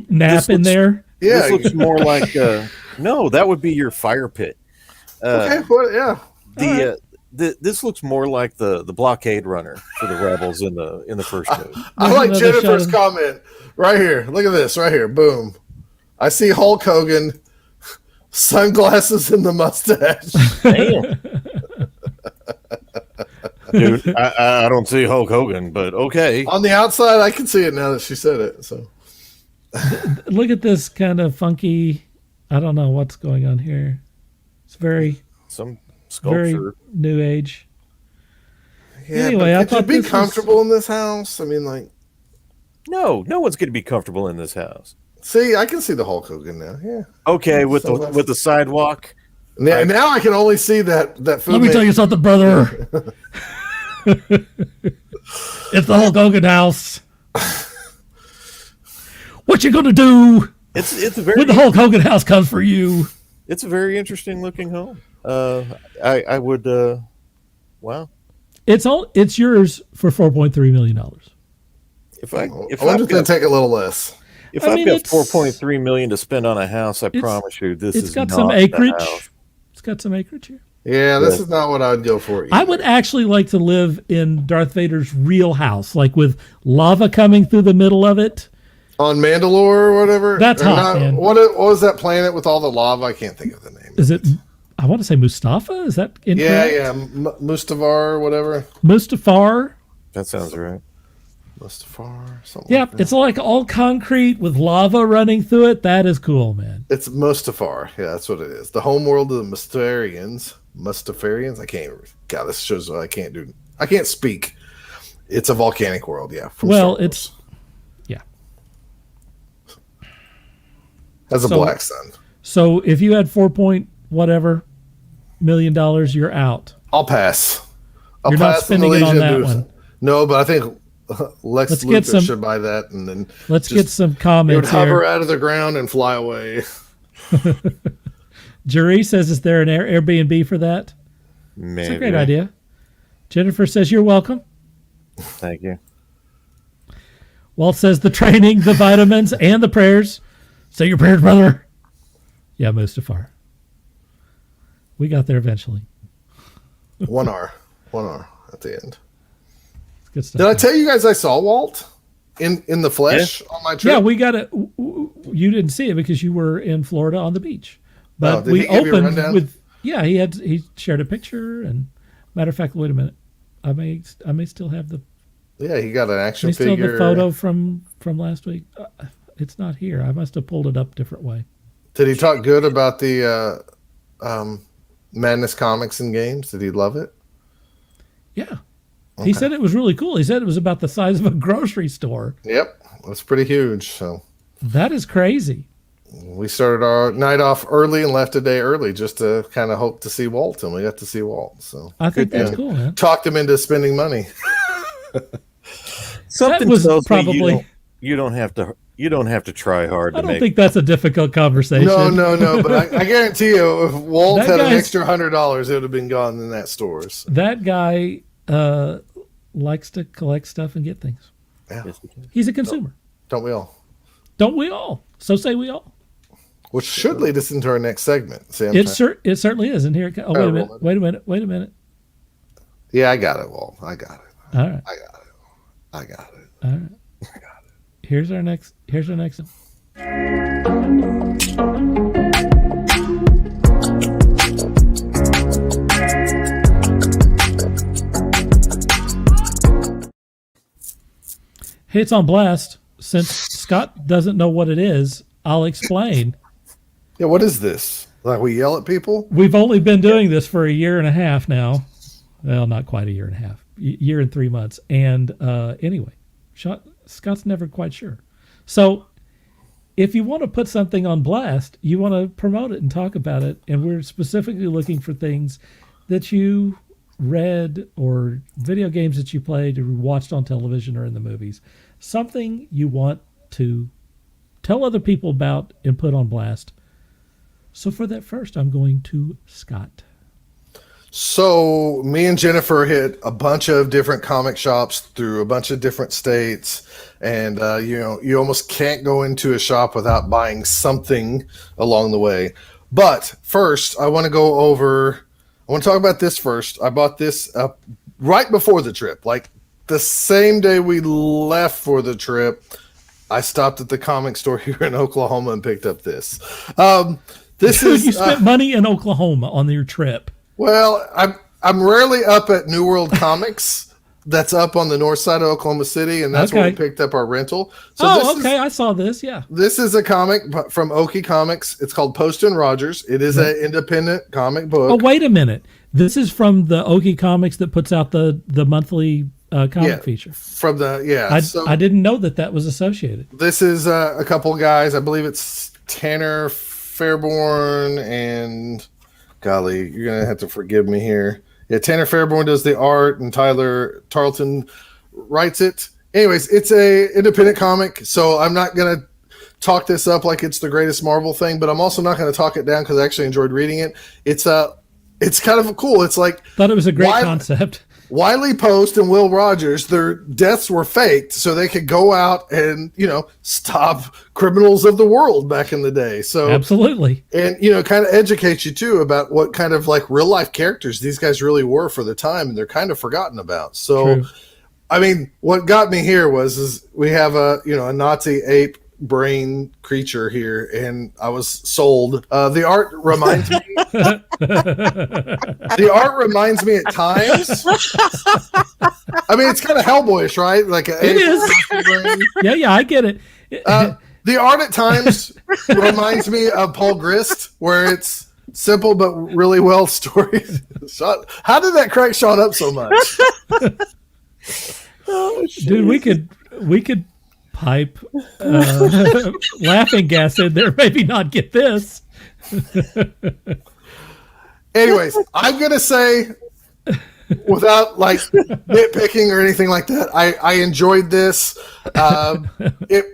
Speaker 1: nap
Speaker 4: This
Speaker 1: in
Speaker 4: looks-
Speaker 1: there.
Speaker 2: Yeah.
Speaker 4: This looks more like no, that would be your fire pit.
Speaker 2: Okay. Well, yeah.
Speaker 4: This looks more like the blockade runner for the rebels in the first movie.
Speaker 2: I like
Speaker 1: Another
Speaker 2: Jennifer's
Speaker 1: shot
Speaker 2: comment right here. Look at this right here. Boom. I see Hulk Hogan, sunglasses and the mustache.
Speaker 4: Damn. Dude, I don't see Hulk Hogan, but okay.
Speaker 2: On the outside, I can see it now that she said it. So
Speaker 1: Look at this kind of funky. I don't know what's going on here. It's very
Speaker 4: Some
Speaker 1: very
Speaker 4: sculpture.
Speaker 1: new age.
Speaker 2: yeah,
Speaker 1: Anyway, I
Speaker 2: but could
Speaker 1: thought
Speaker 2: you be
Speaker 1: this was-
Speaker 2: comfortable in this house? I mean, like,
Speaker 4: No one's going to be comfortable in this house.
Speaker 2: see, I can see the Hulk Hogan now. Yeah.
Speaker 4: Okay, with
Speaker 2: Sunglasses.
Speaker 4: the sidewalk.
Speaker 2: Now I can only see that food.
Speaker 1: Let me tell you something, brother. It's the Hulk Hogan house. What you gonna do
Speaker 4: It's a
Speaker 1: when
Speaker 4: very
Speaker 1: the Hulk Hogan house comes for you?
Speaker 4: it's a very interesting looking home. I would wow.
Speaker 1: It's yours for $4.3 million.
Speaker 4: If I
Speaker 2: I
Speaker 4: if
Speaker 2: wonder
Speaker 4: I've
Speaker 2: if they
Speaker 4: got,
Speaker 2: take a little less.
Speaker 4: if
Speaker 1: I
Speaker 4: I've
Speaker 1: mean,
Speaker 4: got
Speaker 1: it's-
Speaker 4: 4.3 million to spend on a house, I promise you this
Speaker 1: It's
Speaker 4: is
Speaker 1: got
Speaker 4: not
Speaker 1: some
Speaker 4: the
Speaker 1: acreage.
Speaker 4: house.
Speaker 1: It's got some acreage here.
Speaker 2: Yeah, this
Speaker 4: Yeah.
Speaker 2: is not what I'd go for.
Speaker 1: I would actually like to live in Darth Vader's real house, like with lava coming through the middle of it.
Speaker 2: On Mandalore or whatever.
Speaker 1: That's
Speaker 2: Or
Speaker 1: hot, man.
Speaker 2: What was that planet with all the lava? I can't think of the name.
Speaker 1: Is it? I want to say Mustafa. Is that incorrect?
Speaker 2: Yeah. Mustafar or whatever.
Speaker 1: Mustafar.
Speaker 4: That sounds right.
Speaker 2: Mustafar. Something
Speaker 1: Yeah,
Speaker 2: like that.
Speaker 1: it's like all concrete with lava running through it. That is cool, man.
Speaker 2: It's Mustafar. Yeah, that's what it is. The home world of the Mustafarians. I can't. God, this shows what I can't do. I can't speak. It's a volcanic world. Yeah. from
Speaker 1: Well,
Speaker 2: Star Wars.
Speaker 1: it's yeah.
Speaker 2: has a
Speaker 1: so-
Speaker 2: black sun.
Speaker 1: So if you had $4 million, you're out.
Speaker 2: I'll pass. I'll
Speaker 1: You're not
Speaker 2: pass
Speaker 1: spending it on that one.
Speaker 2: No, but I think Lex
Speaker 1: Let's get
Speaker 2: Luthor
Speaker 1: some-
Speaker 2: should buy that, and then
Speaker 1: Let's
Speaker 2: just-
Speaker 1: get some
Speaker 2: it would
Speaker 1: comments
Speaker 2: hover
Speaker 1: here.
Speaker 2: out of the ground and fly away.
Speaker 1: Jerry says, "Is there an Airbnb for that?"
Speaker 4: Maybe.
Speaker 1: It's a great idea. Jennifer says, "You're welcome."
Speaker 4: Thank you.
Speaker 1: Walt says, "The training, the vitamins, and the prayers." Say your prayers, brother. Yeah, Mustafar. We got there eventually.
Speaker 2: 1 hour at the end.
Speaker 1: It's good stuff.
Speaker 2: Did I tell you guys I saw Walt in the flesh on my trip?
Speaker 1: Yeah, we got it. You didn't see it because you were in Florida on the beach. But
Speaker 2: Oh, did
Speaker 1: we
Speaker 2: he give you a
Speaker 1: opened
Speaker 2: rundown?
Speaker 1: with he shared a picture and matter of fact, wait a minute. I may still have the
Speaker 2: Yeah, he got an action
Speaker 1: may still have
Speaker 2: figure.
Speaker 1: the photo from last week. It's not here. I must have pulled it up a different way.
Speaker 2: Did he talk good about the Madness comics and games? Did he love it?
Speaker 1: Yeah. He said it was really cool. He said it was about the size of a grocery store.
Speaker 2: Yep, that's pretty huge. So
Speaker 1: That is crazy.
Speaker 2: we started our night off early and left a day early just to kind of hope to see Walt, and we got to see Walt. So
Speaker 1: I think that's cool, man.
Speaker 2: Talked him into spending money.
Speaker 4: Something
Speaker 1: was
Speaker 4: tells me
Speaker 1: probably.
Speaker 4: you don't have to try hard
Speaker 1: I
Speaker 4: to
Speaker 1: don't
Speaker 4: make.
Speaker 1: think that's a difficult conversation.
Speaker 2: No. But I guarantee you, if Walt
Speaker 1: That
Speaker 2: had an
Speaker 1: guy's-
Speaker 2: extra $100, it would have been gone in that store. So.
Speaker 1: That guy likes to collect stuff and get things.
Speaker 2: Yeah.
Speaker 4: Yes, we can.
Speaker 1: He's a consumer.
Speaker 2: Don't we all?
Speaker 1: Don't we all? So say we all.
Speaker 2: Which should lead us into our next segment. See,
Speaker 1: It certainly is. And here it comes. Oh, wait a minute. Wait a minute.
Speaker 2: Yeah, I got it, Walt. I got it.
Speaker 1: All right.
Speaker 2: I got it.
Speaker 1: All right. Here's our next. Hey, it's on blast. Since Scott doesn't know what it is, I'll explain.
Speaker 2: Yeah, what is this? Like we yell at people?
Speaker 1: We've only been doing this for a year and a half now. Well, not quite a year and a half. Year and 3 months. And anyway, Scott's never quite sure. So if you want to put something on blast, you want to promote it and talk about it. And we're specifically looking for things that you read or video games that you played or watched on television or in the movies. Something you want to tell other people about and put on blast. So for that first, I'm going to Scott.
Speaker 2: So me and Jennifer hit a bunch of different comic shops through a bunch of different states, and you almost can't go into a shop without buying something along the way. But first, I want to talk about this first. I bought this right before the trip, like the same day we left for the trip. I stopped at the comic store here in Oklahoma and picked up this.
Speaker 1: You spent money in Oklahoma on your trip.
Speaker 2: Well, I'm rarely up at New World Comics. That's up on the north side of Oklahoma City, and that's where we picked up our rental. So
Speaker 1: I saw this. Yeah,
Speaker 2: this is a comic from Okie Comics. It's called Post and Rogers. It is an independent comic book.
Speaker 1: Oh, wait a minute. This is from the Okie Comics that puts out the monthly comic feature.
Speaker 2: From the
Speaker 1: I didn't know that was associated.
Speaker 2: This is a couple guys. I believe it's Tanner Fairborn and. Golly, you're going to have to forgive me here. Yeah, Tanner Fairborn does the art, and Tyler Tarleton writes it. Anyways, it's a independent comic, so I'm not going to talk this up like it's the greatest Marvel thing, but I'm also not going to talk it down because I actually enjoyed reading it. It's kind of cool. It's like...
Speaker 1: Thought it was a great concept.
Speaker 2: Wiley Post and Will Rogers, their deaths were faked so they could go out and, stop criminals of the world back in the day. So
Speaker 1: absolutely.
Speaker 2: And, kind of educate you too about what kind of like real life characters these guys really were for the time. And they're kind of forgotten about. So,
Speaker 1: true.
Speaker 2: I mean, what got me here was we have a Nazi ape brain creature here, and I was sold. The art reminds me. The art reminds me at times. I mean, it's kind of Hellboyish, right? Like
Speaker 1: it is. Yeah, I get it.
Speaker 2: The art at times reminds me of Paul Grist, where it's simple but really well storied. How did that crack Sean up so much?
Speaker 1: Dude, we could pipe laughing gas in there, maybe not get this.
Speaker 2: Anyways, I'm gonna say, without like nitpicking or anything like that, I enjoyed this. It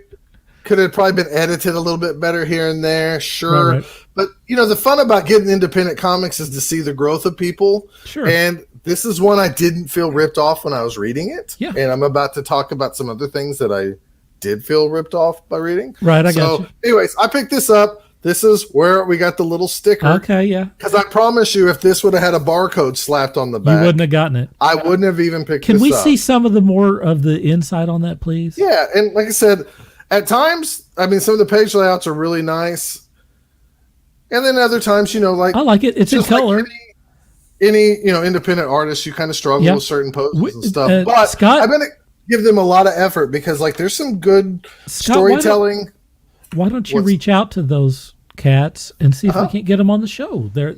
Speaker 2: could have probably been edited a little bit better here and there, sure. Right. But the fun about getting independent comics is to see the growth of people.
Speaker 1: Sure.
Speaker 2: And this is one I didn't feel ripped off when I was reading it.
Speaker 1: Yeah.
Speaker 2: And I'm about to talk about some other things that I did feel ripped off by reading.
Speaker 1: Right, I got you.
Speaker 2: Anyways, I picked this up. This is where we got the little sticker.
Speaker 1: Okay, yeah.
Speaker 2: Because I promise you, if this would have had a barcode slapped on the back,
Speaker 1: you wouldn't have gotten it.
Speaker 2: I wouldn't have even picked
Speaker 1: this up. Can we see some of the more of the inside on that, please?
Speaker 2: Yeah, and like I said, at times, I mean, some of the page layouts are really nice. And then other times, like...
Speaker 1: I like it. It's in color.
Speaker 2: Like any independent artist, you kind of struggle with certain poses and stuff. But
Speaker 1: Scott,
Speaker 2: I'm going to give them a lot of effort because, like, there's some good storytelling.
Speaker 1: Why don't you reach out to those cats and see if we can't get them on the show? They're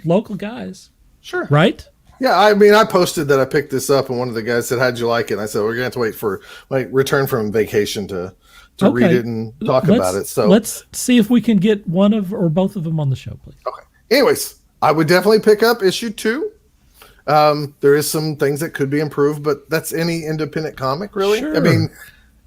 Speaker 1: local guys.
Speaker 2: Sure.
Speaker 1: Right?
Speaker 2: Yeah, I mean, I posted that I picked this up, and one of the guys said, "How'd you like it?" And I said, "We're gonna have to wait for return from vacation to to read it and talk about it. So
Speaker 1: let's see if we can get one of or both of them on the show, please.
Speaker 2: Okay. Anyways, I would definitely pick up issue 2. There is some things that could be improved, but that's any independent comic, really.
Speaker 1: Sure.
Speaker 2: I mean,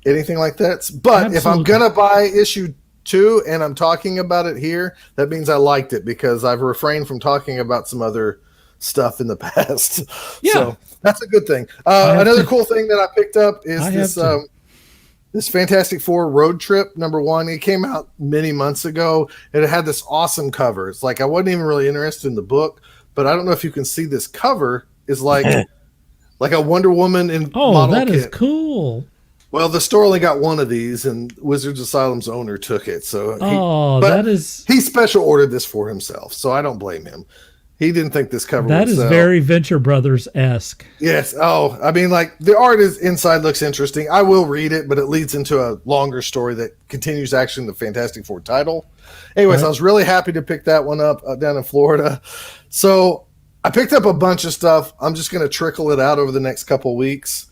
Speaker 2: anything like that. But if I'm going to buy issue 2 and I'm talking about it here, that means I liked it because I've refrained from talking about some other stuff in the past.
Speaker 1: Yeah.
Speaker 2: So that's a good thing. Another cool thing that I picked up is this Fantastic Four Road Trip #1. It came out many months ago, and it had this awesome cover. It's like I wasn't even really interested in the book, but I don't know if you can see this cover is like a Wonder Woman in model
Speaker 1: that
Speaker 2: kit.
Speaker 1: is cool.
Speaker 2: Well, the store only got one of these, and Wizards Asylum's owner took it. So he special ordered this for himself, so I don't blame him. He didn't think this cover
Speaker 1: that is very Venture Brothers-esque.
Speaker 2: Yes. Oh, I mean, like the art is inside looks interesting. I will read it, but it leads into a longer story that continues actually in the Fantastic Four title. Anyways, I was really happy to pick that one up down in Florida. So I picked up a bunch of stuff. I'm just going to trickle it out over the next couple weeks.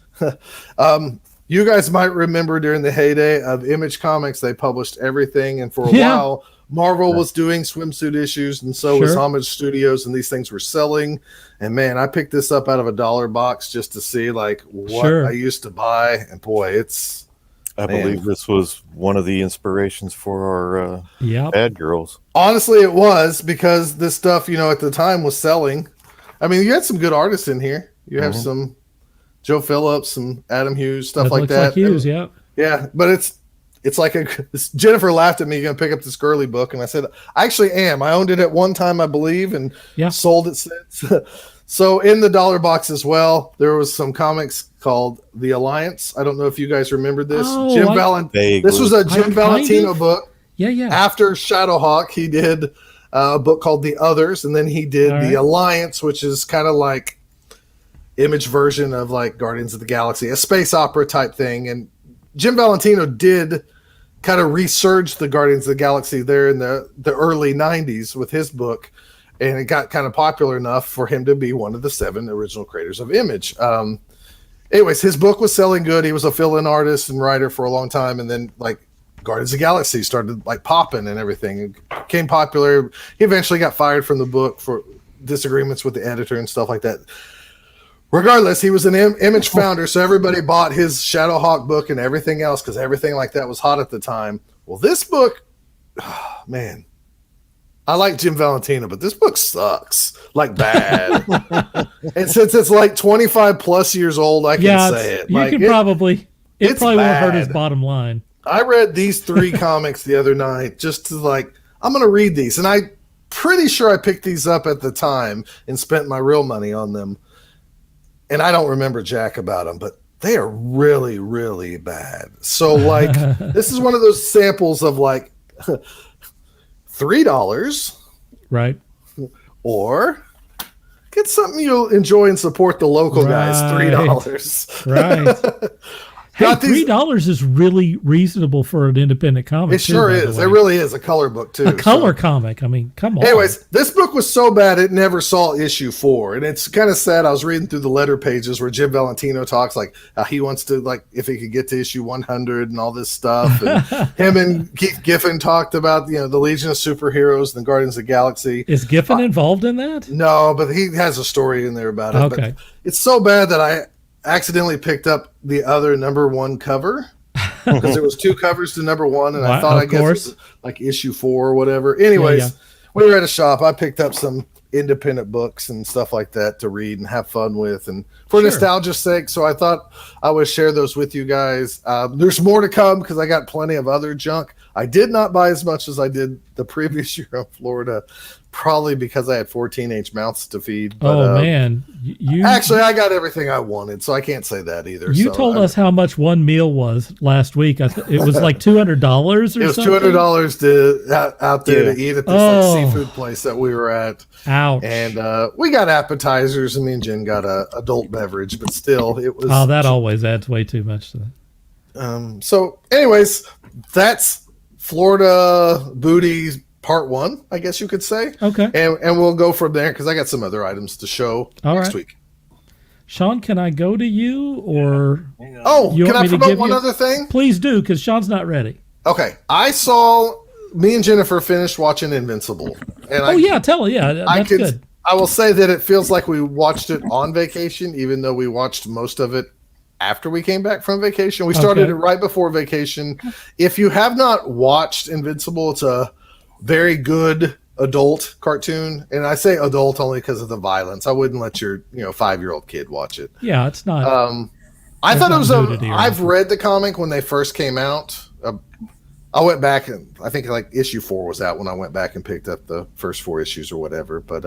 Speaker 2: You guys might remember during the heyday of Image Comics, they published everything. And for a while, Marvel was doing swimsuit issues, and so was Homage Studios, and these things were selling. And man, I picked this up out of a $1 box just to see like what I used to buy. And boy, I
Speaker 4: believe this was one of the inspirations for our Bad Girls.
Speaker 2: Honestly, it was because this stuff, at the time was selling. I mean, you had some good artists in here. You have some Joe Phillips, some Adam Hughes, stuff like that.
Speaker 1: Like Hughes, yeah.
Speaker 2: Yeah, but it's like Jennifer laughed at me, you're going to pick up this girly book. And I said, I actually am. I owned it at one time, I believe, and sold it since. So in the $1 box as well, there was some comics called The Alliance. I don't know if you guys remember this. This was a Jim Valentino book.
Speaker 1: Yeah.
Speaker 2: After Shadowhawk, he did a book called The Others, and then he did The Alliance, which is kind of like Image version of like Guardians of the Galaxy, a space opera type thing. And Jim Valentino did kind of resurge the Guardians of the Galaxy there in the early 90s with his book, and it got kind of popular enough for him to be one of the 7 original creators of Image. Anyways, his book was selling good. He was a fill-in artist and writer for a long time, and then like Guardians of the Galaxy started like popping and everything. It became popular. He eventually got fired from the book for disagreements with the editor and stuff like that. Regardless, he was an Image founder, so everybody bought his Shadowhawk book and everything else because everything like that was hot at the time. Well, this book, man, I like Jim Valentino, but this book sucks, like bad. And since it's like 25 plus years old, I can say it.
Speaker 1: It probably won't hurt his bottom line.
Speaker 2: I read these 3 comics the other night just to I'm going to read these. And I'm pretty sure I picked these up at the time and spent my real money on them. And I don't remember jack about them, but they are really, really bad. So, like, this is one of those samples of like $3,
Speaker 1: right?
Speaker 2: Or get something you'll enjoy and support the local guys. $3,
Speaker 1: right? Hey, $3 is really reasonable for an independent comic.
Speaker 2: It sure is. It really is a color book too.
Speaker 1: A color comic. I mean, come on.
Speaker 2: Anyways, this book was so bad it never saw issue 4, and it's kind of sad. I was reading through the letter pages where Jim Valentino talks like he wants to if he could get to issue 100 and all this stuff. And him and Keith Giffen talked about the Legion of Superheroes and the Guardians of the Galaxy.
Speaker 1: Is Giffen involved in that?
Speaker 2: No, but he has a story in there about it.
Speaker 1: Okay,
Speaker 2: but it's so bad that I accidentally picked up the other #1 cover because there was 2 covers to #1, and I thought I guess it was like issue 4 or whatever. Anyways, we were at a shop. I picked up some independent books and stuff like that to read and have fun with, and for nostalgia's sake. So I thought I would share those with you guys. There's more to come because I got plenty of other junk. I did not buy as much as I did the previous year in Florida, probably because I had 4 teenage mouths to feed. But,
Speaker 1: man,
Speaker 2: actually, I got everything I wanted, so I can't say that either.
Speaker 1: You told us how much one meal was last week. It was like $200 or something.
Speaker 2: It was $200 to out there to eat at this seafood place that we were at.
Speaker 1: Ouch!
Speaker 2: And we got appetizers, and me and Jen got a adult beverage, but still, it was.
Speaker 1: Oh, that always adds way too much to that.
Speaker 2: So, anyways, that's Florida Booty Part 1, I guess you could say.
Speaker 1: Okay.
Speaker 2: And we'll go from there because I got some other items to show next week.
Speaker 1: Sean, can I go to you or
Speaker 2: Oh,
Speaker 1: you
Speaker 2: can
Speaker 1: want
Speaker 2: I
Speaker 1: me to
Speaker 2: promote
Speaker 1: give
Speaker 2: one
Speaker 1: you-
Speaker 2: other thing?
Speaker 1: please do, because Sean's not ready.
Speaker 2: Okay, me and Jennifer finished watching Invincible, and
Speaker 1: Oh yeah, tell her. Yeah, that's good.
Speaker 2: I will say that it feels like we watched it on vacation, even though we watched most of it after we came back from vacation. We started
Speaker 1: Okay.
Speaker 2: it right before vacation. If you have not watched Invincible, it's a very good adult cartoon, and I say adult only because of the violence. I wouldn't let your 5-year-old kid watch it.
Speaker 1: Yeah, it's not.
Speaker 2: I thought it was
Speaker 1: nudity or
Speaker 2: I've
Speaker 1: anything.
Speaker 2: read the comic when they first came out. I went back and I think like issue 4 was out when I went back and picked up the first 4 issues or whatever. But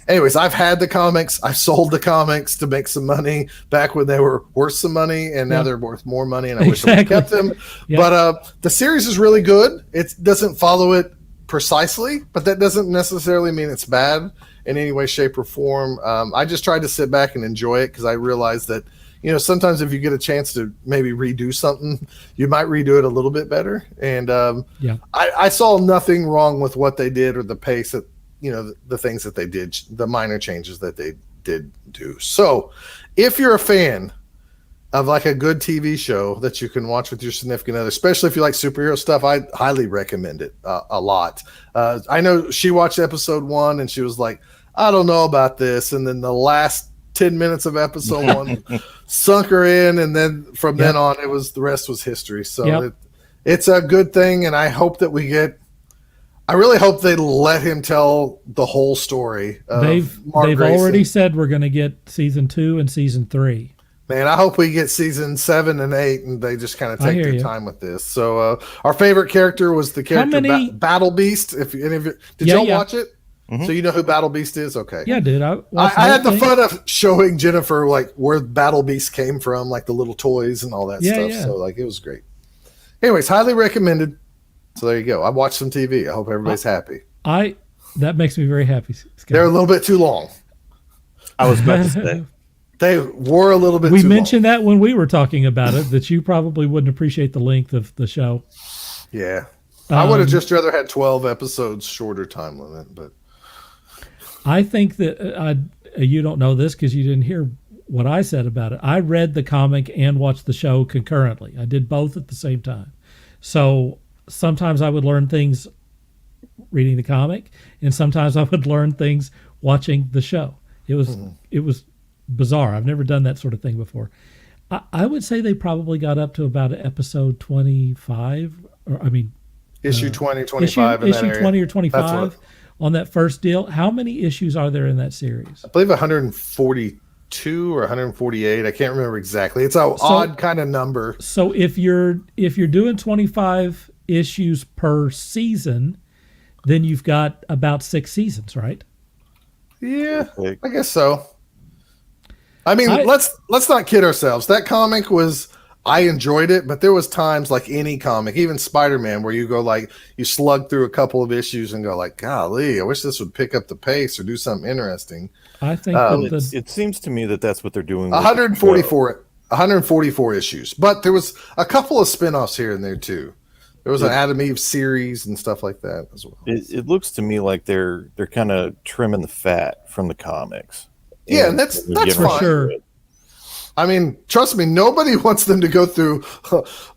Speaker 2: anyways, I've had the comics. I've sold the comics to make some money back when they were worth some money, and now they're worth more money. And I wish I would have kept them.
Speaker 1: Yeah.
Speaker 2: But the series is really good. It doesn't follow it precisely, but that doesn't necessarily mean it's bad in any way, shape, or form. I just tried to sit back and enjoy it because I realized that sometimes if you get a chance to maybe redo something, you might redo it a little bit better. And I saw nothing wrong with what they did or the pace that the things that they did, the minor changes that they did do. So if you're a fan of like a good TV show that you can watch with your significant other, especially if you like superhero stuff, I highly recommend it a lot. I know she watched episode 1 and she was like, I don't know about this. And then the last 10 minutes of episode 1 sunk her in. And then from then on, the rest was history. So it's a good thing. And I hope that I really hope they let him tell the whole story.
Speaker 1: They've already said we're going to get season 2 and season 3.
Speaker 2: Man, I hope we get season 7 and 8, and they just kind of take their time with this. So, our favorite character was the character Battle Beast. If any of you did y'all watch it? Mm-hmm. So you know who Battle Beast is? Okay.
Speaker 1: Yeah, dude. I
Speaker 2: had the fun of showing Jennifer like where Battle Beast came from, like the little toys and all that stuff. Yeah. So like it was great. Anyways, highly recommended. So there you go. I watched some TV. I hope everybody's happy.
Speaker 1: That makes me very happy, Scott.
Speaker 2: They're a little bit too long.
Speaker 4: I was about to say.
Speaker 2: They were a little bit
Speaker 1: We
Speaker 2: too
Speaker 1: mentioned
Speaker 2: long.
Speaker 1: that when we were talking about it, that you probably wouldn't appreciate the length of the show.
Speaker 2: Yeah. I would have just rather had 12 episodes, shorter time limit. But
Speaker 1: I think that you don't know this because you didn't hear what I said about it. I read the comic and watched the show concurrently. I did both at the same time. So sometimes I would learn things reading the comic, and sometimes I would learn things watching the show. It was bizarre. I've never done that sort of thing before. I would say they probably got up to about episode 25,
Speaker 2: issue 20, 25.
Speaker 1: Issue 20 or 25 on that first deal. How many issues are there in that series?
Speaker 2: I believe 142 or 148. I can't remember exactly. It's an odd kind of number.
Speaker 1: So if you're doing 25 issues per season, then you've got about 6 seasons, right?
Speaker 2: Yeah, I guess so. I mean, let's not kid ourselves. That comic I enjoyed it, but there was times like any comic, even Spider-Man, where you go like, you slug through a couple of issues and go like, golly, I wish this would pick up the pace or do something interesting.
Speaker 1: I think
Speaker 4: it seems to me that that's what they're doing.
Speaker 2: 144 issues, but there was a couple of spinoffs here and there too. There was an Adam Eve series and stuff like that as well.
Speaker 4: It looks to me like they're kind of trimming the fat from the comics.
Speaker 2: Yeah, and that's fine.
Speaker 1: For sure.
Speaker 2: I mean, trust me, nobody wants them to go through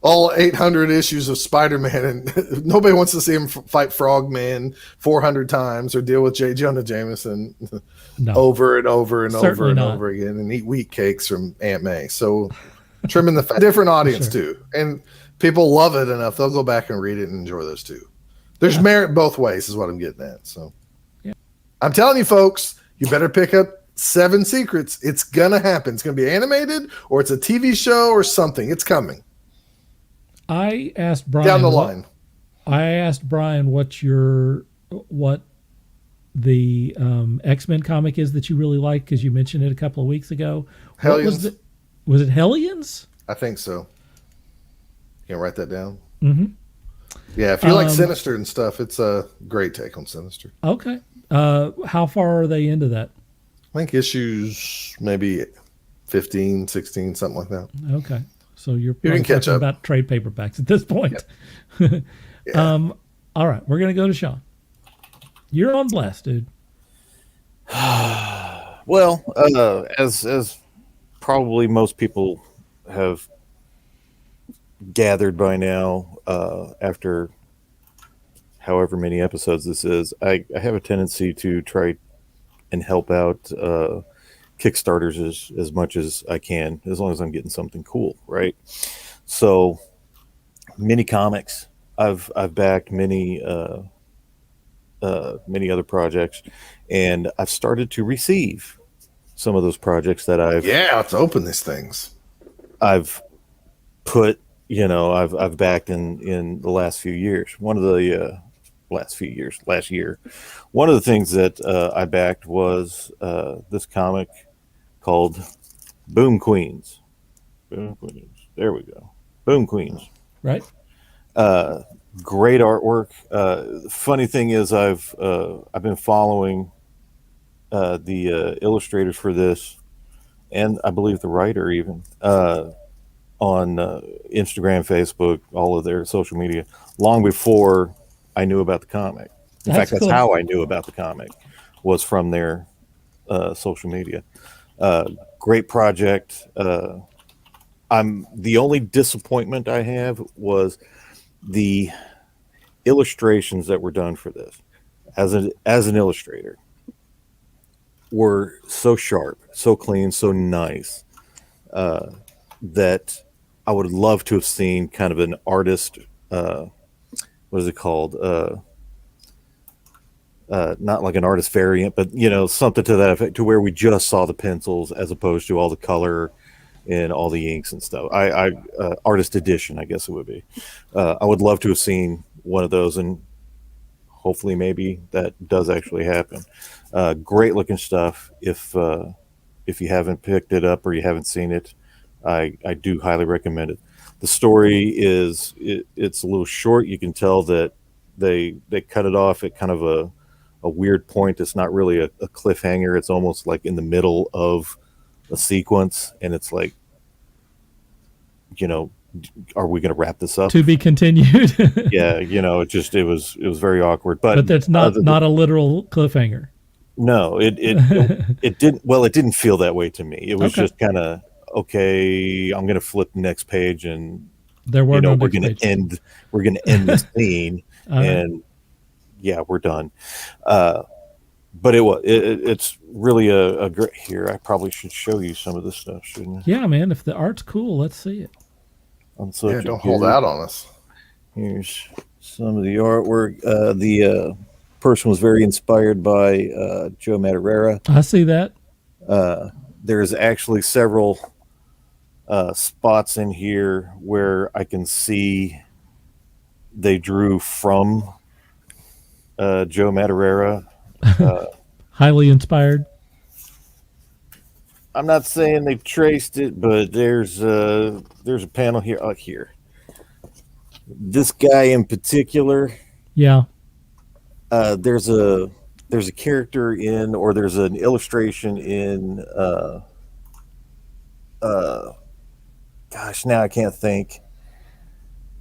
Speaker 2: all 800 issues of Spider-Man, and nobody wants to see him fight Frogman 400 times or deal with J. Jonah Jameson over and over and over and over again and eat wheat cakes from Aunt May. So trimming the fat. Different audience too. And people love it enough, they'll go back and read it and enjoy those too. There's merit both ways is what I'm getting at. So I'm telling you folks, you better pick up 7 Secrets. It's gonna happen. It's gonna be animated, or it's a TV show, or something. It's coming.
Speaker 1: I asked Brian
Speaker 2: down the line.
Speaker 1: I asked Brian what the X-Men comic is that you really like, because you mentioned it a couple of weeks ago.
Speaker 2: Hellions.
Speaker 1: Was it Hellions?
Speaker 2: I think so. You can write that down.
Speaker 1: Mm-hmm.
Speaker 2: Yeah, if you like Sinister and stuff, it's a great take on Sinister.
Speaker 1: Okay. How far are they into that?
Speaker 2: I think issues maybe 15, 16, something like that.
Speaker 1: Okay. So you're
Speaker 2: can catch
Speaker 1: talking
Speaker 2: up
Speaker 1: about trade paperbacks at this point. Yep.
Speaker 2: Yeah.
Speaker 1: All right. We're going to go to Sean. You're on Blast, dude.
Speaker 4: Well, as probably most people have gathered by now, after however many episodes this is, I have a tendency to try and help out Kickstarters as much as I can, as long as I'm getting something cool, right? So mini comics, I've backed many many other projects, and I've started to receive some of those projects that
Speaker 2: Yeah, let's open these things.
Speaker 4: I've put, I've backed in the last few years. One of the last year, one of the things that I backed was this comic called Boom Queens. Boom Queens. There we go. Boom Queens.
Speaker 1: Right.
Speaker 4: Great artwork. Funny thing is, I've been following the illustrators for this, and I believe the writer even, on Instagram, Facebook, all of their social media, long before I knew about the comic. In fact, that's
Speaker 1: cool.
Speaker 4: how I knew about the comic, was from their social media. Great project. The only disappointment I have was the illustrations that were done for this. As an illustrator, were so sharp, so clean, so nice, that I would love to have seen kind of an artist, what is it called? Not like an artist variant, but something to that effect, to where we just saw the pencils as opposed to all the color and all the inks and stuff. Artist edition, I guess it would be. I would love to have seen one of those, and hopefully maybe that does actually happen. Great looking stuff. If you haven't picked it up or you haven't seen it, I do highly recommend it. The story it's a little short. You can tell that they cut it off at kind of a weird point. It's not really a cliffhanger. It's almost like in the middle of a sequence, and it's like, are we going to wrap this up?
Speaker 1: To be continued.
Speaker 4: Yeah, it was very awkward. But
Speaker 1: that's not a literal cliffhanger.
Speaker 4: No, it didn't. Well, it didn't feel that way to me. It was just kind of, okay, I'm going to flip the next page, and
Speaker 1: there were no
Speaker 4: we're going to end this scene, and yeah, we're done. But it's really a great. Here, I probably should show you some of this stuff, shouldn't I?
Speaker 1: Yeah, man. If the art's cool, let's see it.
Speaker 2: Yeah, don't hold out on us.
Speaker 4: Here's some of the artwork. The person was very inspired by Joe Madureira.
Speaker 1: I see that.
Speaker 4: There's actually several spots in here where I can see they drew from Joe Madureira.
Speaker 1: Highly inspired.
Speaker 4: I'm not saying they traced it, but there's a panel here. Oh, here. This guy in particular.
Speaker 1: Yeah.
Speaker 4: There's a character in, or there's an illustration in. Gosh, now I can't think.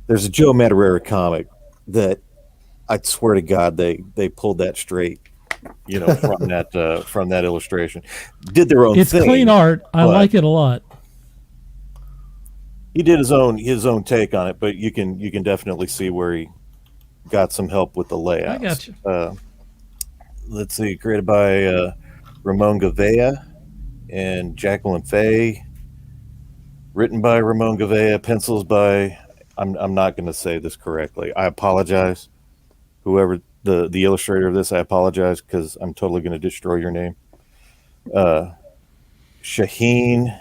Speaker 4: There's a Joe Madureira comic that I swear to God they pulled that straight. From that illustration, did their own thing. It's
Speaker 1: clean art. I like it a lot.
Speaker 4: He did his own take on it, but you can definitely see where he got some help with the layout.
Speaker 1: I got you.
Speaker 4: Let's see, created by Ramon Gavea and Jacqueline Fay. Written by Ramon Gavea, pencils by I'm not going to say this correctly. I apologize, whoever. The illustrator of this, I apologize because I'm totally going to destroy your name. Shaheen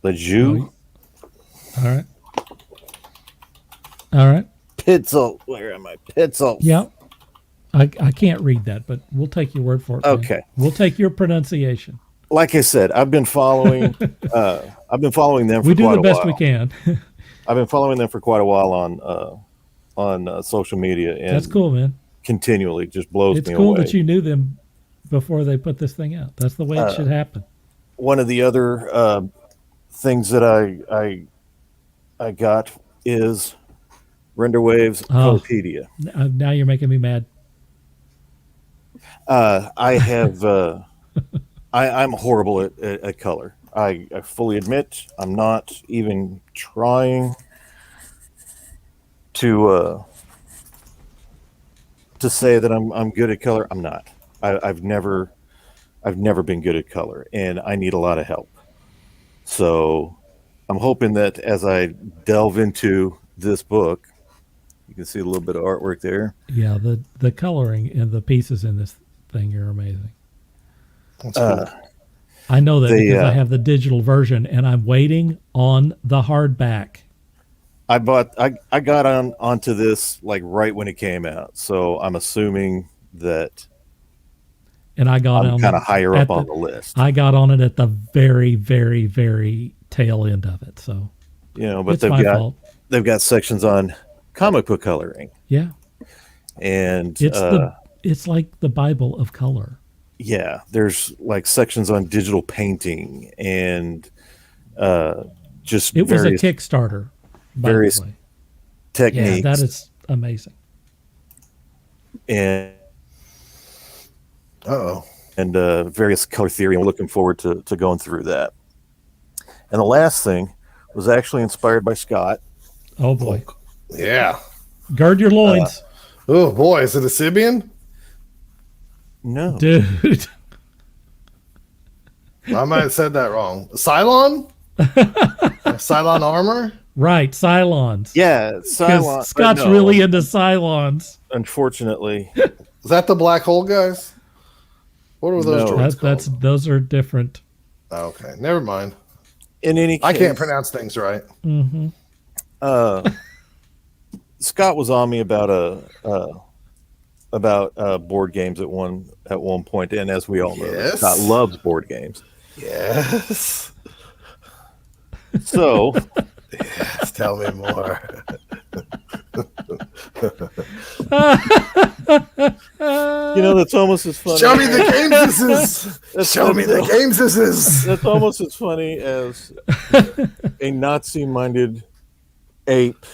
Speaker 4: Lejeune.
Speaker 1: All right.
Speaker 4: Pitzel. Where am I? Pitzel.
Speaker 1: Yeah. I can't read that, but we'll take your word for it.
Speaker 4: Okay.
Speaker 1: Man. We'll take your pronunciation.
Speaker 4: Like I said, I've been following them for quite a while.
Speaker 1: We do the best we can.
Speaker 4: I've been following them for quite a while on social media, and
Speaker 1: that's cool, man.
Speaker 4: Continually just blows me away.
Speaker 1: It's cool that you knew them before they put this thing out. That's the way it should happen.
Speaker 4: One of the other things that I got is Renderwave's Colopedia.
Speaker 1: Now you're making me mad.
Speaker 4: I I'm horrible at color. I fully admit I'm not even trying to say that I'm good at color. I'm not. I've never been good at color, and I need a lot of help. So I'm hoping that as I delve into this book, you can see a little bit of artwork there.
Speaker 1: Yeah, the coloring and the pieces in this thing are amazing.
Speaker 2: That's cool.
Speaker 1: I know that because I have the digital version, and I'm waiting on the hardback.
Speaker 4: I got onto this like right when it came out, so I'm assuming that.
Speaker 1: And I got
Speaker 4: I'm kind of higher up on the list.
Speaker 1: I got on it at the very, very, very tail end of it. So,
Speaker 4: but they've got sections on comic book coloring.
Speaker 1: Yeah,
Speaker 4: and
Speaker 1: it's like the Bible of color.
Speaker 4: Yeah, there's like sections on digital painting and just
Speaker 1: it was a Kickstarter.
Speaker 4: Various techniques.
Speaker 1: Yeah, that is amazing.
Speaker 4: And various color theory. I'm looking forward to going through that. And the last thing was actually inspired by Scott.
Speaker 1: Oh boy.
Speaker 2: Yeah.
Speaker 1: Gird your loins.
Speaker 2: Oh boy, is it a Sibian?
Speaker 4: No.
Speaker 1: Dude.
Speaker 2: I might have said that wrong. Cylon? Cylon armor?
Speaker 1: Right, Cylons.
Speaker 4: Yeah, Cylon.
Speaker 1: Scott's really into Cylons.
Speaker 4: Unfortunately.
Speaker 2: Is that the black hole guys? What are those droids called?
Speaker 1: Those are different.
Speaker 2: Okay, never mind.
Speaker 4: In any case,
Speaker 2: I can't pronounce things right.
Speaker 1: Mm-hmm.
Speaker 4: Scott was on me about board games at one point, and as we all know, Scott loves board games.
Speaker 2: Yes.
Speaker 4: So,
Speaker 2: yes, tell me more.
Speaker 4: That's almost as funny.
Speaker 2: Show me the games this is. Show me the games this is.
Speaker 4: That's almost as funny as a Nazi-minded ape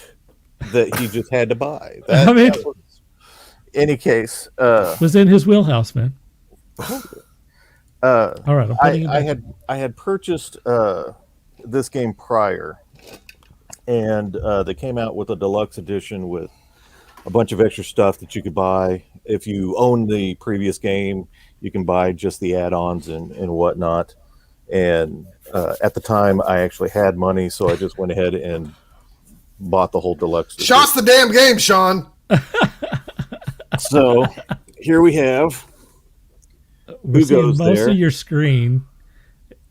Speaker 4: that he just had to buy. Any case,
Speaker 1: was in his wheelhouse, man. All right,
Speaker 4: I had purchased this game prior, and they came out with a deluxe edition with a bunch of extra stuff that you could buy. If you own the previous game, you can buy just the add-ons and whatnot. And at the time, I actually had money, so I just went ahead and bought the whole deluxe edition.
Speaker 2: Shot's the damn game, Sean.
Speaker 4: So here we have.
Speaker 1: We're seeing most of your screen.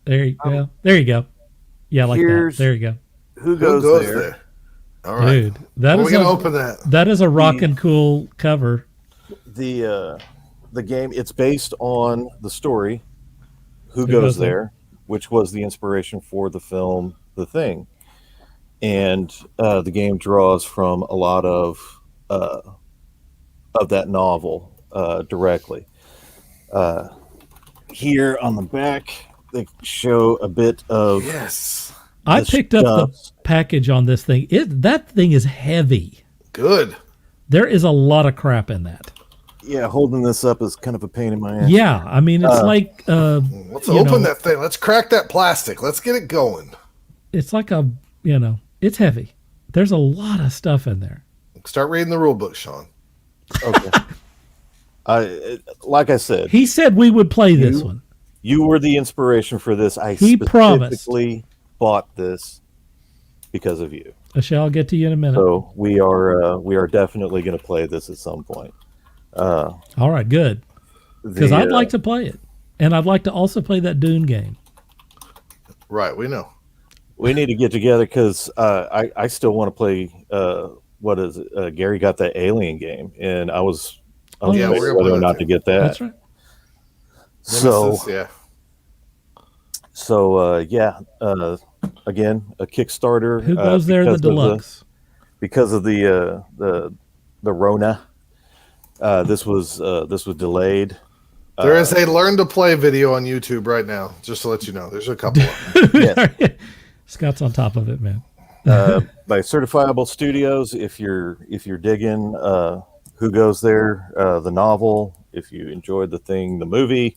Speaker 1: There you go. There you go. Yeah, like that. There you go.
Speaker 4: Who goes there?
Speaker 2: All right,
Speaker 1: dude. We're gonna
Speaker 2: open that.
Speaker 1: That is a rockin' cool cover.
Speaker 4: The game. It's based on the story. Who goes there? Which was the inspiration for the film The Thing, and the game draws from a lot of that novel directly. Here on the back, they show a bit of.
Speaker 2: Yes.
Speaker 1: I picked up the package on this thing. That thing is heavy.
Speaker 2: Good.
Speaker 1: There is a lot of crap in that.
Speaker 4: Yeah, holding this up is kind of a pain in my ass.
Speaker 1: Yeah, I mean, it's like...
Speaker 2: let's open that thing. Let's crack that plastic. Let's get it going.
Speaker 1: It's like it's heavy. There's a lot of stuff in there.
Speaker 2: Start reading the rule book, Sean.
Speaker 4: Okay. Like I said...
Speaker 1: He said we would play this one.
Speaker 4: You were the inspiration for this.
Speaker 1: He
Speaker 4: specifically bought this because of you.
Speaker 1: I shall get to you in a minute.
Speaker 4: So we are definitely going to play this at some point.
Speaker 1: All right, good. Because I'd like to play it, and I'd like to also play that Dune game.
Speaker 2: Right, we know.
Speaker 4: We need to get together because I still want to play. What is it? Gary got that Alien game, and I was
Speaker 2: whether
Speaker 4: or not to get that.
Speaker 1: That's right.
Speaker 2: Nemesis, yeah.
Speaker 4: So again, a Kickstarter.
Speaker 1: Who goes there? The deluxe.
Speaker 4: Because of the Rona, this was delayed.
Speaker 2: There is a learn to play video on YouTube right now. Just to let you know, there's a couple of them.
Speaker 1: Yes. Scott's on top of it, man.
Speaker 4: By Certifiable Studios. If you're digging Who Goes There, the novel. If you enjoyed The Thing, the movie.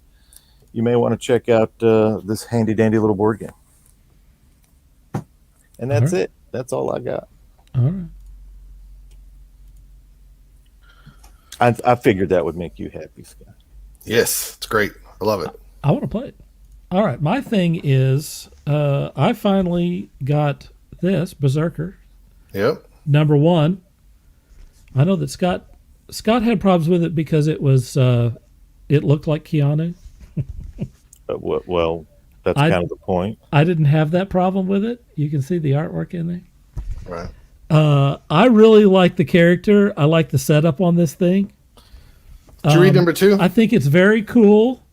Speaker 4: you may want to check out this handy dandy little board game. And that's
Speaker 1: All right.
Speaker 4: it. That's all I got.
Speaker 1: All right.
Speaker 4: I figured that would make you happy, Scott.
Speaker 2: Yes, it's great. I love it.
Speaker 1: I want to play it. All right. My thing is, I finally got this Berserker
Speaker 2: Yep.
Speaker 1: number 1. I know that Scott had problems with it because it was it looked like Keanu.
Speaker 4: Well, that's kind of the point.
Speaker 1: I didn't have that problem with it. You can see the artwork in there.
Speaker 2: Right.
Speaker 1: I really like the character. I like the setup on this thing.
Speaker 2: Did you read number 2?
Speaker 1: I think it's very cool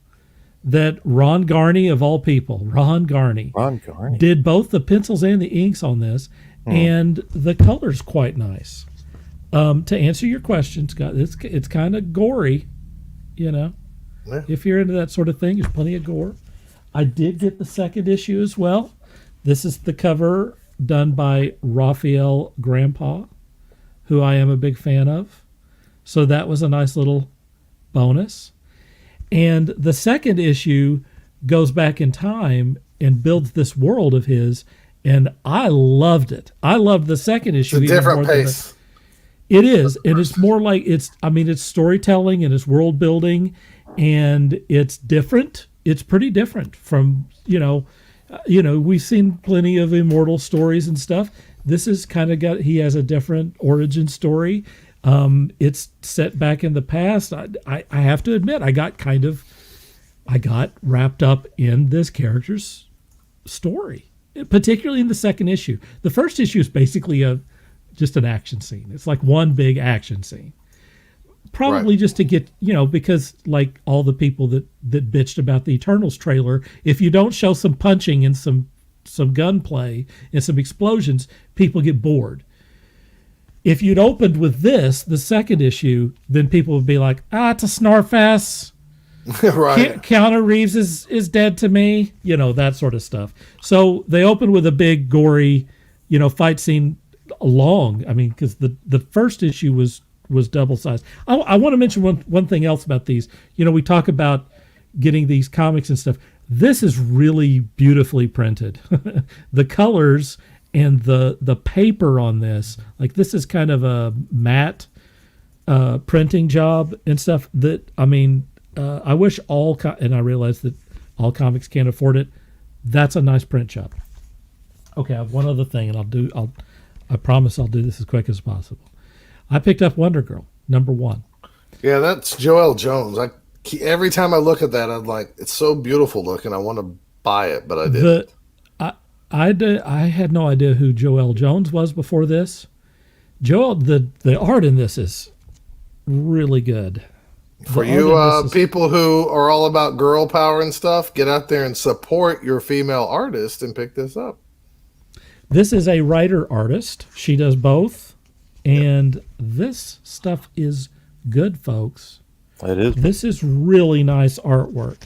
Speaker 1: that Ron Garney, of all people, Ron Garney, did both the pencils and the inks on this, and the color's quite nice. To answer your question, Scott, it's kind of gory,
Speaker 2: Yeah.
Speaker 1: If you're into that sort of thing, there's plenty of gore. I did get the second issue as well. This is the cover done by Raphael Grandpa, who I am a big fan of. So that was a nice little bonus. And the second issue goes back in time and builds this world of his, and I loved it. I loved the second issue.
Speaker 2: It's a
Speaker 1: even
Speaker 2: different
Speaker 1: more than
Speaker 2: pace.
Speaker 1: it is, and it's more like it's storytelling and it's world building, and it's different. It's pretty different from we've seen plenty of immortal stories and stuff. This is he has a different origin story. It's set back in the past. I have to admit, I got wrapped up in this character's story, particularly in the second issue. The first issue is basically just an action scene. It's like one big action scene. Probably just to get, because like all the people that bitched about the Eternals trailer, if you don't show some punching and some gunplay and some explosions, people get bored. If you'd opened with this, the second issue, then people would be like, it's a snarfest.
Speaker 2: Right.
Speaker 1: Keanu Reeves is dead to me, that sort of stuff. So they opened with a big gory, fight scene because the first issue was double sized. I want to mention one thing else about these. We talk about getting these comics and stuff. This is really beautifully printed. The colors and the paper on this, like this is kind of a matte printing job and stuff that, I wish and I realize that all comics can't afford it. That's a nice print job. Okay, I have one other thing, and I promise I'll do this as quick as possible. I picked up Wonder Girl, number 1.
Speaker 2: Yeah, that's Joelle Jones. Every time I look at that, I'm like, it's so beautiful looking. I want to buy it, but I didn't.
Speaker 1: I had no idea who Joelle Jones was before this. The art in this is really good.
Speaker 2: For you people who are all about girl power and stuff, get out there and support your female artist and pick this up.
Speaker 1: This is a writer-artist. She does both. And this stuff is good, folks.
Speaker 4: It is.
Speaker 1: This is really nice artwork.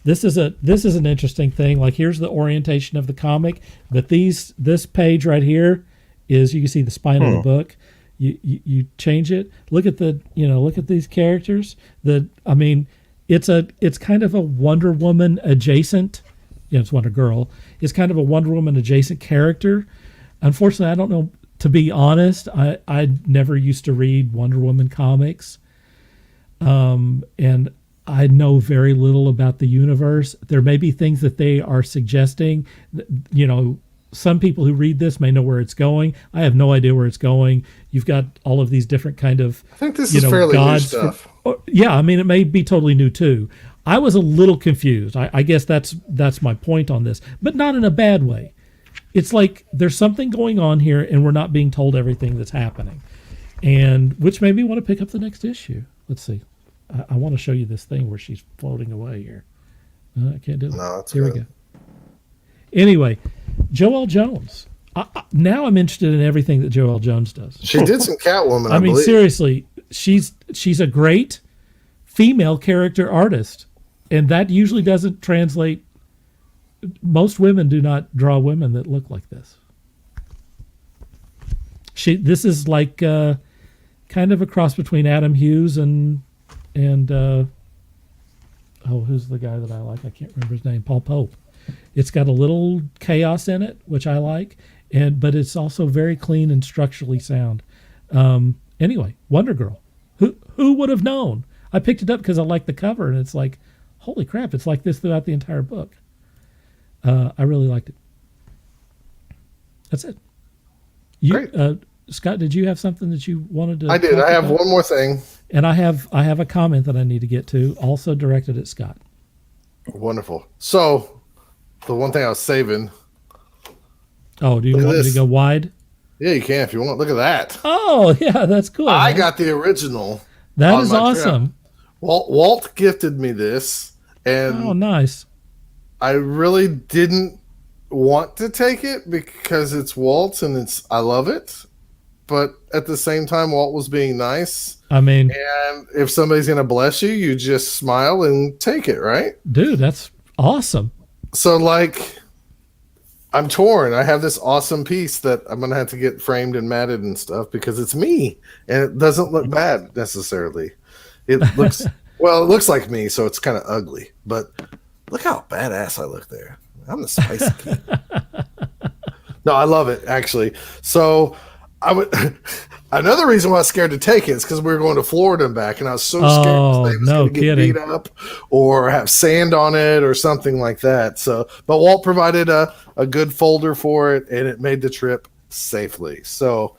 Speaker 1: This is an interesting thing. Like, here's the orientation of the comic, but this page right here is, you can see the spine of the book. You change it. Look at look at these characters. It's kind of a Wonder Woman adjacent. It's Wonder Girl. It's kind of a Wonder Woman adjacent character. Unfortunately, I don't know. To be honest, I never used to read Wonder Woman comics, and I know very little about the universe. There may be things that they are suggesting. Some people who read this may know where it's going. I have no idea where it's going. You've got all of these different kind of,
Speaker 2: I think this is fairly new stuff.
Speaker 1: It may be totally new too. I was a little confused. I guess that's my point on this, but not in a bad way. It's like there's something going on here, and we're not being told everything that's happening, and which made me want to pick up the next issue. Let's see. I want to show you this thing where she's floating away here. I can't do it.
Speaker 2: No, that's
Speaker 1: here
Speaker 2: good.
Speaker 1: we go. Anyway, Joelle Jones. Now I'm interested in everything that Joelle Jones does.
Speaker 2: She did some Catwoman.
Speaker 1: I mean,
Speaker 2: believe.
Speaker 1: seriously, she's a great female character artist, and that usually doesn't translate. Most women do not draw women that look like this. This is like kind of a cross between Adam Hughes and who's the guy that I like? I can't remember his name. Paul Pope. It's got a little chaos in it, which I like, but it's also very clean and structurally sound. Anyway, Wonder Girl. Who would have known? I picked it up because I liked the cover, and it's like, holy crap! It's like this throughout the entire book. I really liked it. That's it.
Speaker 2: Great.
Speaker 1: Scott, did you have something that you wanted to?
Speaker 2: I did. I have one more thing.
Speaker 1: And I have a comment that I need to get to, also directed at Scott.
Speaker 2: Wonderful. So, the one thing I was saving.
Speaker 1: Oh, do you want me to go wide?
Speaker 2: Yeah, you can if you want. Look at that.
Speaker 1: Oh, yeah, that's cool.
Speaker 2: I
Speaker 1: man.
Speaker 2: got the original.
Speaker 1: That is awesome.
Speaker 2: Walt gifted me this, and
Speaker 1: oh, nice.
Speaker 2: I really didn't want to take it because it's Walt's and I love it. But at the same time, Walt was being nice.
Speaker 1: I mean,
Speaker 2: and if somebody's going to bless you, you just smile and take it, right?
Speaker 1: Dude, that's awesome.
Speaker 2: So, like, I'm torn. I have this awesome piece that I'm going to have to get framed and matted and stuff because it's me. And it doesn't look bad necessarily. It looks, well, it looks like me, so it's kind of ugly. But look how badass I look there. I'm the spicy king. No, I love it, actually. So, another reason why I was scared to take it is because we were going to Florida and back, and I was so scared they was going to get beat up or have sand on it or something like that. So, but Walt provided a good folder for it, and it made the trip safely. So,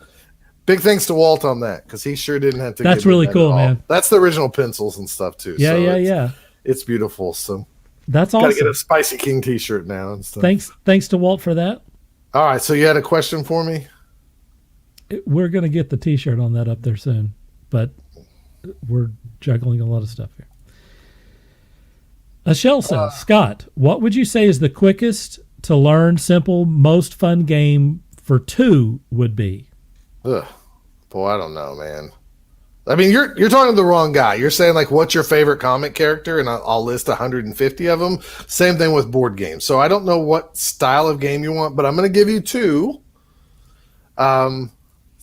Speaker 2: big thanks to Walt on that because he sure didn't have to.
Speaker 1: That's really cool, man.
Speaker 2: That's the original pencils and stuff too.
Speaker 1: Yeah,
Speaker 2: so
Speaker 1: yeah.
Speaker 2: It's beautiful. So
Speaker 1: that's awesome.
Speaker 2: Got to get a Spicy King T-shirt now and stuff.
Speaker 1: Thanks to Walt for that.
Speaker 2: All right, so you had a question for me.
Speaker 1: We're going to get the T-shirt on that up there soon, but we're juggling a lot of stuff here. Shell says, Scott, what would you say is the quickest to learn, simple, most fun game for 2 would be?
Speaker 2: Ugh. Boy, I don't know, man. I mean, you're talking to the wrong guy. You're saying, like, what's your favorite comic character? And I'll list 150 of them. Same thing with board games. So I don't know what style of game you want, but I'm going to give you 2.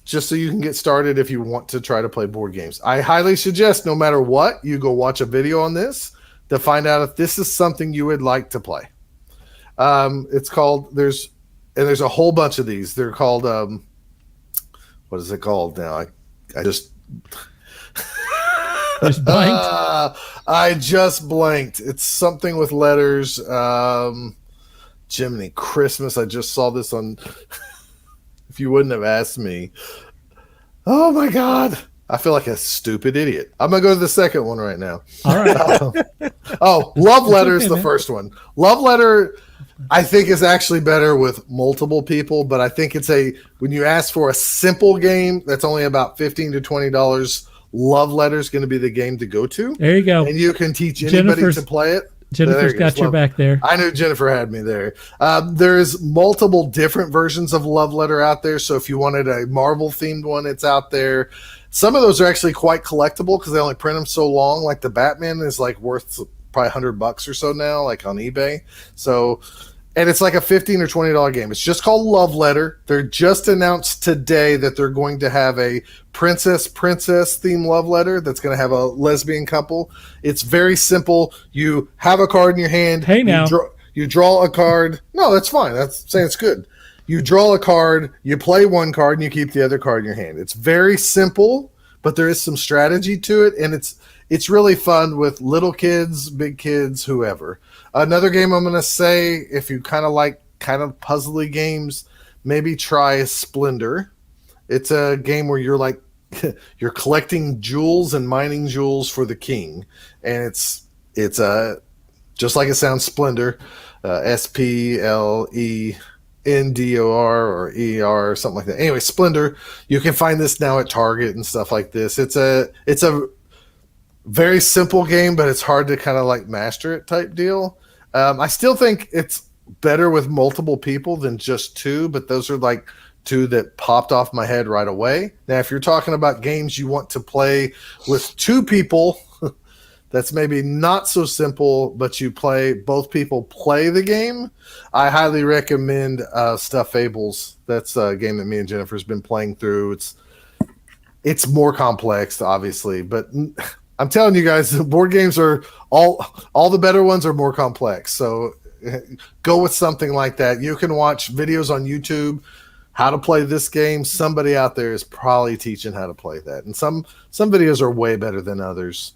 Speaker 2: Just so you can get started if you want to try to play board games. I highly suggest, no matter what, you go watch a video on this to find out if this is something you would like to play. It's called, there's a whole bunch of these. They're called, what is it called now? I just
Speaker 1: blanked.
Speaker 2: I just blanked. It's something with letters. Jiminy Christmas. I just saw this on... If you wouldn't have asked me. Oh my God. I feel like a stupid idiot. I'm going to go to the second one right now.
Speaker 1: All right.
Speaker 2: Love Letter is the first one. Love Letter, I think, is actually better with multiple people, but I think when you ask for a simple game that's only about $15 to $20, Love Letter is going to be the game to go to.
Speaker 1: There you go.
Speaker 2: And you can teach anybody to play it.
Speaker 1: Jennifer's got your back there.
Speaker 2: I knew Jennifer had me there. There's multiple different versions of Love Letter out there. So if you wanted a Marvel themed one, it's out there. Some of those are actually quite collectible because they only print them so long. Like the Batman is like worth probably $100 or so now, like on eBay. So, and it's like a $15 or $20 game. It's just called Love Letter. They're just announced today that they're going to have a princess theme Love Letter that's going to have a lesbian couple. It's very simple. You have a card in your hand.
Speaker 1: Hey, now.
Speaker 2: You draw a card. No, that's fine. That's saying it's good. You draw a card, you play one card, and you keep the other card in your hand. It's very simple, but there is some strategy to it, and it's really fun with little kids, big kids, whoever. Another game I'm going to say, if you kind of like puzzly games, maybe try Splendor. It's a game where you're like you're collecting jewels and mining jewels for the king, and it's just like it sounds, Splendor, SPLENDOR or ER or something like that. Anyway, Splendor. You can find this now at Target and stuff like this. It's a very simple game, but it's hard to kind of like master it type deal. I still think it's better with multiple people than just 2, but those are like 2 that popped off my head right away. Now, if you're talking about games you want to play with 2 people, that's maybe not so simple, but both people play the game. I highly recommend Stuff Fables. That's a game that me and Jennifer's been playing through. It's more complex, obviously, but I'm telling you guys, the board games are all the better ones are more complex. So go with something like that. You can watch videos on YouTube how to play this game. Somebody out there is probably teaching how to play that, and some videos are way better than others.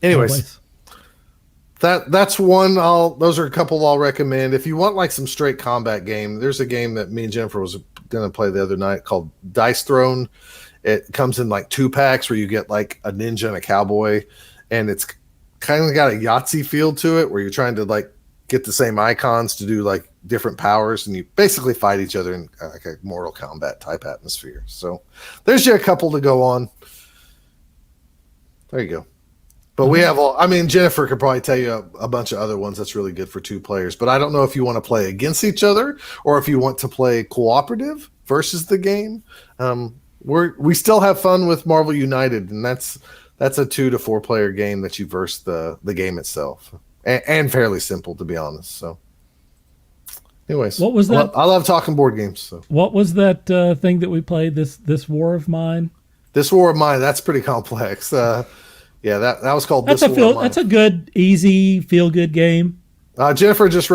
Speaker 2: Anyways, that's one. Those are a couple I'll recommend. If you want like some straight combat game, there's a game that me and Jennifer was going to play the other night called Dice Throne. It comes in like 2 packs where you get like a ninja and a cowboy, and it's kind of got a Yahtzee feel to it where you're trying to like get the same icons to do like different powers, and you basically fight each other in like a Mortal Kombat type atmosphere. So there's you a couple to go on. There you go. But we have Jennifer could probably tell you a bunch of other ones that's really good for 2 players, but I don't know if you want to play against each other or if you want to play cooperative versus the game. We still have fun with Marvel United, and that's a 2 to 4 player game that you verse the game itself, and fairly simple, to be honest. So anyways,
Speaker 1: what was that?
Speaker 2: I love talking board games. So
Speaker 1: what was that thing that we played, this War of Mine?
Speaker 2: This War of Mine, that's pretty complex. Yeah, that was called This War of Mine.
Speaker 1: That's a good, easy, feel-good game.
Speaker 2: Jennifer just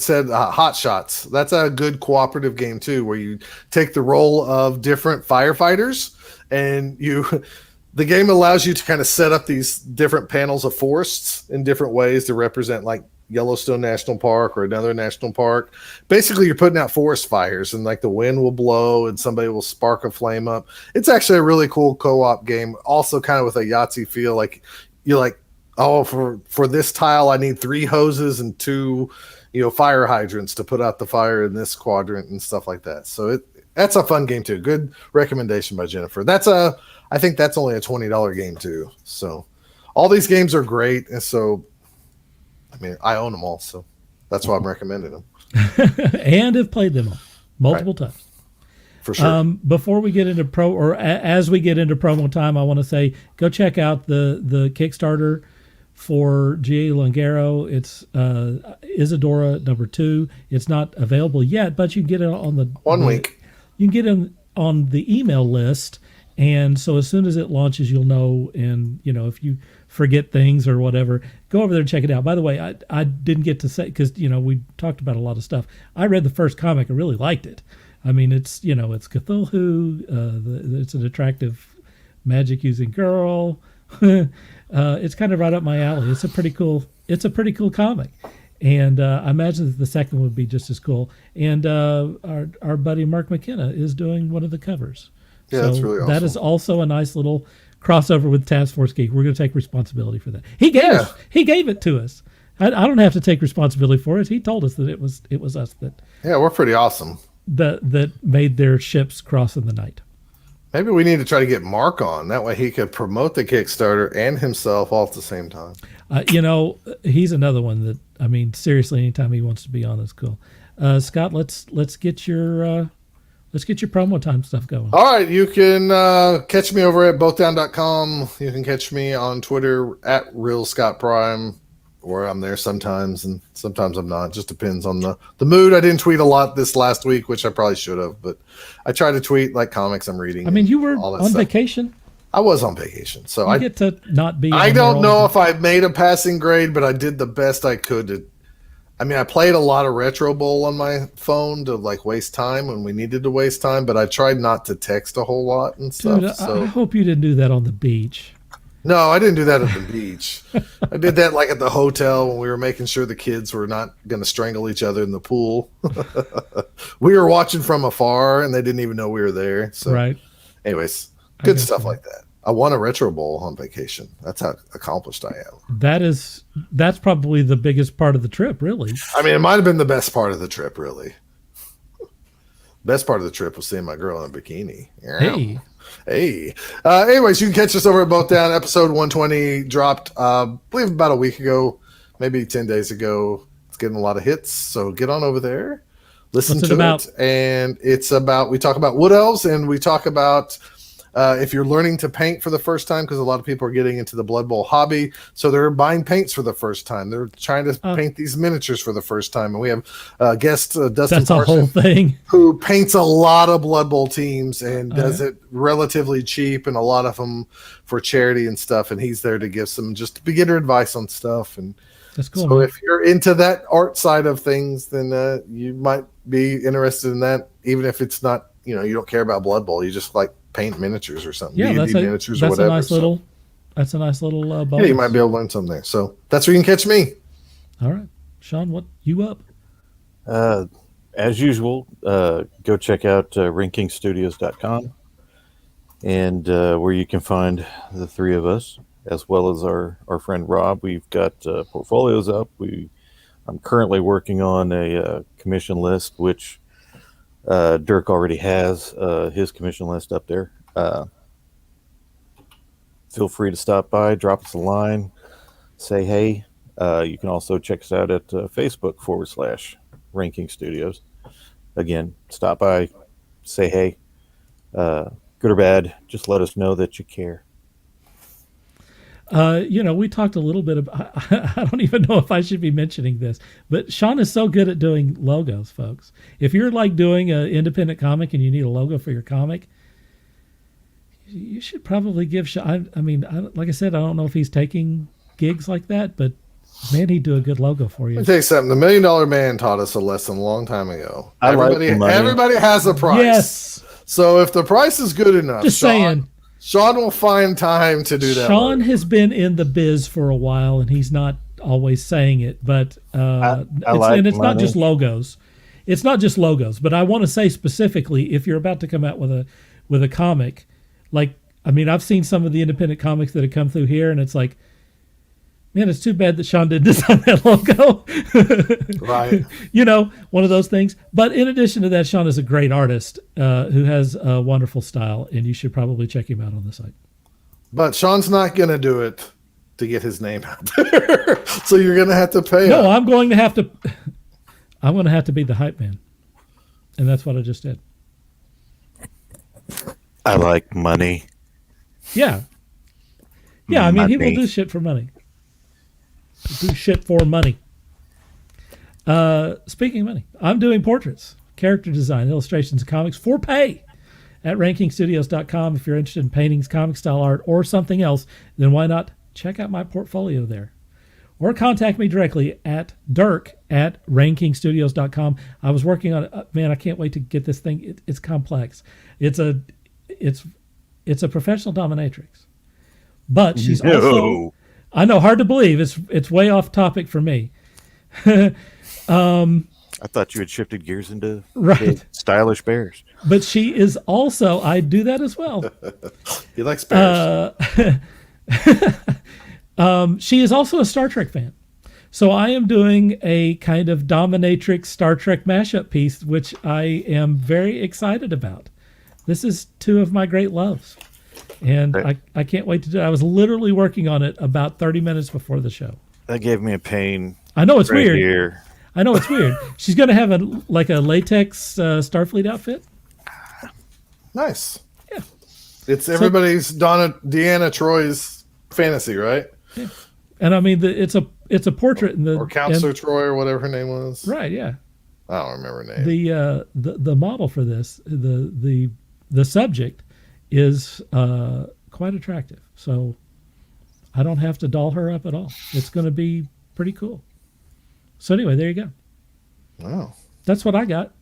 Speaker 2: said Hot Shots. That's a good cooperative game too, where you take the role of different firefighters, and the game allows you to kind of set up these different panels of forests in different ways to represent like Yellowstone National Park or another national park. Basically, you're putting out forest fires, and like the wind will blow and somebody will spark a flame up. It's actually a really cool co-op game, also kind of with a Yahtzee feel. Like you're like, oh, for this tile, I need 3 hoses and 2, fire hydrants to put out the fire in this quadrant and stuff like that. So that's a fun game too. Good recommendation by Jennifer. I think that's only a $20 game too. So all these games are great, and so I own them all, so that's why I'm recommending them.
Speaker 1: And have played them all multiple times.
Speaker 2: For sure.
Speaker 1: Before we get into as we get into promo time, I want to say go check out the Kickstarter for GA Lungaro. It's Isadora #2. It's not available yet, but you can get it on the
Speaker 2: 1 week.
Speaker 1: You can get it on the email list, and so as soon as it launches, you'll know. And if you forget things or whatever, go over there and check it out. By the way, I didn't get to say, because we talked about a lot of stuff. I read the first comic and really liked it. It's it's Cthulhu. It's an attractive magic using girl. It's kind of right up my alley. It's a pretty cool comic, and I imagine that the second would be just as cool. And our buddy Mark McKenna is doing one of the covers.
Speaker 2: Yeah, that's really awesome.
Speaker 1: That is also a nice little crossover with Taskforce Geek. We're going to take responsibility for that. He gave it to us. I don't have to take responsibility for it. He told us that it was us that.
Speaker 2: Yeah, we're pretty awesome.
Speaker 1: That made their ships cross in the night.
Speaker 2: Maybe we need to try to get Mark on. That way he could promote the Kickstarter and himself all at the same time.
Speaker 1: He's another one that, seriously, anytime he wants to be on is cool. Scott, let's get your promo time stuff going.
Speaker 2: All right, you can catch me over at bothdown.com. You can catch me on Twitter at RealScottPrime, where I'm there sometimes and sometimes I'm not. It just depends on the mood. I didn't tweet a lot this last week, which I probably should have, but I try to tweet like comics I'm reading.
Speaker 1: You were on vacation.
Speaker 2: I was on vacation, so I
Speaker 1: get to not be.
Speaker 2: I don't know if I made a passing grade, but I did the best I could. I played a lot of Retro Bowl on my phone to like waste time when we needed to waste time, but I tried not to text a whole lot and stuff.
Speaker 1: Dude, I hope you didn't do that on the beach.
Speaker 2: No, I didn't do that at the beach. I did that like at the hotel when we were making sure the kids were not going to strangle each other in the pool. We were watching from afar and they didn't even know we were there. So,
Speaker 1: right.
Speaker 2: Anyways, good stuff like that. I won a Retro Bowl on vacation. That's how accomplished I am.
Speaker 1: That's probably the biggest part of the trip, really.
Speaker 2: It might have been the best part of the trip, really. Best part of the trip was seeing my girl in a bikini. Hey. Anyways, you can catch us over at Both Down. Episode 120 dropped, I believe, about a week ago, maybe 10 days ago. It's getting a lot of hits, so get on over there. Listen to it. And it's about, we talk about Wood Elves, and we talk about If you're learning to paint for the first time, because a lot of people are getting into the Blood Bowl hobby, so they're buying paints for the first time. They're trying to paint these miniatures for the first time. And we have guest Dustin
Speaker 1: That's a whole
Speaker 2: Parson,
Speaker 1: thing.
Speaker 2: who paints a lot of Blood Bowl teams and does it relatively cheap, and a lot of them for charity and stuff. And he's there to give some just beginner advice on stuff. And
Speaker 1: That's cool.
Speaker 2: so
Speaker 1: man.
Speaker 2: if you're into that art side of things, then you might be interested in that, even if it's not, you don't care about Blood Bowl. You just like paint miniatures or something.
Speaker 1: Yeah,
Speaker 2: D&D miniatures or
Speaker 1: that's
Speaker 2: whatever.
Speaker 1: a nice little. That's a nice little bonus.
Speaker 2: Yeah, you might be able to learn something there. So that's where you can catch me.
Speaker 1: All right, Sean, what you up?
Speaker 4: As usual, go check out rankingstudios.com, and where you can find the three of us, as well as our friend Rob. We've got portfolios up. I'm currently working on a commission list, which Dirk already has his commission list up there. Feel free to stop by, drop us a line, say hey. You can also check us out at Facebook /Ranking Studios. Again, stop by, say hey. Good or bad, just let us know that you care.
Speaker 1: We talked a little bit about, I don't even know if I should be mentioning this, but Sean is so good at doing logos, folks. If you're like doing an independent comic and you need a logo for your comic, you should probably give Sean, like I said, I don't know if he's taking gigs like that, but man, he'd do a good logo for you.
Speaker 2: Let me tell you something. The $1 Million Man taught us a lesson a long time ago.
Speaker 4: Everybody
Speaker 2: has a price.
Speaker 1: Yes.
Speaker 2: So if the price is good enough,
Speaker 1: Just saying.
Speaker 2: Sean will find time to do that.
Speaker 1: Sean has been in the biz for a while, and he's not always saying it, but it's not just logos. It's not just logos, but I want to say specifically, if you're about to come out with a comic, like, I've seen some of the independent comics that have come through here, and it's like, man, it's too bad that Sean didn't design that logo.
Speaker 2: Right.
Speaker 1: One of those things. But in addition to that, Sean is a great artist who has a wonderful style, and you should probably check him out on the site.
Speaker 2: But Sean's not going to do it to get his name out there. So you're going to have to pay
Speaker 1: No,
Speaker 2: him.
Speaker 1: I'm going to have to be the hype man. And that's what I just did.
Speaker 4: I like money.
Speaker 1: Yeah. Yeah, he will
Speaker 4: Money.
Speaker 1: do shit for money. Do shit for money. Speaking of money, I'm doing portraits, character design, illustrations, and comics for pay at rankingstudios.com. If you're interested in paintings, comic style art, or something else, then why not check out my portfolio there? Or contact me directly at dirk@rankingstudios.com. I was working on it. Man, I can't wait to get this thing. It's complex. It's a professional dominatrix. But she's also... I know, hard to believe. It's way off topic for me.
Speaker 4: I thought you had shifted gears into
Speaker 1: Right.
Speaker 4: stylish bears.
Speaker 1: But she is also, I do that as well.
Speaker 2: He likes bears.
Speaker 1: She is also a Star Trek fan. So I am doing a kind of dominatrix Star Trek mashup piece, which I am very excited about. This is two of my great loves. And I can't wait to do it. I was literally working on it about 30 minutes before the show.
Speaker 4: That gave me a pain.
Speaker 1: I know it's
Speaker 4: right
Speaker 1: weird.
Speaker 4: Here.
Speaker 1: I know it's weird. She's going to have a latex Starfleet outfit.
Speaker 2: Nice.
Speaker 1: Yeah.
Speaker 2: It's everybody's Deanna Troy's fantasy, right?
Speaker 1: Yeah. And it's a portrait in the
Speaker 2: or Counselor Troy or whatever her name was.
Speaker 1: Right. Yeah.
Speaker 2: I don't remember her name.
Speaker 1: The model for this, the subject is quite attractive. So I don't have to doll her up at all. It's going to be pretty cool. So anyway, there you go.
Speaker 2: Wow.
Speaker 1: That's what I got.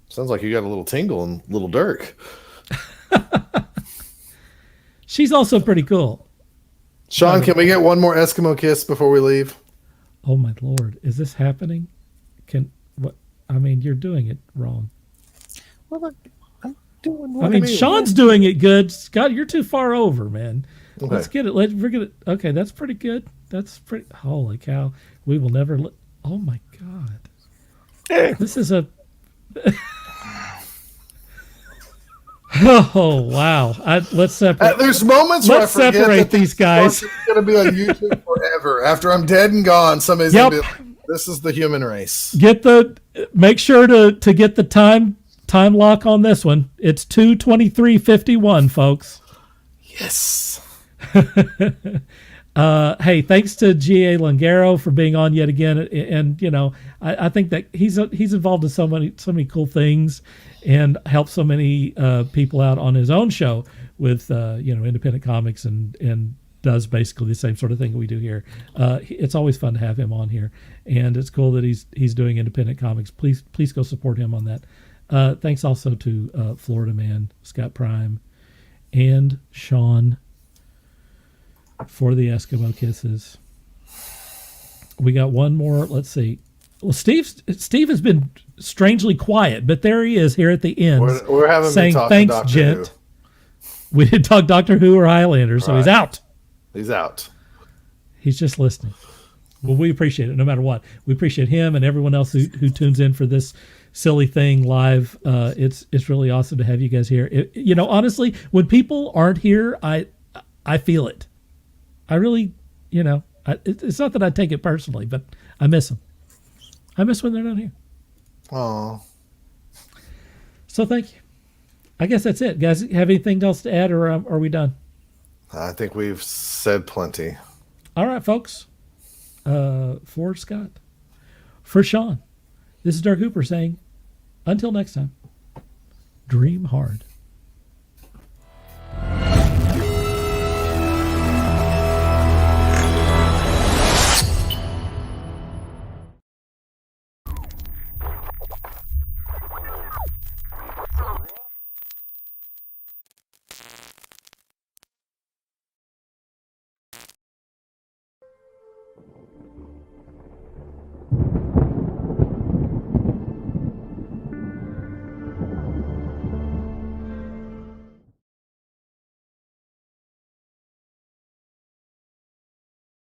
Speaker 2: Sounds like you got a little tingle in Little Dirk.
Speaker 1: She's also pretty cool.
Speaker 2: Sean, can we get one more Eskimo kiss before we leave?
Speaker 1: Oh my Lord. Is this happening? You're doing it wrong.
Speaker 4: Well, I'm doing what
Speaker 1: Sean's doing it good. Scott, you're too far over, man.
Speaker 2: Okay.
Speaker 1: Let's get it. We're gonna. Okay, that's pretty good. That's pretty. Holy cow! We will never. Oh my God! This is a. Oh wow! Let's separate.
Speaker 2: There's moments where I forget
Speaker 1: separate
Speaker 2: that
Speaker 1: these guys.
Speaker 2: It's going to be on YouTube forever. After I'm dead and gone, somebody's going to be like, "This is the human race."
Speaker 1: Make sure to get the time Time lock on this one. It's 2/23/51, folks.
Speaker 2: Yes.
Speaker 1: Hey, thanks to GA Lungaro for being on yet again, and I think that he's involved in so many cool things, and helped so many people out on his own show with independent comics, and does basically the same sort of thing we do here. It's always fun to have him on here, and it's cool that he's doing independent comics. Please go support him on that. Thanks also to Florida Man, Scott Prime, and Sean for the Eskimo kisses. We got one more. Let's see. Well, Steve has been strangely quiet, but there he is here at the end.
Speaker 2: We're having
Speaker 1: saying
Speaker 2: been talking
Speaker 1: thanks,
Speaker 2: Doctor
Speaker 1: gent.
Speaker 2: Who.
Speaker 1: We didn't talk Doctor Who or Highlander, so he's out.
Speaker 2: He's out.
Speaker 1: He's just listening. Well, we appreciate it no matter what. We appreciate him and everyone else who tunes in for this silly thing live. It's really awesome to have you guys here. Honestly, when people aren't here, I feel it. I really, it's not that I take it personally, but I miss them. I miss when they're not here.
Speaker 2: Oh.
Speaker 1: So thank you. I guess that's it. Guys, have anything else to add, or are we done?
Speaker 2: I think we've said plenty.
Speaker 1: All right, folks. For Scott, for Sean, this is Dark Hooper saying, until next time, dream hard.